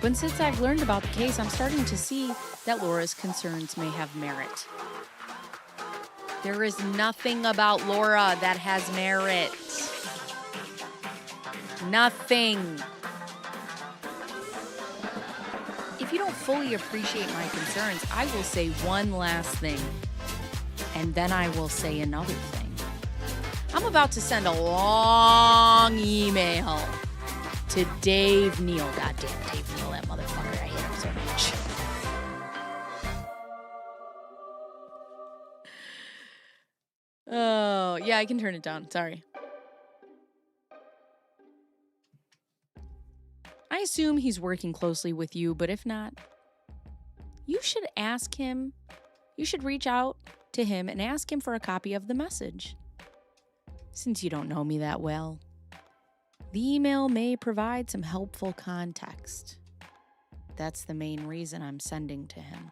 [SPEAKER 2] But since I've learned about the case, I'm starting to see that Laura's concerns may have merit. There is nothing about Laura that has merit. Nothing. If you don't fully appreciate my concerns, I will say one last thing, and then I will say another thing. I'm about to send a long email to Dave Neal. Goddamn Dave Neal, that motherfucker. I hate him so much. Oh, yeah, I can turn it down. Sorry. I assume he's working closely with you, but if not, you should ask him. You should reach out to him and ask him for a copy of the message. Since you don't know me that well, the email may provide some helpful context. That's the main reason I'm sending to him.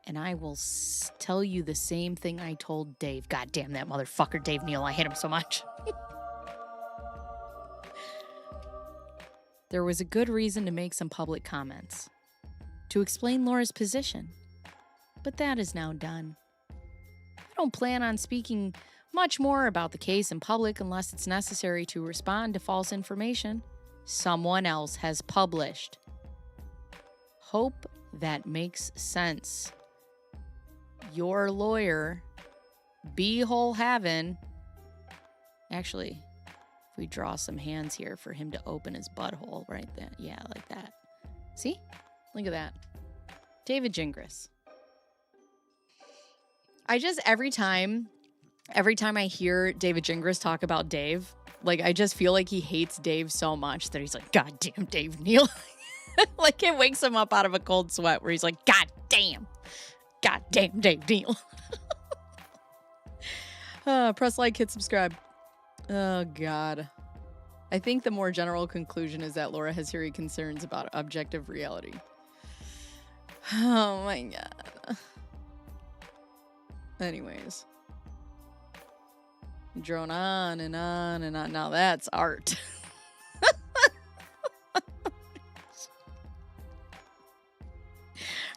[SPEAKER 2] And I will tell you the same thing I told Dave. God damn that motherfucker, Dave Neal. I hate him so much. There was a good reason to make some public comments, to explain Laura's position. But that is now done. I don't plan on speaking much more about the case in public unless it's necessary to respond to false information someone else has published. Hope that makes sense. Your lawyer, B-hole Havin. Actually, if we draw some hands here for him to open his butthole right there. Yeah, like that. See? Look at that. David Gingras. I just, every time I hear David Gingras talk about Dave, like, I just feel like he hates Dave so much that he's like, God damn Dave Neal. Like, it wakes him up out of a cold sweat where he's like, God damn Dave Neal. Press like, hit subscribe. Oh, God. I think the more general conclusion is that Laura has serious concerns about objective reality. Oh, my God. Anyways. Drone on and on and on. Now that's art.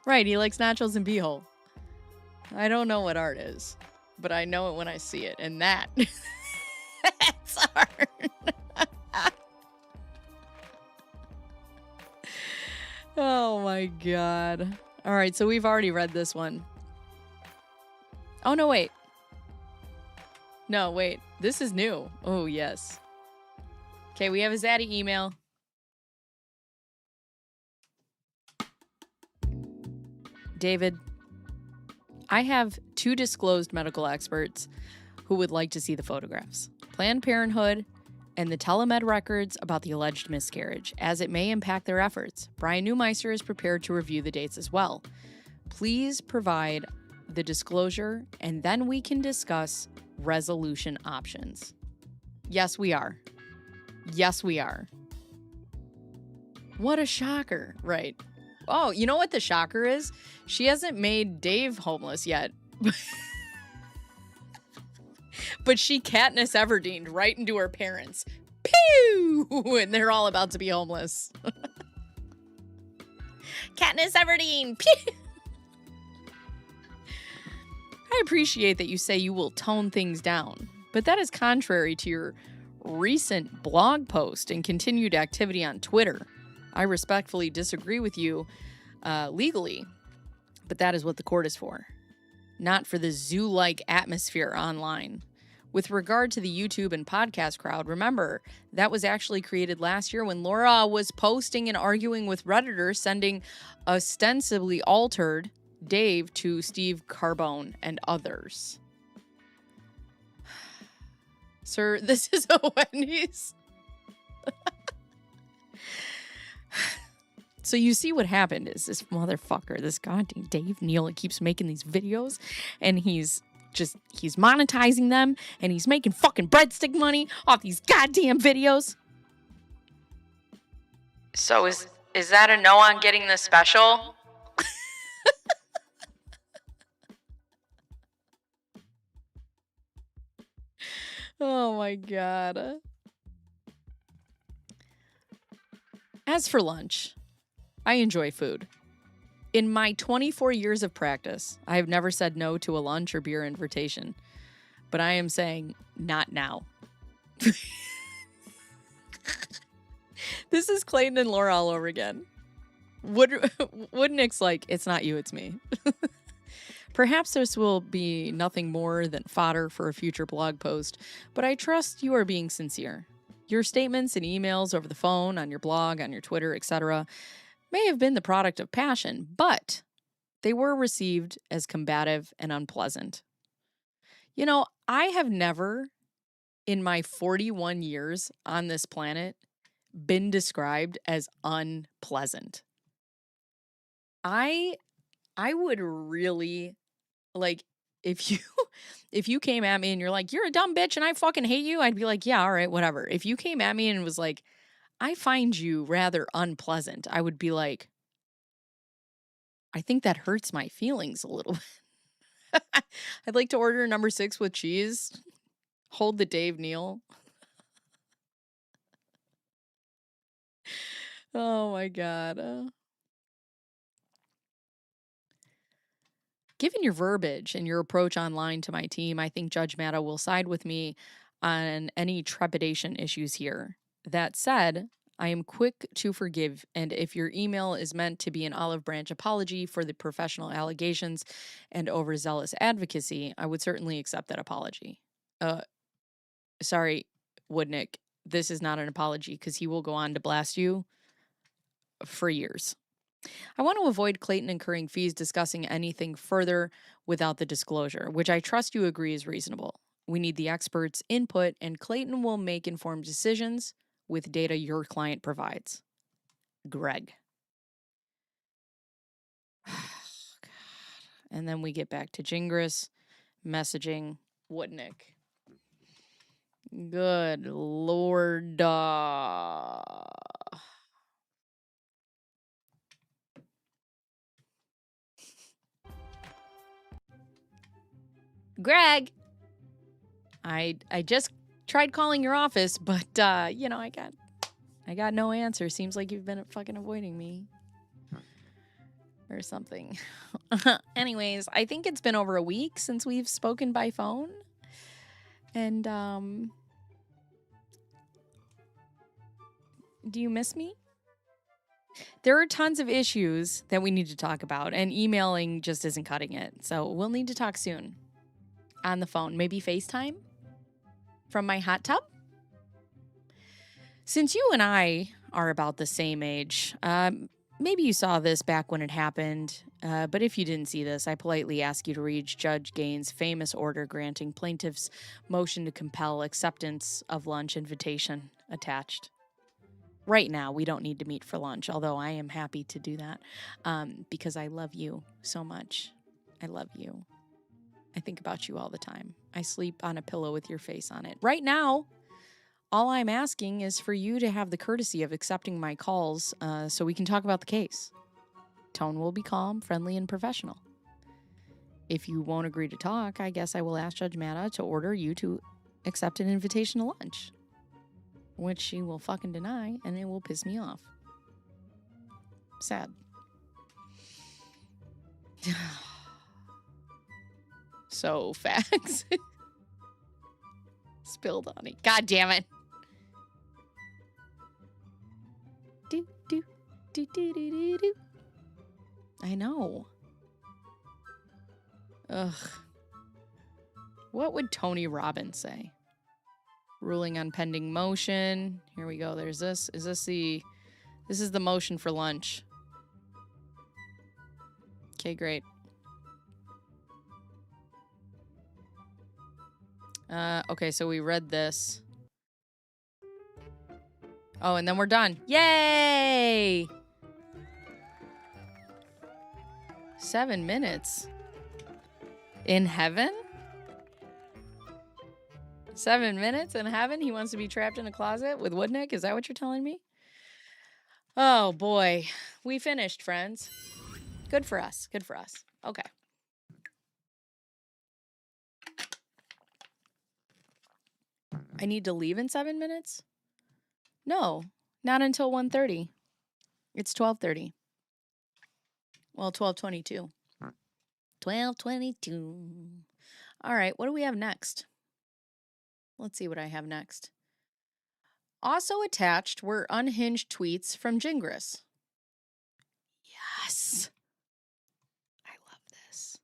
[SPEAKER 2] Right, he likes nachos and b-hole. I don't know what art is, but I know it when I see it, and that's art. my God. All right, so we've already read this one. Oh, no, wait. No, wait. This is new. Oh, yes. Okay, we have a Zaddy email. David, I have 2 disclosed medical experts who would like to see the photographs. Planned Parenthood and the telemed records about the alleged miscarriage, as it may impact their efforts. Brian Neumeister is prepared to review the dates as well. Please provide the disclosure, and then we can discuss resolution options. Yes, we are. Yes, we are. What a shocker, right? Oh, you know what the shocker is? She hasn't made Dave homeless yet. But she Katniss Everdeened right into her parents. Pew! And they're all about to be homeless. Katniss Everdeen! Pew! I appreciate that you say you will tone things down, but that is contrary to your recent blog post and continued activity on Twitter. I respectfully disagree with you legally, but that is what the court is for, not for the zoo-like atmosphere online. With regard to the YouTube and podcast crowd, remember, that was actually created last year when Laura was posting and arguing with Redditors, sending ostensibly altered Dave to Steve Carbone and others. Sir, this is a Wendy's. So you see what happened is this motherfucker, this goddamn Dave Neal, he keeps making these videos and he's monetizing them and he's making fucking breadstick money off these goddamn videos. So is that a no on getting the special? Oh my God. As for lunch, I enjoy food. In my 24 years of practice, I have never said no to a lunch or beer invitation. But I am saying, not now. This is Clayton and Laura all over again. Woodnick's like, it's not you, it's me. Perhaps this will be nothing more than fodder for a future blog post, but I trust you are being sincere. Your statements and emails over the phone, on your blog, on your Twitter, etc., may have been the product of passion, but they were received as combative and unpleasant. You know, I have never, in my 41 years on this planet, been described as unpleasant. I would really, like, if you came at me and you're like, you're a dumb bitch and I fucking hate you, I'd be like, yeah, all right, whatever. If you came at me and was like, I find you rather unpleasant, I would be like, I think that hurts my feelings a little bit. I'd like to order number 6 with cheese. Hold the Dave Neal. Oh my God. Given your verbiage and your approach online to my team, I think Judge Matta will side with me on any trepidation issues here. That said, I am quick to forgive, and if your email is meant to be an olive branch apology for the professional allegations and overzealous advocacy, I would certainly accept that apology. Sorry, Woodnick, this is not an apology because he will go on to blast you for years. I want to avoid Clayton incurring fees discussing anything further without the disclosure, which I trust you agree is reasonable. We need the experts' input, and Clayton will make informed decisions with data your client provides. Greg. And then we get back to Gingras messaging Woodnick. Good Lord. Greg, I just tried calling your office, but you know, I got no answer. Seems like you've been fucking avoiding me or something. Anyways, I think it's been over a week since we've spoken by phone, and do you miss me? There are tons of issues that we need to talk about, and emailing just isn't cutting it. So we'll need to talk soon. On the phone. Maybe FaceTime? From my hot tub? Since you and I are about the same age, maybe you saw this back when it happened, but if you didn't see this, I politely ask you to read Judge Gaines' famous order granting plaintiff's motion to compel acceptance of lunch invitation attached. Right now, we don't need to meet for lunch, although I am happy to do that because I love you so much. I love you. I think about you all the time. I sleep on a pillow with your face on it. Right now, all I'm asking is for you to have the courtesy of accepting my calls so we can talk about the case. Tone will be calm, friendly, and professional. If you won't agree to talk, I guess I will ask Judge Matta to order you to accept an invitation to lunch, which she will fucking deny, and it will piss me off. Sad. So, facts. Spilled on it. God damn it. Do, do, do, do, do, do, do. I know. Ugh. What would Tony Robbins say? Ruling on pending motion. Here we go. There's this. This is the motion for lunch. Okay, great. Okay, so we read this. Oh, and then we're done. Yay! 7 minutes. In heaven? 7 minutes in heaven? He wants to be trapped in a closet with Woodnick? Is that what you're telling me? Oh, boy. We finished, friends. Good for us. Good for us. Okay. I need to leave in 7 minutes? No, not until 1:30. It's 12:30. Well, 12:22. 12:22. All right, what do we have next? Let's see what I have next. Also attached were unhinged tweets from Gingras. Yes. I love this.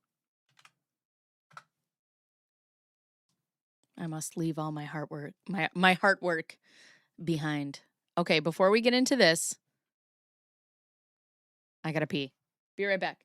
[SPEAKER 2] I must leave all my heart work, my heart work behind. Okay, before we get into this, I gotta pee. Be right back.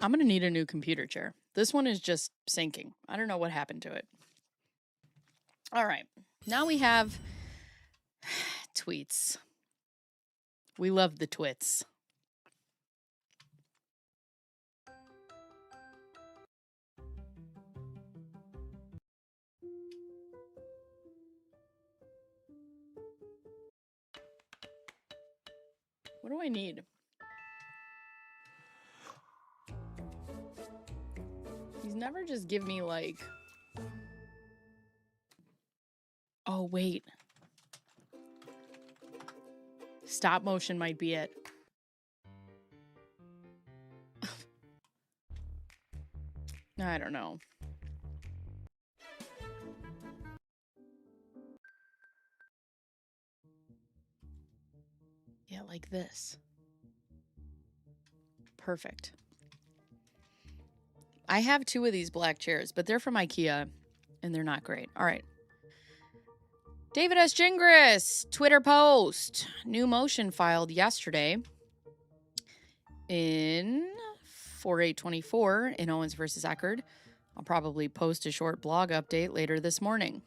[SPEAKER 2] I'm going to need a new computer chair. This one is just sinking. I don't know what happened to it. All right. Now we have tweets. We love the twits. What do I need? He's never just give me like... Oh, wait. Stop motion might be it. I don't know. Yeah, like this. Perfect. I have 2 of these black chairs, but they're from IKEA, and they're not great. All right. David S. Gingras, Twitter post. New motion filed yesterday in 4/8/24 in Owens versus Eckerd. I'll probably post a short blog update later this morning.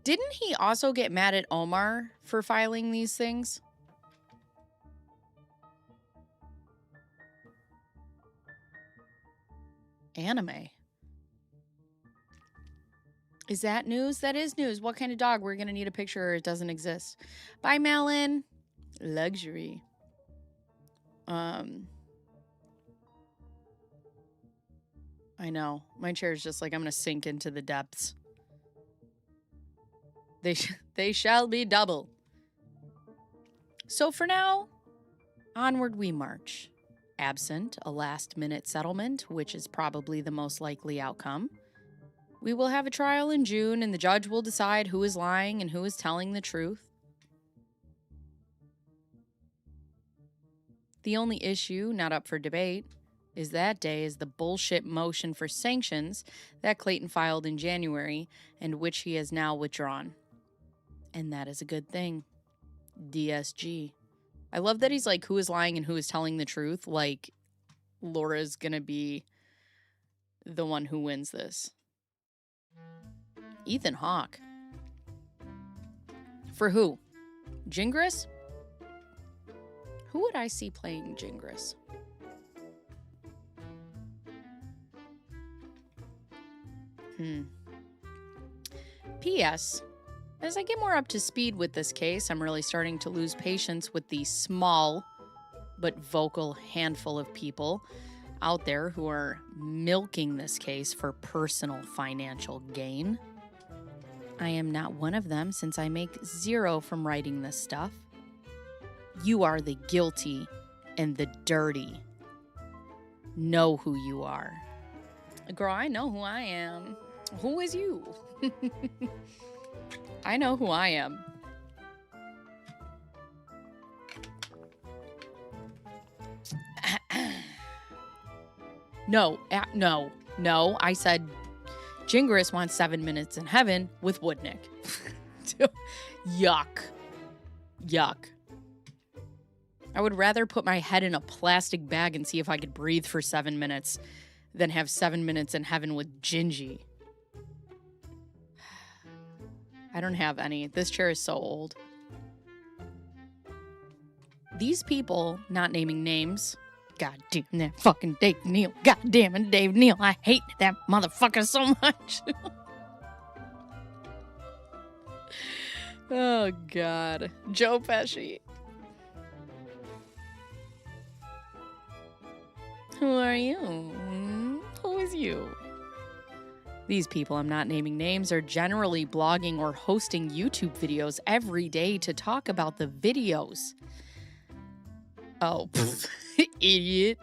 [SPEAKER 2] Didn't he also get mad at Omar for filing these things? Anime. Is that news? That is news. What kind of dog? We're going to need a picture or it doesn't exist. Bye, Melon. Luxury. I know. My chair is just like, I'm going to sink into the depths. They shall be double. So for now, onward we march. Absent a last-minute settlement, which is probably the most likely outcome, we will have a trial in June, and the judge will decide who is lying and who is telling the truth. The only issue not up for debate is that day is the bullshit motion for sanctions that Clayton filed in January and which he has now withdrawn. And that is a good thing. DSG. I love that he's like, who is lying and who is telling the truth? Like, Laura's gonna be the one who wins this. Ethan Hawke. For who? Gingras? Who would I see playing Gingras? P.S. As I get more up to speed with this case, I'm really starting to lose patience with the small but vocal handful of people out there who are milking this case for personal financial gain. I am not one of them since I make zero from writing this stuff. You are the guilty and the dirty. Know who you are. Girl, I know who I am. Who is you? I know who I am. No. I said Gingras wants 7 minutes in heaven with Woodnick. Yuck. I would rather put my head in a plastic bag and see if I could breathe for 7 minutes than have 7 minutes in heaven with Gingy. I don't have any. This chair is so old. These people, not naming names. God damn that fucking Dave Neal. God damn it, Dave Neal. I hate that motherfucker so much. Oh, God. Joe Pesci. Who are you? Who is you? These people, I'm not naming names, are generally blogging or hosting YouTube videos every day to talk about the videos. Oh, idiot.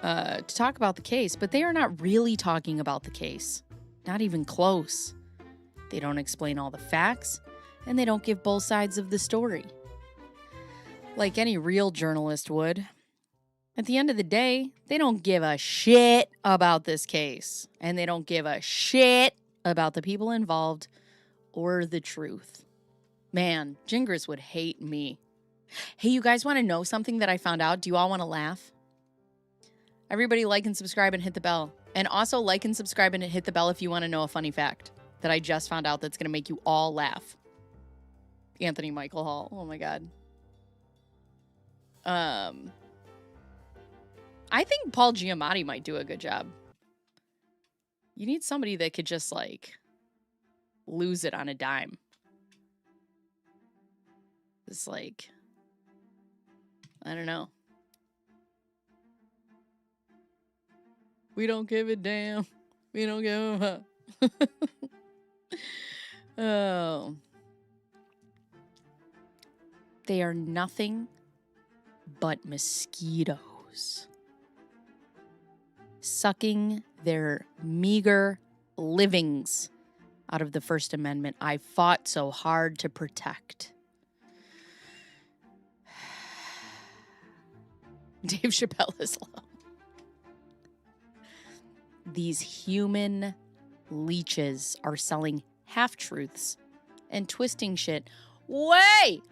[SPEAKER 2] To talk about the case, but they are not really talking about the case. Not even close. They don't explain all the facts, and they don't give both sides of the story. Like any real journalist would. At the end of the day, they don't give a shit about this case. And they don't give a shit about the people involved or the truth. Man, Gingras would hate me. Hey, you guys want to know something that I found out? Do you all want to laugh? Everybody like and subscribe and hit the bell. And also like and subscribe and hit the bell if you want to know a funny fact that I just found out that's going to make you all laugh. Anthony Michael Hall. Oh my God. I think Paul Giamatti might do a good job. You need somebody that could just like lose it on a dime. It's like, I don't know. We don't give a damn. We don't give a fuck. Oh. They are nothing but mosquitoes. Sucking their meager livings out of the First Amendment I fought so hard to protect. Dave Chappelle is low. These human leeches are selling half-truths and twisting shit way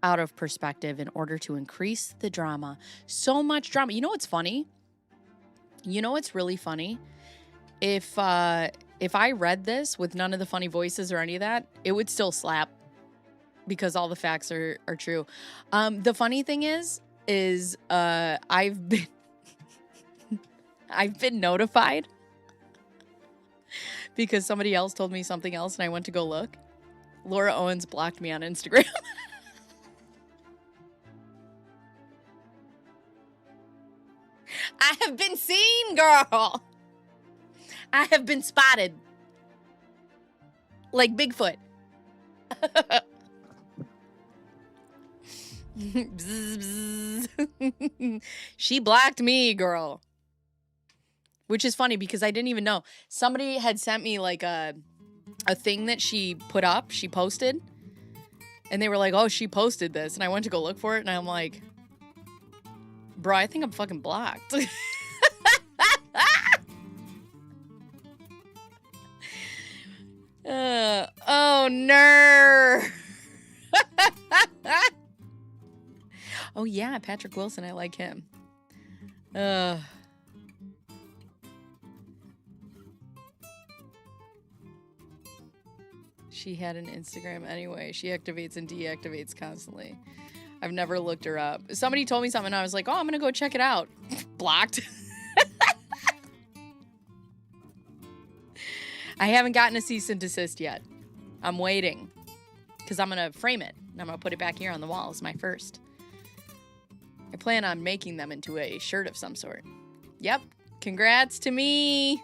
[SPEAKER 2] out of perspective in order to increase the drama. So much drama. You know what's funny? You know what's really funny? If I read this with none of the funny voices or any of that, it would still slap because all the facts are true. The funny thing is I've been notified because somebody else told me something else and I went to go look. Laura Owens blocked me on Instagram. I have been seen, girl. I have been spotted. Like Bigfoot. Bzz, bzz. She blocked me, girl. Which is funny because I didn't even know. Somebody had sent me like a thing that she put up, she posted. And they were like, oh, she posted this. And I went to go look for it and I'm like, bro, I think I'm fucking blocked. Oh, nerd. Oh, yeah, Patrick Wilson. I like him. She had an Instagram anyway. She activates and deactivates constantly. I've never looked her up. Somebody told me something and I was like, oh, I'm going to go check it out. Blocked. I haven't gotten a cease and desist yet. I'm waiting. Because I'm going to frame it. And I'm going to put it back here on the wall as my first. I plan on making them into a shirt of some sort. Yep. Congrats to me.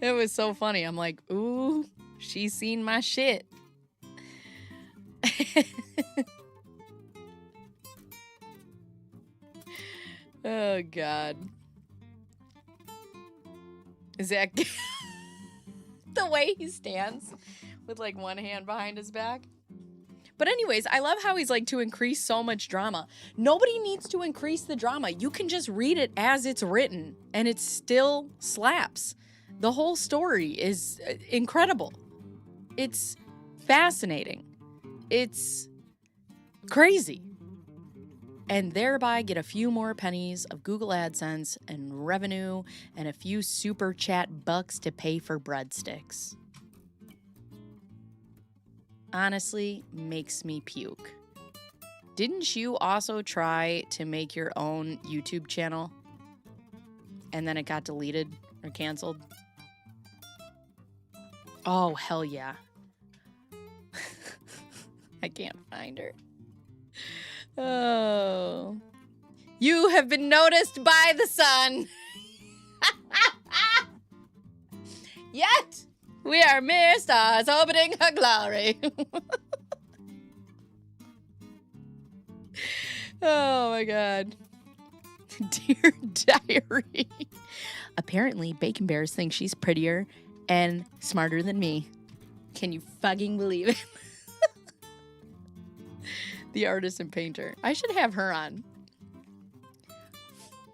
[SPEAKER 2] It was so funny. I'm like, ooh, she's seen my shit. Oh, God. Zach, the way he stands with like one hand behind his back. But anyways, I love how he's like, to increase so much drama. Nobody needs to increase the drama. You can just read it as it's written and it still slaps. The whole story is incredible. It's fascinating. It's crazy. And thereby get a few more pennies of Google AdSense and revenue and a few super chat bucks to pay for breadsticks. Honestly, makes me puke. Didn't you also try to make your own YouTube channel and then it got deleted or canceled? Oh, hell yeah. I can't find her. Oh. You have been noticed by the sun. Yet, we are mere stars orbiting her glory. Oh my God. Dear Diary. Apparently, Bacon Bearzz thinks she's prettier and smarter than me. Can you fucking believe it? The artist and painter. I should have her on.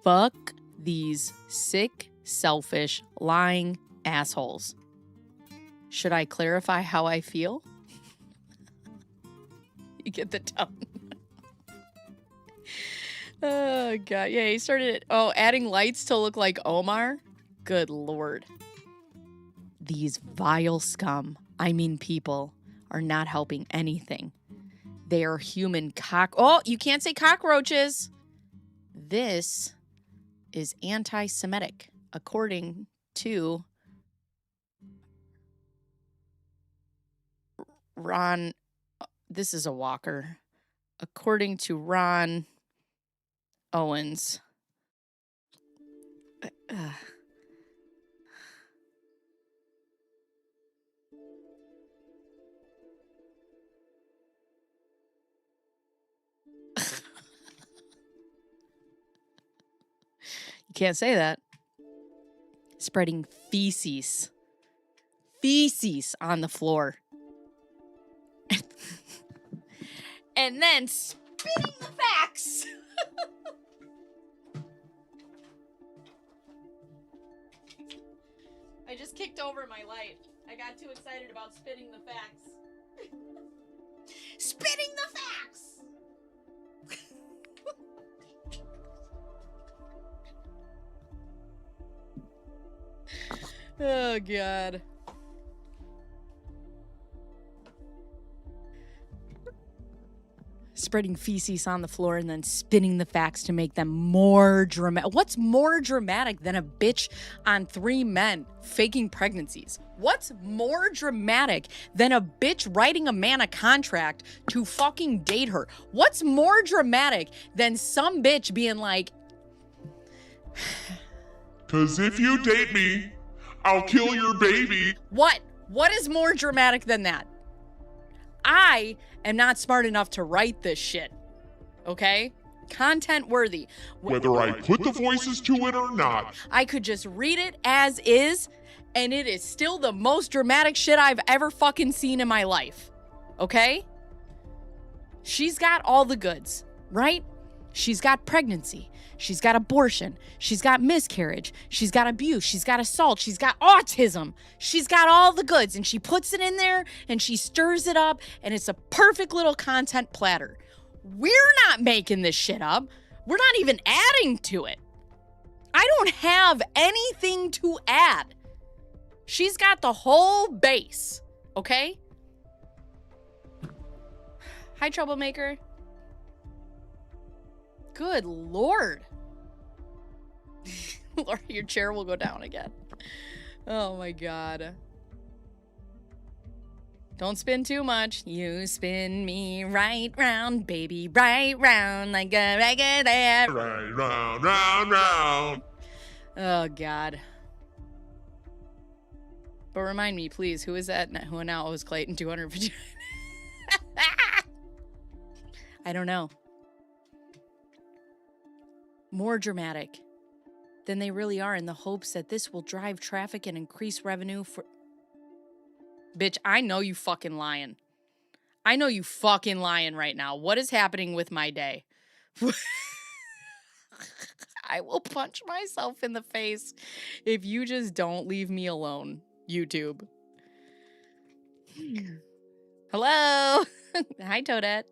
[SPEAKER 2] Fuck these sick, selfish, lying assholes. Should I clarify how I feel? You get the tone. Oh god, yeah, he started adding lights to look like Omar. Good lord. These vile scum, I mean people, are not helping anything. They are human you can't say cockroaches. This is anti-Semitic, according to Ron. This is a walker. According to Ron Owens. You can't say that. Spreading feces. Feces on the floor. And then spitting the facts. I just kicked over my light. I got too excited about spitting the facts. Spitting the facts! Oh, God. Spreading feces on the floor and then spinning the facts to make them more dramatic. What's more dramatic than a bitch on 3 men faking pregnancies? What's more dramatic than a bitch writing a man a contract to fucking date her? What's more dramatic than some bitch being like,
[SPEAKER 4] Cause if you date me, I'll kill your baby.
[SPEAKER 2] what? What is more dramatic than that? I am not smart enough to write this shit. Okay? Content worthy.
[SPEAKER 4] Whether I put the voices to it or not.
[SPEAKER 2] I could just read it as is, and it is still the most dramatic shit I've ever fucking seen in my life. Okay? She's got all the goods, right? She's got pregnancy. She's got abortion. She's got miscarriage. She's got abuse. She's got assault. She's got autism. She's got all the goods, and she puts it in there and she stirs it up, and it's a perfect little content platter. We're not making this shit up. We're not even adding to it. I don't have anything to add. She's got the whole base, okay? Hi, troublemaker. Good Lord. Lord, your chair will go down again. Oh my God. Don't spin too much. You spin me right round, baby, right round like a regular.
[SPEAKER 4] Right round, round, round.
[SPEAKER 2] Oh God. But remind me, please, who is that? Who now owes Clayton 250? I don't know. More dramatic than they really are in the hopes that this will drive traffic and increase revenue for... Bitch, I know you fucking lying. I know you fucking lying right now. What is happening with my day? I will punch myself in the face if you just don't leave me alone, YouTube. Hello. Hi, Toadette.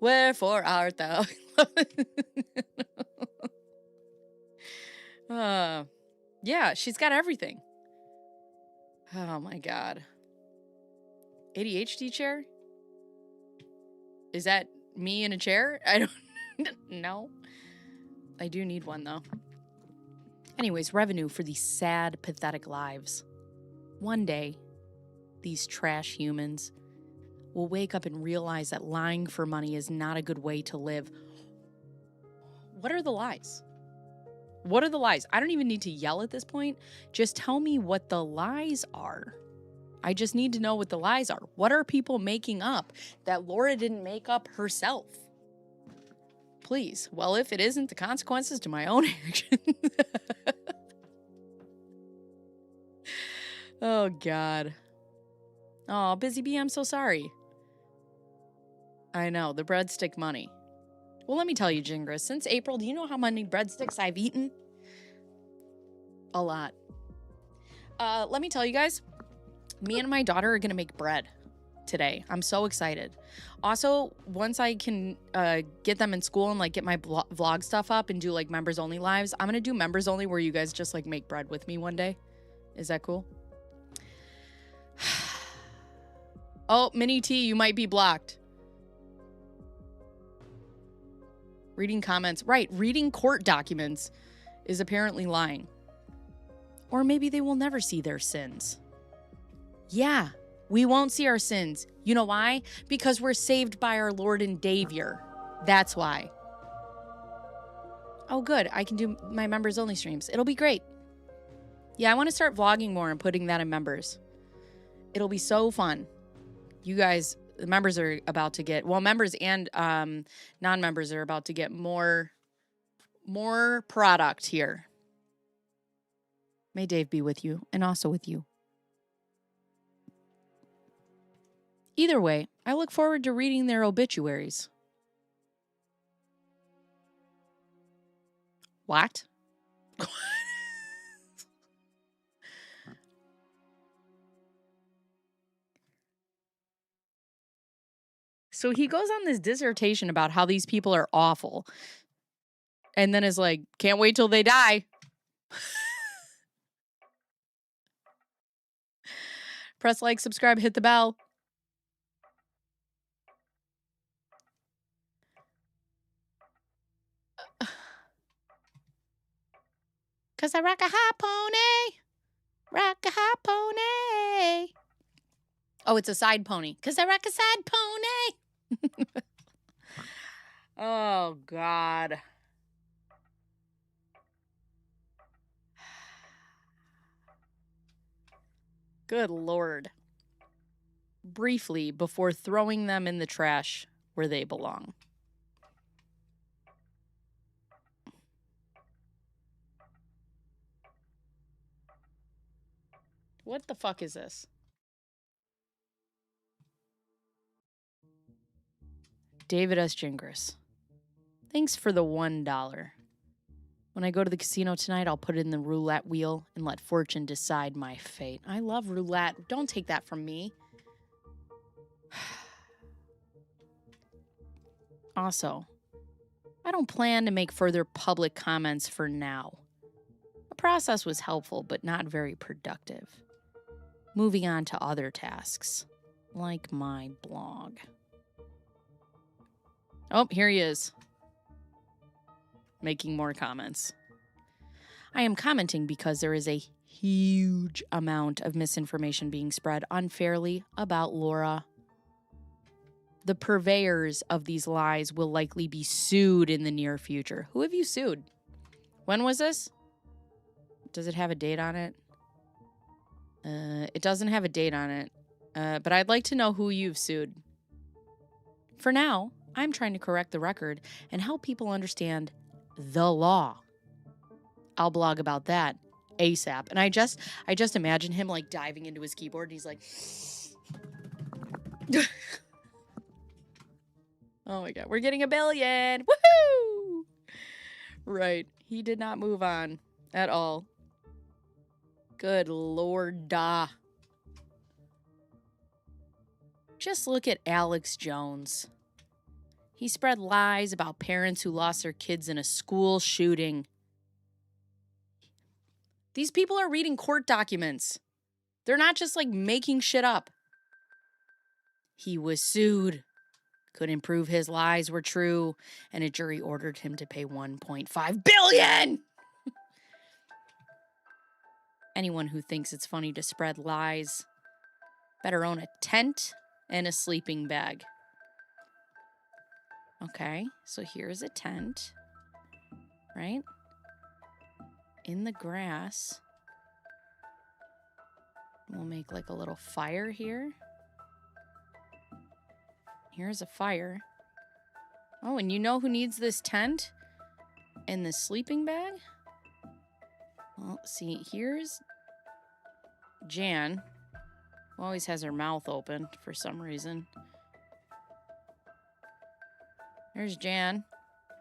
[SPEAKER 2] Wherefore art thou? Yeah, she's got everything. Oh my God. ADHD chair? Is that me in a chair? I don't know. I do need one though. Anyways, revenue for these sad, pathetic lives. One day, these trash humans will wake up and realize that lying for money is not a good way to live. What are the lies? What are the lies? I don't even need to yell at this point. Just tell me what the lies are. I just need to know what the lies are. What are people making up that Laura didn't make up herself? Please. Well, if it isn't the consequences to my own actions. Oh, God. Oh, Busy Bee, I'm so sorry. I know, the breadstick money. Well, let me tell you, Jingris, since April, do you know how many breadsticks I've eaten? A lot. Let me tell you guys, me and my daughter are going to make bread today. I'm so excited. Also, once I can get them in school and like get my vlog stuff up and do like members only lives, I'm gonna do members only where you guys just like make bread with me one day. Is that cool? Oh, Mini T, you might be blocked. Reading comments. Right, reading court documents is apparently lying. Or maybe they will never see their sins. Yeah, we won't see our sins. You know why? Because we're saved by our Lord and Savior. That's why. Oh, good. I can do my members only streams. It'll be great. Yeah, I want to start vlogging more and putting that in members. It'll be so fun. You guys, the members are about to get, well, members and non-members are about to get more product here. May Dave be with you and also with you. Either way, I look forward to reading their obituaries. What? So he goes on this dissertation about how these people are awful. And then is like, can't wait till they die. Press like, subscribe, hit the bell. Cause I rock a high pony. Rock a high pony. Oh, it's a side pony. Cause I rock a side pony. Oh, God. Good Lord. Briefly, before throwing them in the trash where they belong. What the fuck is this? David S. Gingras. Thanks for the $1. When I go to the casino tonight, I'll put it in the roulette wheel and let fortune decide my fate. I love roulette. Don't take that from me. Also, I don't plan to make further public comments for now. The process was helpful, but not very productive. Moving on to other tasks, like my blog. Oh, here he is. Making more comments. I am commenting because there is a huge amount of misinformation being spread unfairly about Laura. The purveyors of these lies will likely be sued in the near future. Who have you sued? When was this? Does it have a date on it? It doesn't have a date on it. But I'd like to know who you've sued. For now, I'm trying to correct the record and help people understand the law. I'll blog about that ASAP. And I just imagine him like diving into his keyboard and he's like, oh my God, we're getting 1 billion. Woohoo! Right. He did not move on at all. Good Lord. Just look at Alex Jones. He spread lies about parents who lost their kids in a school shooting. These people are reading court documents. They're not just like making shit up. He was sued. Couldn't prove his lies were true, and a jury ordered him to pay $1.5 billion. Anyone who thinks it's funny to spread lies better own a tent and a sleeping bag. Okay, so here's a tent, right? In the grass. We'll make like a little fire here. Here's a fire. Oh, and you know who needs this tent and this sleeping bag? Well, see, here's Jan, who always has her mouth open for some reason. There's Jan.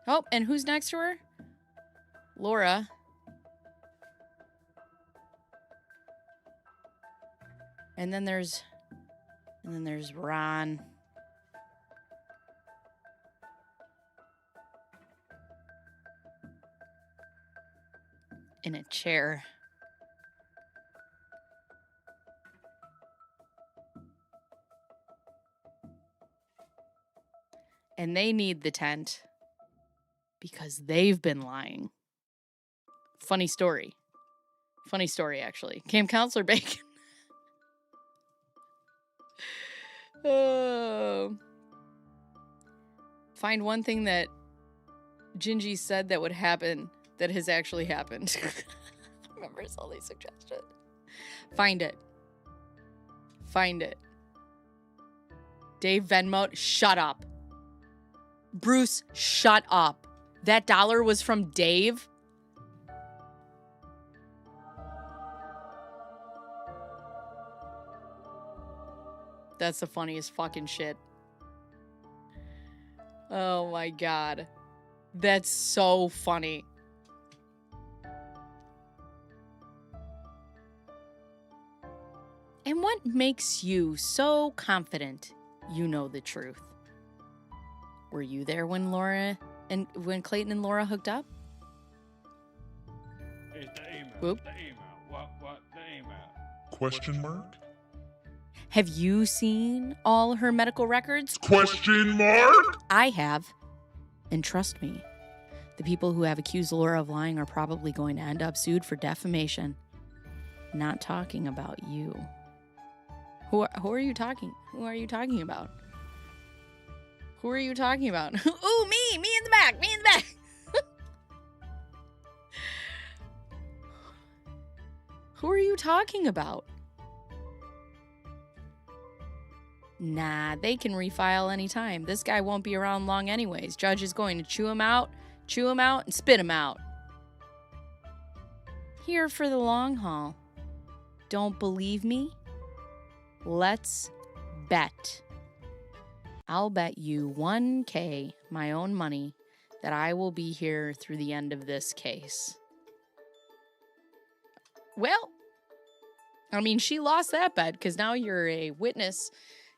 [SPEAKER 2] Oh, and who's next to her? Laura. And then there's And then there's Ron. In a chair. And they need the tent because they've been lying. Funny story. Funny story, actually. Camp Counselor Bacon. Oh. Find one thing that Gingy said that would happen that has actually happened. Remember Sully's suggestion. Find it. Find it. Dave Venmo, shut up. Bruce, shut up. That dollar was from Dave? That's the funniest fucking shit. Oh my god. That's so funny. And what makes you so confident you know the truth? Were you there when when Clayton and Laura hooked up?
[SPEAKER 3] It's the email.
[SPEAKER 2] Whoop.
[SPEAKER 3] The email. What? The email.
[SPEAKER 4] Question mark?
[SPEAKER 2] Have you seen all her medical records?
[SPEAKER 4] Question mark?
[SPEAKER 2] I have. And trust me, the people who have accused Laura of lying are probably going to end up sued for defamation. Not talking about you. Who are you talking? Who are you talking about? Who are you talking about? Ooh, me in the back, me in the back. Who are you talking about? Nah, they can refile anytime. This guy won't be around long anyways. Judge is going to chew him out, and spit him out. Here for the long haul. Don't believe me? Let's bet. I'll bet you 1K, my own money, that I will be here through the end of this case. Well, I mean, she lost that bet because now you're a witness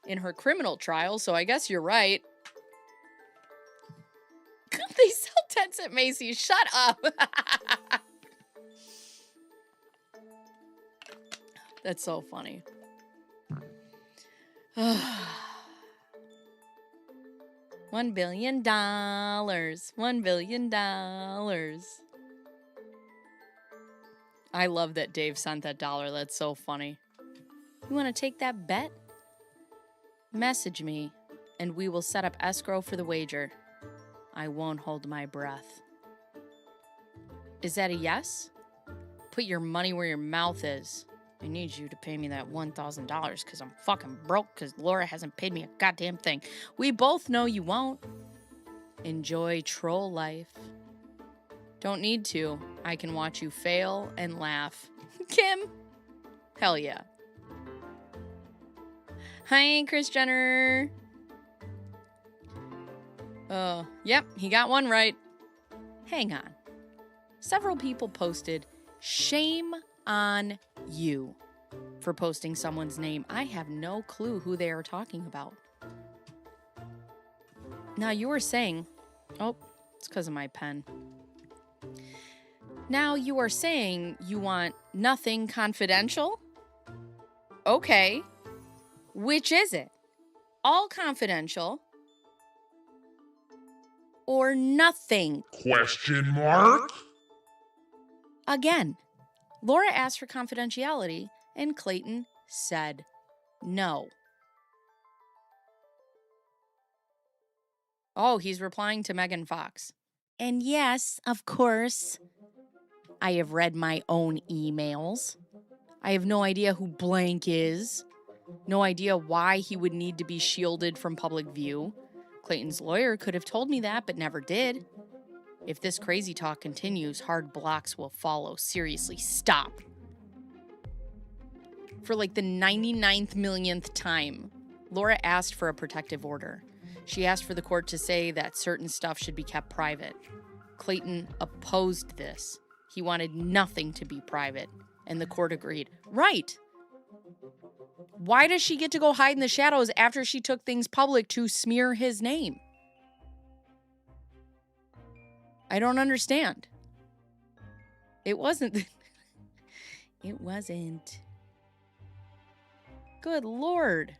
[SPEAKER 2] in her criminal trial, so I guess you're right. They sell tents at Macy's. Shut up. That's so funny. $1 billion. $1 billion. I love that Dave sent that dollar. That's so funny. You want to take that bet? Message me, and we will set up escrow for the wager. I won't hold my breath. Is that a yes? Put your money where your mouth is. I need you to pay me that $1,000 because I'm fucking broke because Laura hasn't paid me a goddamn thing. We both know you won't. Enjoy troll life. Don't need to. I can watch you fail and laugh. Kim? Hell yeah. Hi, Kris Jenner. Oh, yep, he got one right. Hang on. Several people posted, shame on you for posting someone's name. I have no clue who they are talking about. Now you were saying, oh, it's because of my pen. Now you are saying you want nothing confidential? Okay. Which is it? All confidential or nothing?
[SPEAKER 4] Question mark?
[SPEAKER 2] Again, Laura asked for confidentiality and Clayton said no. Oh, he's replying to Megan Fox. And yes, of course, I have read my own emails. I have no idea who blank is. No idea why he would need to be shielded from public view. Clayton's lawyer could have told me that, but never did. If this crazy talk continues, hard blocks will follow. Seriously, stop. For like the 99th millionth time, Laura asked for a protective order. She asked for the court to say that certain stuff should be kept private. Clayton opposed this. He wanted nothing to be private, and the court agreed. Right. Why does she get to go hide in the shadows after she took things public to smear his name? I don't understand. It wasn't. It wasn't. Good Lord.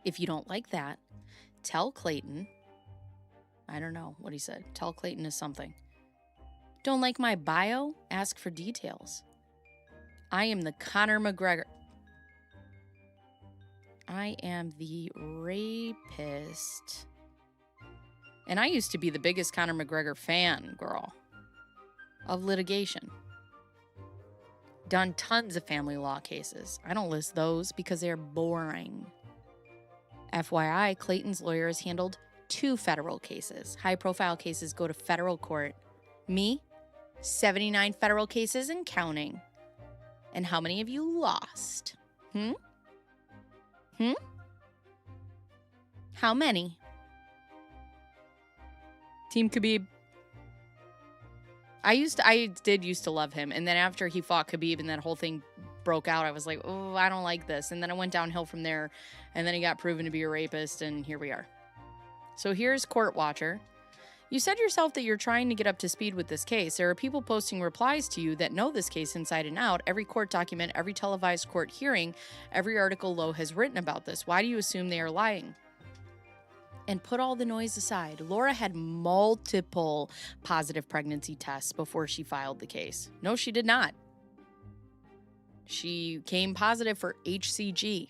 [SPEAKER 2] If you don't like that, tell Clayton. I don't know what he said. Tell Clayton is something. Don't like my bio? Ask for details. I am the Conor McGregor. I am the rapist. And I used to be the biggest Conor McGregor fan, girl, of litigation. Done tons of family law cases. I don't list those because they're boring. FYI, Clayton's lawyer has handled 2 federal cases. High-profile cases go to federal court. Me, 79 federal cases and counting. And how many of you lost? How many? Team Khabib. I did used to love him. And then after he fought Khabib and that whole thing broke out, I was like, oh, I don't like this. And then I went downhill from there. And then he got proven to be a rapist. And here we are. So here's Court Watcher. You said yourself that you're trying to get up to speed with this case. There are people posting replies to you that know this case inside and out. Every court document, every televised court hearing, every article Lowe has written about this. Why do you assume they are lying? And put all the noise aside. Laura had multiple positive pregnancy tests before she filed the case. No, she did not. She came positive for HCG.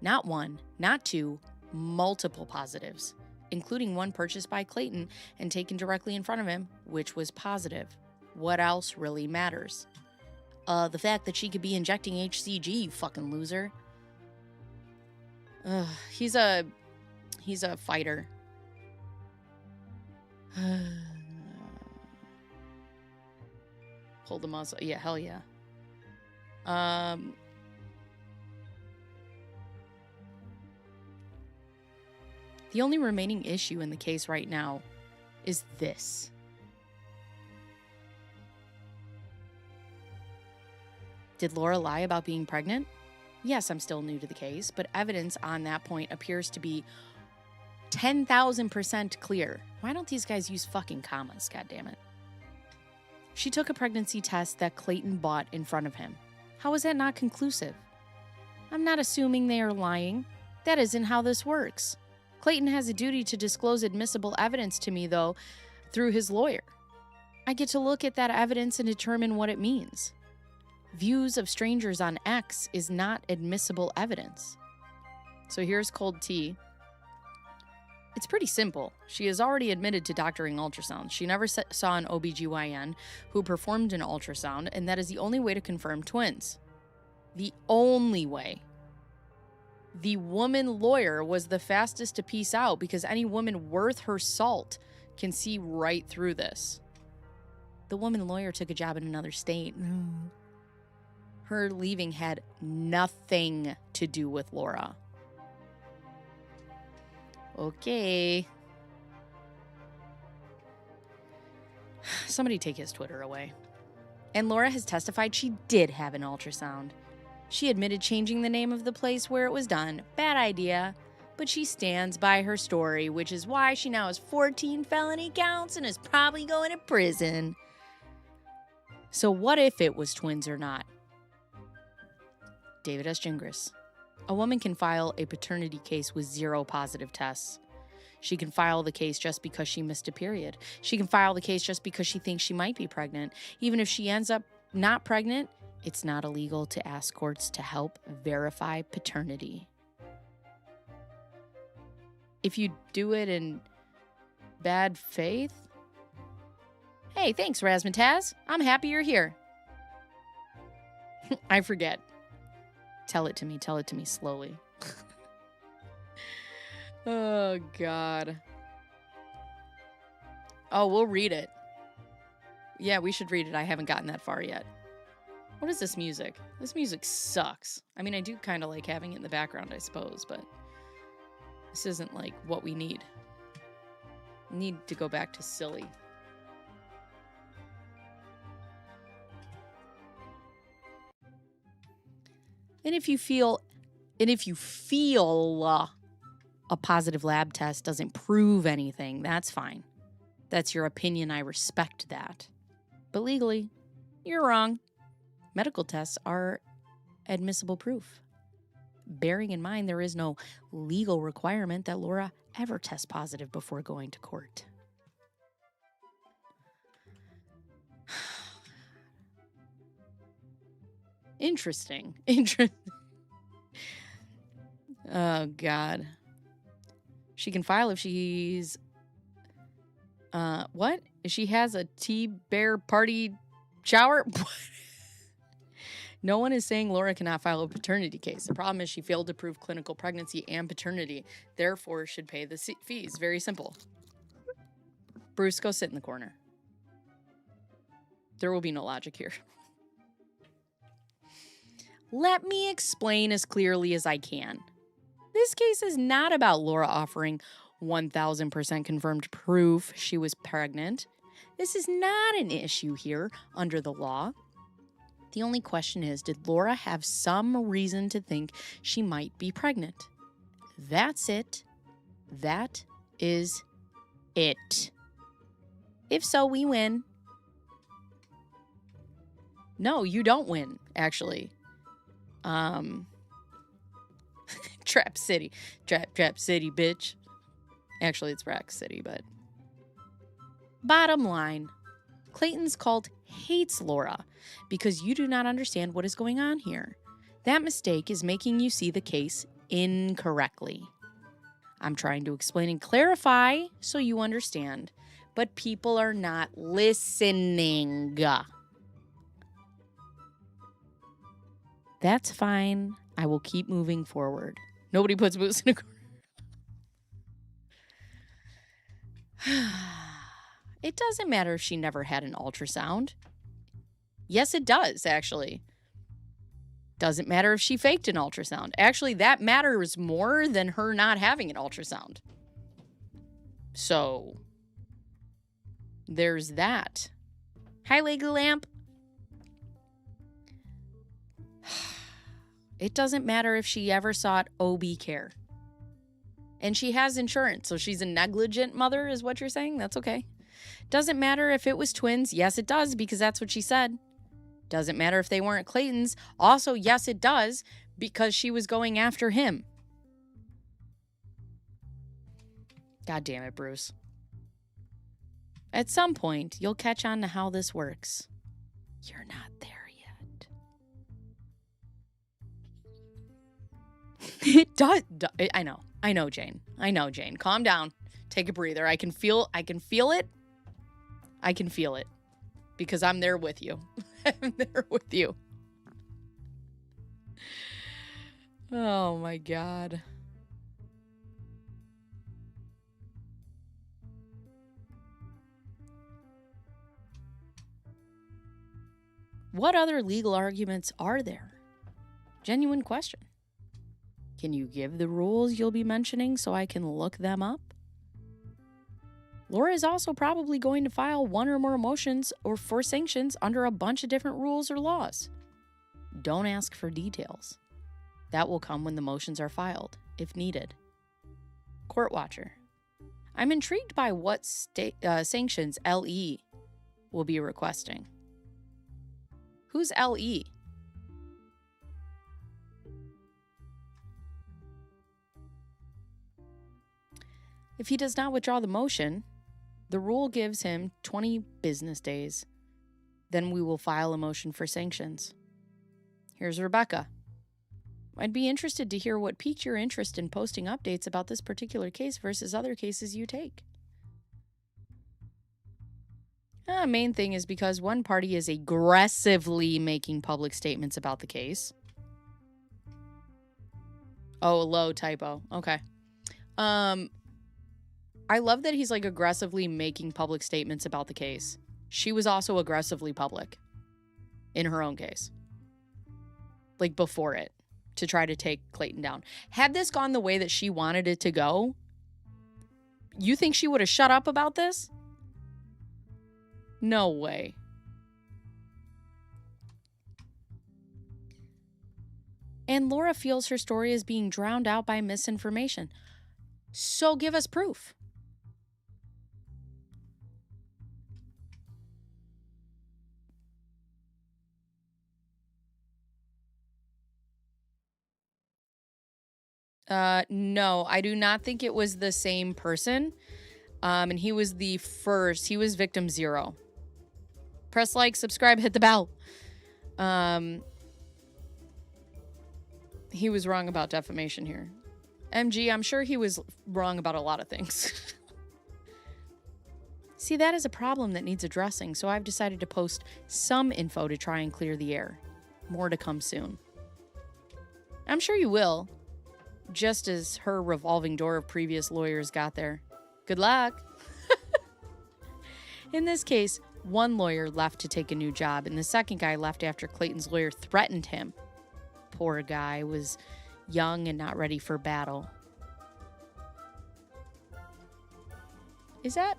[SPEAKER 2] Not 1, not 2, multiple positives, including one purchased by Clayton and taken directly in front of him, which was positive. What else really matters? The fact that she could be injecting HCG, you fucking loser. He's a fighter. Hold the muscle. Yeah, hell yeah. The only remaining issue in the case right now is this. Did Laura lie about being pregnant? Yes, I'm still new to the case, but evidence on that point appears to be 10,000% clear. Why don't these guys use fucking commas, goddammit? She took a pregnancy test that Clayton bought in front of him. How is that not conclusive? I'm not assuming they are lying. That isn't how this works. Clayton has a duty to disclose admissible evidence to me, though, through his lawyer. I get to look at that evidence and determine what it means. Views of strangers on X is not admissible evidence. So here's cold tea. It's pretty simple. She has already admitted to doctoring ultrasounds. She never saw an OBGYN who performed an ultrasound, and that is the only way to confirm twins. The only way. The woman lawyer was the fastest to piece out because any woman worth her salt can see right through this. The woman lawyer took a job in another state. Her leaving had nothing to do with Laura. Okay. Somebody take his Twitter away. And Laura has testified she did have an ultrasound. She admitted changing the name of the place where it was done. Bad idea. But she stands by her story, which is why she now has 14 felony counts and is probably going to prison. So what if it was twins or not? David S. Gingras. A woman can file a paternity case with 0 positive tests. She can file the case just because she missed a period. She can file the case just because she thinks she might be pregnant. Even if she ends up not pregnant, it's not illegal to ask courts to help verify paternity. If you do it in bad faith? Hey, thanks, Razmataz. I'm happy you're here. I forget. Tell it to me slowly. Oh, God. Oh, we'll read it. Yeah, we should read it. I haven't gotten that far yet. What is this music? This music sucks. I mean, I do kind of like having it in the background, I suppose, but this isn't like what we need. We need to go back to silly. And if you feel a positive lab test doesn't prove anything, that's fine. That's your opinion. I respect that. But legally, you're wrong. Medical tests are admissible proof. Bearing in mind there is no legal requirement that Laura ever test positive before going to court. Interesting. Oh, God. She can file if she's... what? If she has a T-Bear party shower? No one is saying Laura cannot file a paternity case. The problem is she failed to prove clinical pregnancy and paternity, therefore should pay the fees. Very simple. Bruce, go sit in the corner. There will be no logic here. Let me explain as clearly as I can. This case is not about Laura offering 1,000% confirmed proof she was pregnant. This is not an issue here under the law. The only question is, did Laura have some reason to think she might be pregnant? That's it. That is it. If so, we win. No, you don't win, actually. Trap City. Trap City, bitch. Actually, it's Rack City, but... Bottom line, Clayton's cult hates Laura because you do not understand what is going on here. That mistake is making you see the case incorrectly. I'm trying to explain and clarify so you understand, but people are not listening. That's fine. I will keep moving forward. Nobody puts Moose in a corner. It doesn't matter if she never had an ultrasound. Yes, it does, actually. Doesn't matter if she faked an ultrasound. Actually, that matters more than her not having an ultrasound. So, there's that. Hi, Lego Lamp. It doesn't matter if she ever sought OB care. And she has insurance, so she's a negligent mother, is what you're saying? That's okay. Doesn't matter if it was twins. Yes, it does, because that's what she said. Doesn't matter if they weren't Clayton's. Also, yes, it does, because she was going after him. God damn it, Bruce. At some point, you'll catch on to how this works. You're not there yet. It does. I know, Jane. I know, Jane. Calm down. Take a breather. I can feel it. I can feel it. Because I'm there with you. I'm there with you. Oh my God. What other legal arguments are there? Genuine question. Can you give the rules you'll be mentioning so I can look them up? Laura is also probably going to file one or more motions or for sanctions under a bunch of different rules or laws. Don't ask for details. That will come when the motions are filed, if needed. Court Watcher. I'm intrigued by what sanctions LE will be requesting. Who's LE? If he does not withdraw the motion, the rule gives him 20 business days. Then we will file a motion for sanctions. Here's Rebecca. I'd be interested to hear what piqued your interest in posting updates about this particular case versus other cases you take. Main thing is because one party is aggressively making public statements about the case. Oh, low typo. Okay. I love that he's like aggressively making public statements about the case. She was also aggressively public in her own case. Like before it, to try to take Clayton down. Had this gone the way that she wanted it to go, you think she would have shut up about this? No way. And Laura feels her story is being drowned out by misinformation. So give us proof. No, I do not think it was the same person. And he was the first. He was victim 0. Press like, subscribe, hit the bell. He was wrong about defamation here. MG, I'm sure he was wrong about a lot of things. See, that is a problem that needs addressing, so I've decided to post some info to try and clear the air. More to come soon. I'm sure you will, just as her revolving door of previous lawyers got there. Good luck. In this case, one lawyer left to take a new job, and the second guy left after Clayton's lawyer threatened him. Poor guy was young and not ready for battle. Is that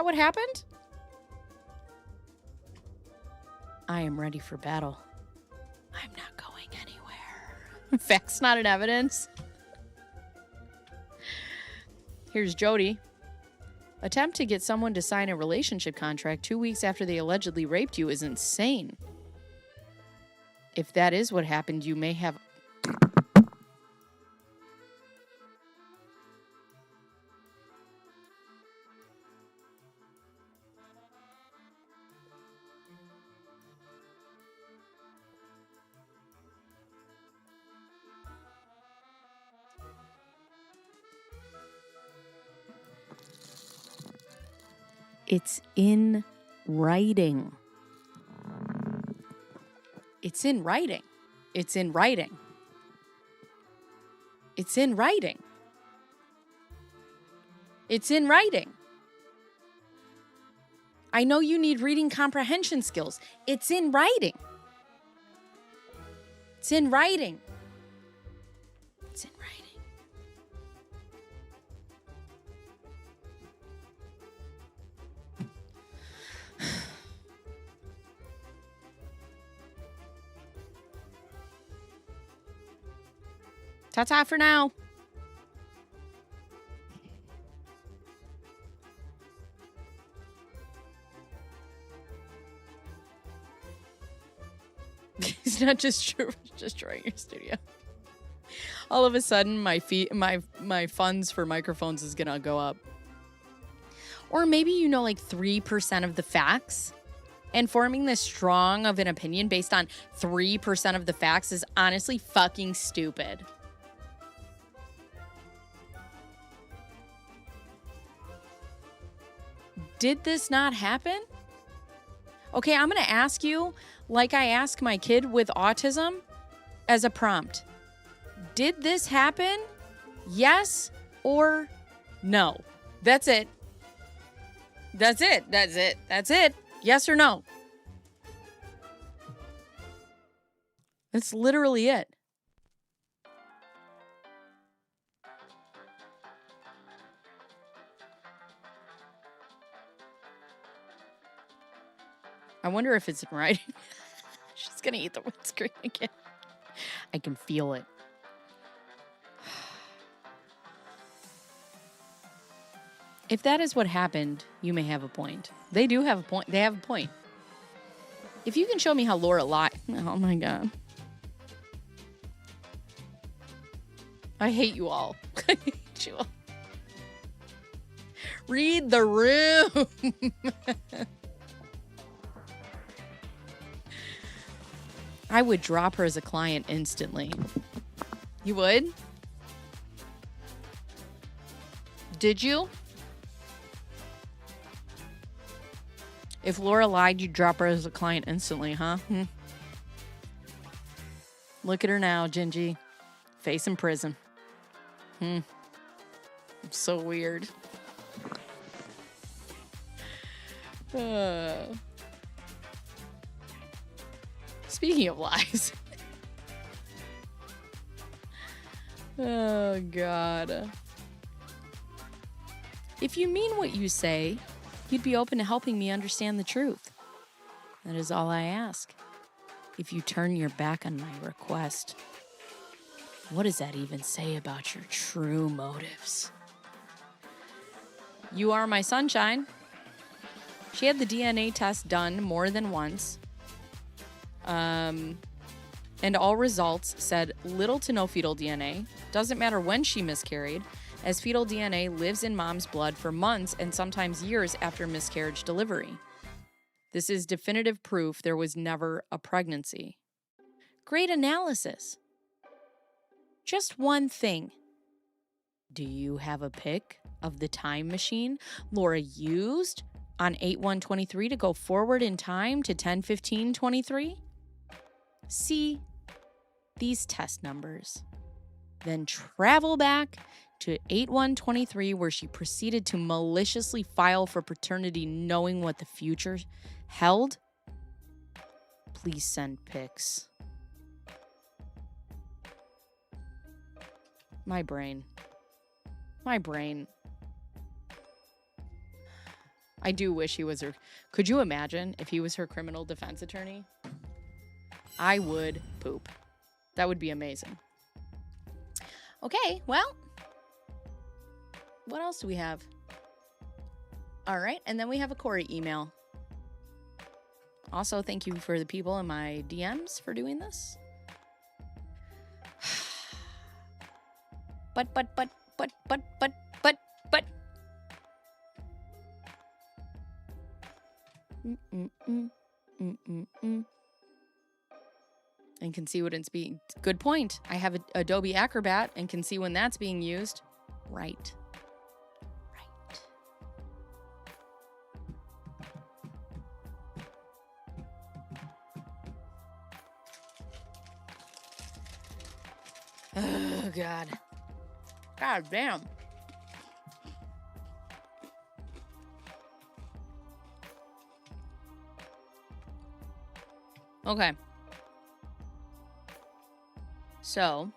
[SPEAKER 2] what happened? I am ready for battle. I'm not going anywhere. Facts not in evidence. Here's Jody. Attempt to get someone to sign a relationship contract 2 weeks after they allegedly raped you is insane. If that is what happened, you may have... It's in writing. It's in writing. It's in writing. It's in writing. It's in writing. I know you need reading comprehension skills. It's in writing. It's in writing. It's in writing. Ta-ta for now. He's not just destroying your studio. All of a sudden, my funds for microphones is gonna go up. Or maybe you know like 3% of the facts, and forming this strong of an opinion based on 3% of the facts is honestly fucking stupid. Did this not happen? Okay, I'm going to ask you, like I ask my kid with autism, as a prompt. Did this happen? Yes or no? That's it. That's it. That's it. That's it. Yes or no? That's literally it. I wonder if it's in writing. She's gonna eat the windscreen again. I can feel it. If that is what happened, you may have a point. They do have a point. They have a point. If you can show me how Laura lied. Oh my God. I hate you all. I hate you all. Read the room. I would drop her as a client instantly. You would? Did you? If Laura lied, you'd drop her as a client instantly, huh? Look at her now, Gingy. Face in prison. So weird. Speaking of lies. Oh, God. If you mean what you say, you'd be open to helping me understand the truth. That is all I ask. If you turn your back on my request, what does that even say about your true motives? You are my sunshine. She had the DNA test done more than once. And all results said little to no fetal DNA. Doesn't matter when she miscarried, as fetal DNA lives in mom's blood for months and sometimes years after miscarriage delivery. This is definitive proof there was never a pregnancy. Great analysis. Just one thing. Do you have a pic of the time machine Laura used on 8/1/23 to go forward in time to 10/15/23? See these test numbers. Then travel back to 8/1/23 where she proceeded to maliciously file for paternity knowing what the future held. Please send pics. My brain. I do wish he was her. Could you imagine if he was her criminal defense attorney? I would poop. That would be amazing. Okay, well, what else do we have? All right, and then we have a Corey email. Also, thank you for the people in my DMs for doing this. But. And can see what it's being. Good point. I have Adobe Acrobat and can see when that's being used. Right. Oh, God. God damn. Okay. So,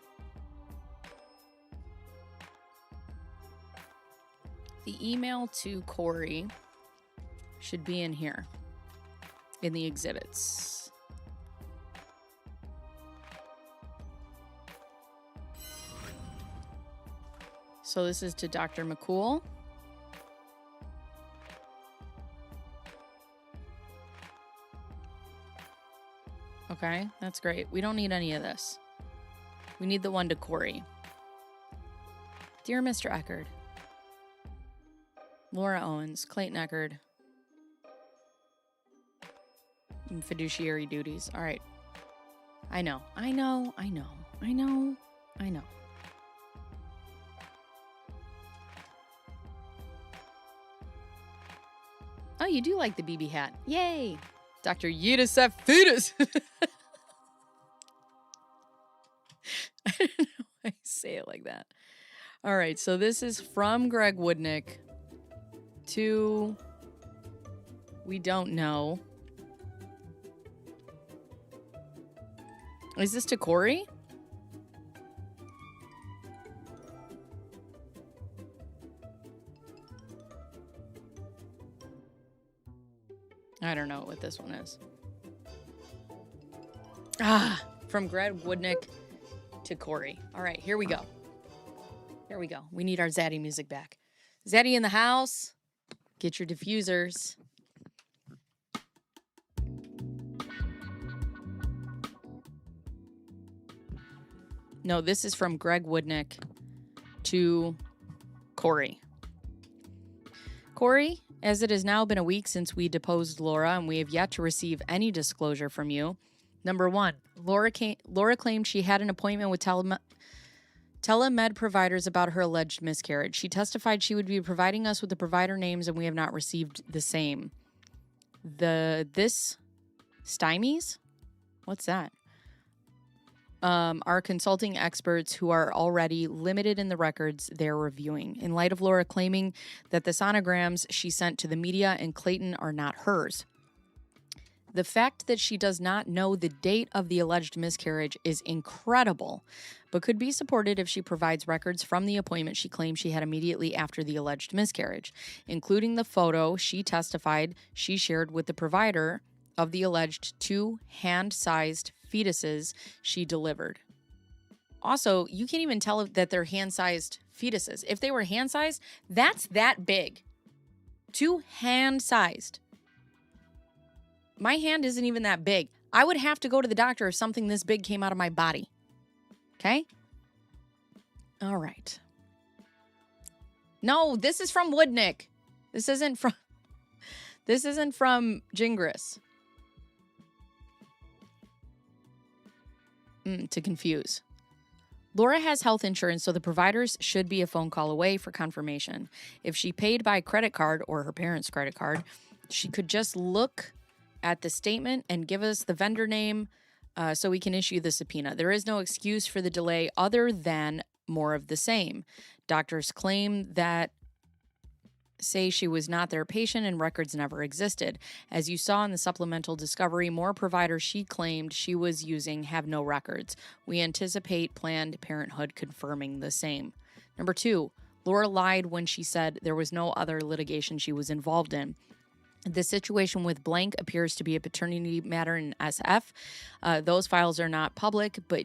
[SPEAKER 2] the email to Corey should be in here, in the exhibits. So this is to Dr. McCool. Okay, that's great. We don't need any of this. We need the one to Corey. Dear Mr. Eckerd, Laura Owens, Clayton Eckerd, fiduciary duties. All right. I know. Oh, you do like the BB hat. Yay. Dr. Yudisef Fetus. I don't know why I say it like that. All right, so this is from Greg Woodnick to we don't know. Is this to Corey? I don't know what this one is. From Greg Woodnick to Corey. All right, here we go. We need our Zaddy music back. Zaddy in the house. Get your diffusers. No, this is from Greg Woodnick to Corey. Corey, as it has now been a week since we deposed Laura and we have yet to receive any disclosure from you. Number one, Laura claimed she had an appointment with telemed providers about her alleged miscarriage. She testified she would be providing us with the provider names and we have not received the same. This stymies? What's that? Are consulting experts who are already limited in the records they're reviewing. In light of Laura claiming that the sonograms she sent to the media and Clayton are not hers. The fact that she does not know the date of the alleged miscarriage is incredible, but could be supported if she provides records from the appointment she claims she had immediately after the alleged miscarriage, including the photo she testified she shared with the provider of the alleged 2 hand-sized fetuses she delivered. Also, you can't even tell that they're hand-sized fetuses. If they were hand-sized, that's that big. 2 hand-sized. My hand isn't even that big. I would have to go to the doctor if something this big came out of my body. Okay? All right. No, this is from Woodnick. This isn't from Gingras. To confuse. Laura has health insurance, so the providers should be a phone call away for confirmation. If she paid by credit card or her parents' credit card, she could just look at the statement and give us the vendor name so we can issue the subpoena. There is no excuse for the delay other than more of the same. Doctors claim that say she was not their patient and records never existed. As you saw in the supplemental discovery, more providers she claimed she was using have no records. We anticipate Planned Parenthood confirming the same. Number 2, Laura lied when she said there was no other litigation she was involved in. The situation with blank appears to be a paternity matter in SF. Those files are not public, but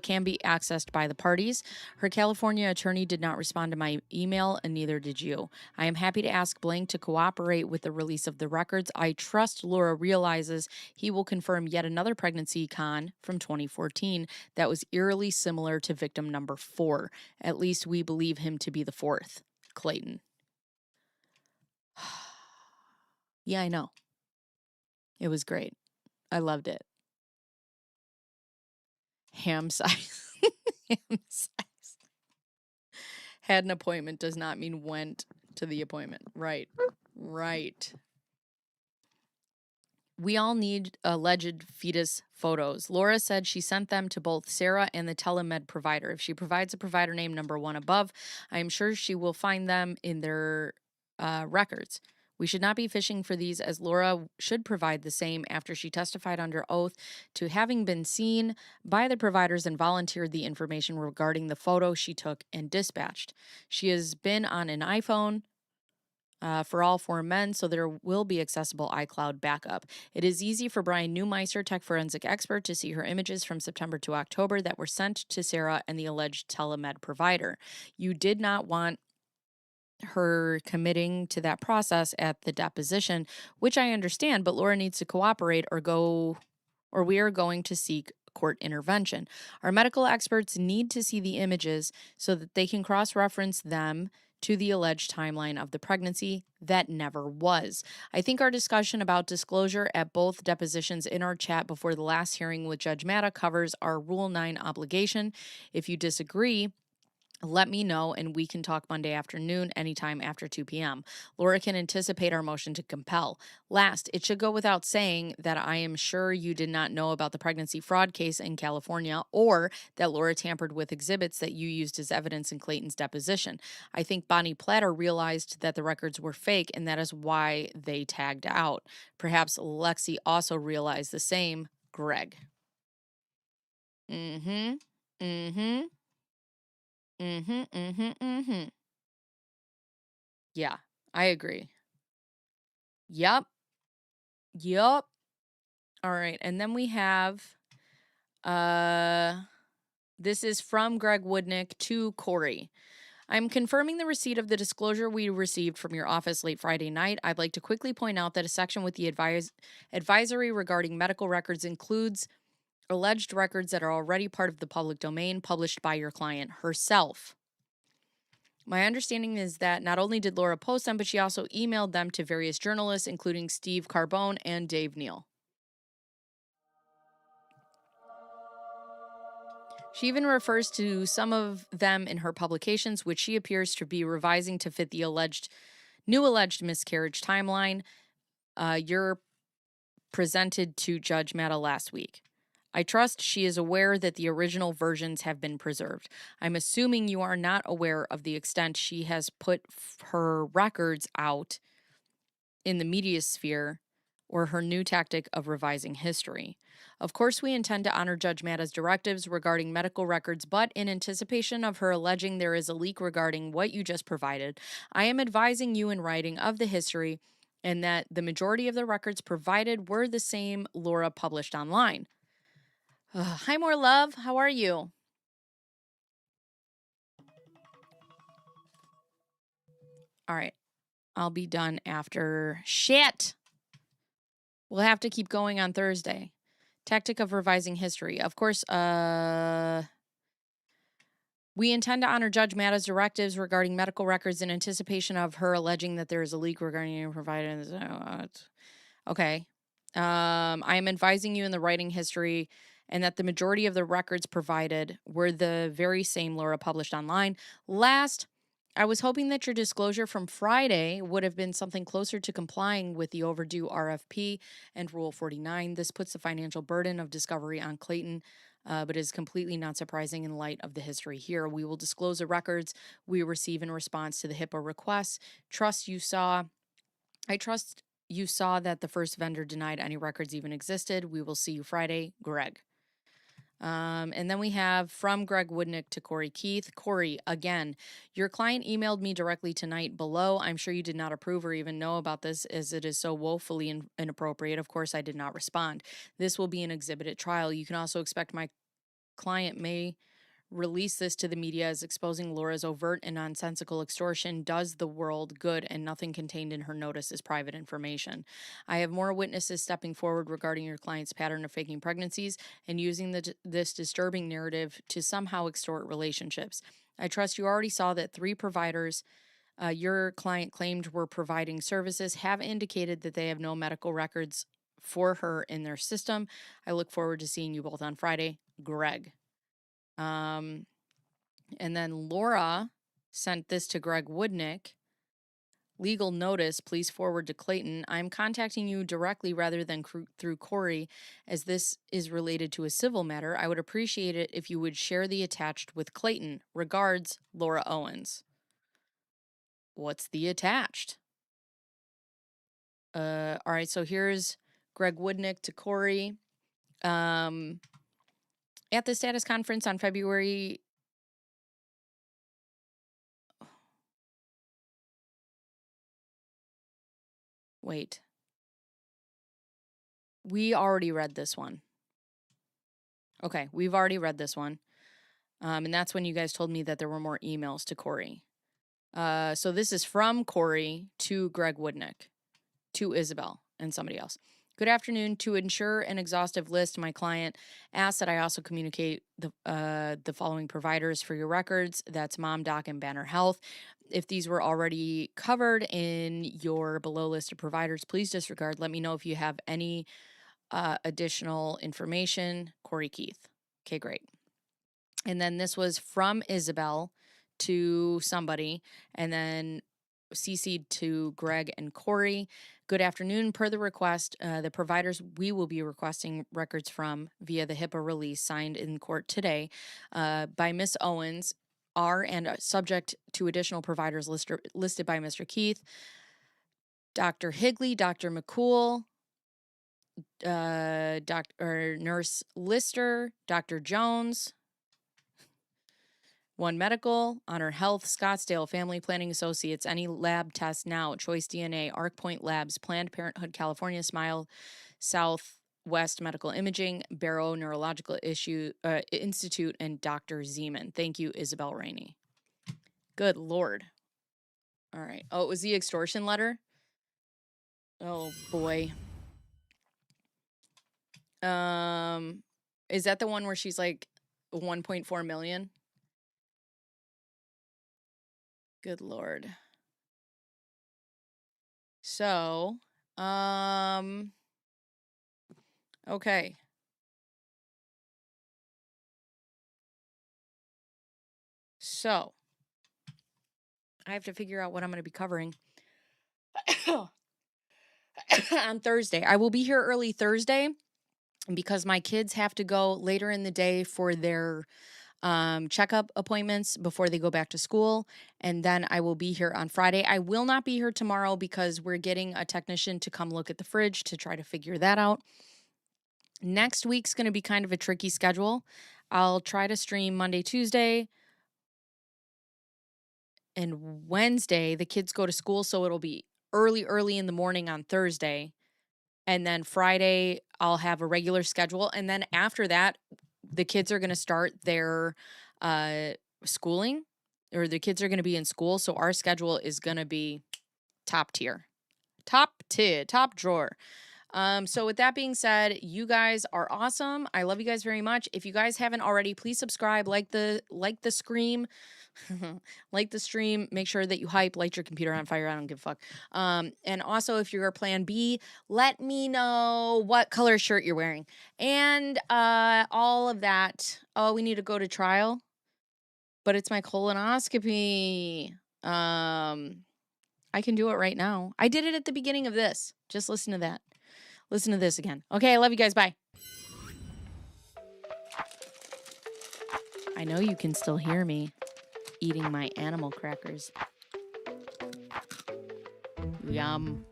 [SPEAKER 2] can be accessed by the parties. Her California attorney did not respond to my email, and neither did you. I am happy to ask Blank to cooperate with the release of the records. I trust Laura realizes he will confirm yet another pregnancy con from 2014 that was eerily similar to victim number 4. At least we believe him to be the 4th. Clayton. Yeah, I know. It was great. I loved it. Ham size. Ham size. Had an appointment does not mean went to the appointment. Right. Right. We all need alleged fetus photos. Laura said she sent them to both Sarah and the telemed provider. If she provides a provider name number 1 above, I am sure she will find them in their records. We should not be fishing for these, as Laura should provide the same after she testified under oath to having been seen by the providers and volunteered the information regarding the photo she took and dispatched. She has been on an iPhone for all 4 men, so there will be accessible iCloud backup. It is easy for Brian Neumeister, tech forensic expert, to see her images from September to October that were sent to Sarah and the alleged telemed provider. You did not want her committing to that process at the deposition, which I understand, but Laura needs to cooperate or we are going to seek court intervention. Our medical experts need to see the images so that they can cross-reference them to the alleged timeline of the pregnancy that never was. I think our discussion about disclosure at both depositions in our chat before the last hearing with Judge Matta covers our Rule 9 obligation. If you disagree, let me know, and we can talk Monday afternoon anytime after 2 p.m. Laura can anticipate our motion to compel. Last, it should go without saying that I am sure you did not know about the pregnancy fraud case in California or that Laura tampered with exhibits that you used as evidence in Clayton's deposition. I think Bonnie Platter realized that the records were fake, and that is why they tagged out. Perhaps Lexi also realized the same. Greg. Mm-hmm. Yeah, I agree. Yep. All right, and then we have this is from Greg Woodnick to Corey. I'm confirming the receipt of the disclosure we received from your office late Friday night. I'd like to quickly point out that a section with the advisory regarding medical records includes alleged records that are already part of the public domain published by your client herself. My understanding is that not only did Laura post them, but she also emailed them to various journalists, including Steve Carbone and Dave Neal. She even refers to some of them in her publications, which she appears to be revising to fit the new alleged miscarriage timeline you're presented to Judge Matta last week. I trust she is aware that the original versions have been preserved. I'm assuming you are not aware of the extent she has put her records out in the media sphere or her new tactic of revising history. Of course, we intend to honor Judge Matta's directives regarding medical records, but in anticipation of her alleging there is a leak regarding what you just provided, I am advising you in writing of the history and that the majority of the records provided were the same Laura published online. Hi, more love. How are you? All right. I'll be done after. Shit. We'll have to keep going on Thursday. Tactic of revising history. Of course, we intend to honor Judge Matta's directives regarding medical records in anticipation of her alleging that there is a leak regarding provided. Okay. I am advising you in the writing history and that the majority of the records provided were the very same Laura published online. Last, I was hoping that your disclosure from Friday would have been something closer to complying with the overdue RFP and Rule 49. This puts the financial burden of discovery on Clayton, but is completely not surprising in light of the history here. We will disclose the records we receive in response to the HIPAA requests. I trust you saw that the first vendor denied any records even existed. We will see you Friday, Greg. And then we have from Greg Woodnick to Corey Keith. Corey, again, your client emailed me directly tonight below. I'm sure you did not approve or even know about this as it is so woefully inappropriate. Of course, I did not respond. This will be an exhibit at trial. You can also expect my client may release this to the media as exposing Laura's overt and nonsensical extortion does the world good, and nothing contained in her notice is private information. I have more witnesses stepping forward regarding your client's pattern of faking pregnancies and using this disturbing narrative to somehow extort relationships. I trust you already saw that 3 providers your client claimed were providing services have indicated that they have no medical records for her in their system. I look forward to seeing you both on Friday. Greg. And then Laura sent this to Greg Woodnick. Legal notice, please forward to Clayton. I'm contacting you directly rather than through Corey, as this is related to a civil matter. I would appreciate it if you would share the attached with Clayton. Regards, Laura Owens. What's the attached? All right, so here's Greg Woodnick to Corey. At the status conference on February... Wait. We already read this one. Okay, we've already read this one. And that's when you guys told me that there were more emails to Corey. So this is from Corey to Greg Woodnick, to Isabel and somebody else. Good afternoon. To ensure an exhaustive list, my client asked that I also communicate the following providers for your records. That's Mom, Doc, and Banner Health. If these were already covered in your below list of providers, please disregard. Let me know if you have any additional information. Corey Keith. Okay, great. And then this was from Isabel to somebody, and then CC'd to Greg and Corey. Good afternoon. Per the request, the providers we will be requesting records from via the HIPAA release signed in court today by Miss Owens are and subject to additional providers listed by Mr. Keith, Dr. Higley, Dr. McCool, Nurse Lister, Dr. Jones, One Medical, Honor Health, Scottsdale, Family Planning Associates, Any Lab Test Now, Choice DNA, ArcPoint Labs, Planned Parenthood California, Smile, Southwest Medical Imaging, Barrow Neurological Institute, and Dr. Zeman. Thank you, Isabel Rainey. Good Lord. All right. Oh, it was the extortion letter? Oh, boy. Is that the one where she's like 1.4 million? Good Lord. So, okay. So, I have to figure out what I'm going to be covering on Thursday. I will be here early Thursday because my kids have to go later in the day for their checkup appointments before they go back to school. And then I will be here on Friday. I will not be here tomorrow because we're getting a technician to come look at the fridge to try to figure that out. Next week's going to be kind of a tricky schedule. I'll try to stream Monday, Tuesday, and Wednesday. The kids go to school, so it'll be early in the morning on Thursday. And then Friday, I'll have a regular schedule. And then after that, the kids are going to start their schooling, or the kids are going to be in school. So our schedule is going to be top tier, top drawer. So with that being said, you guys are awesome. I love you guys very much. If you guys haven't already, please subscribe, like the scream, like the stream, make sure that you light your computer on fire. I don't give a fuck. And also if you're a plan B, let me know what color shirt you're wearing and, all of that. Oh, we need to go to trial, but it's my colonoscopy. I can do it right now. I did it at the beginning of this. Just listen to that. Listen to this again. Okay, I love you guys. Bye. I know you can still hear me eating my animal crackers. Yum.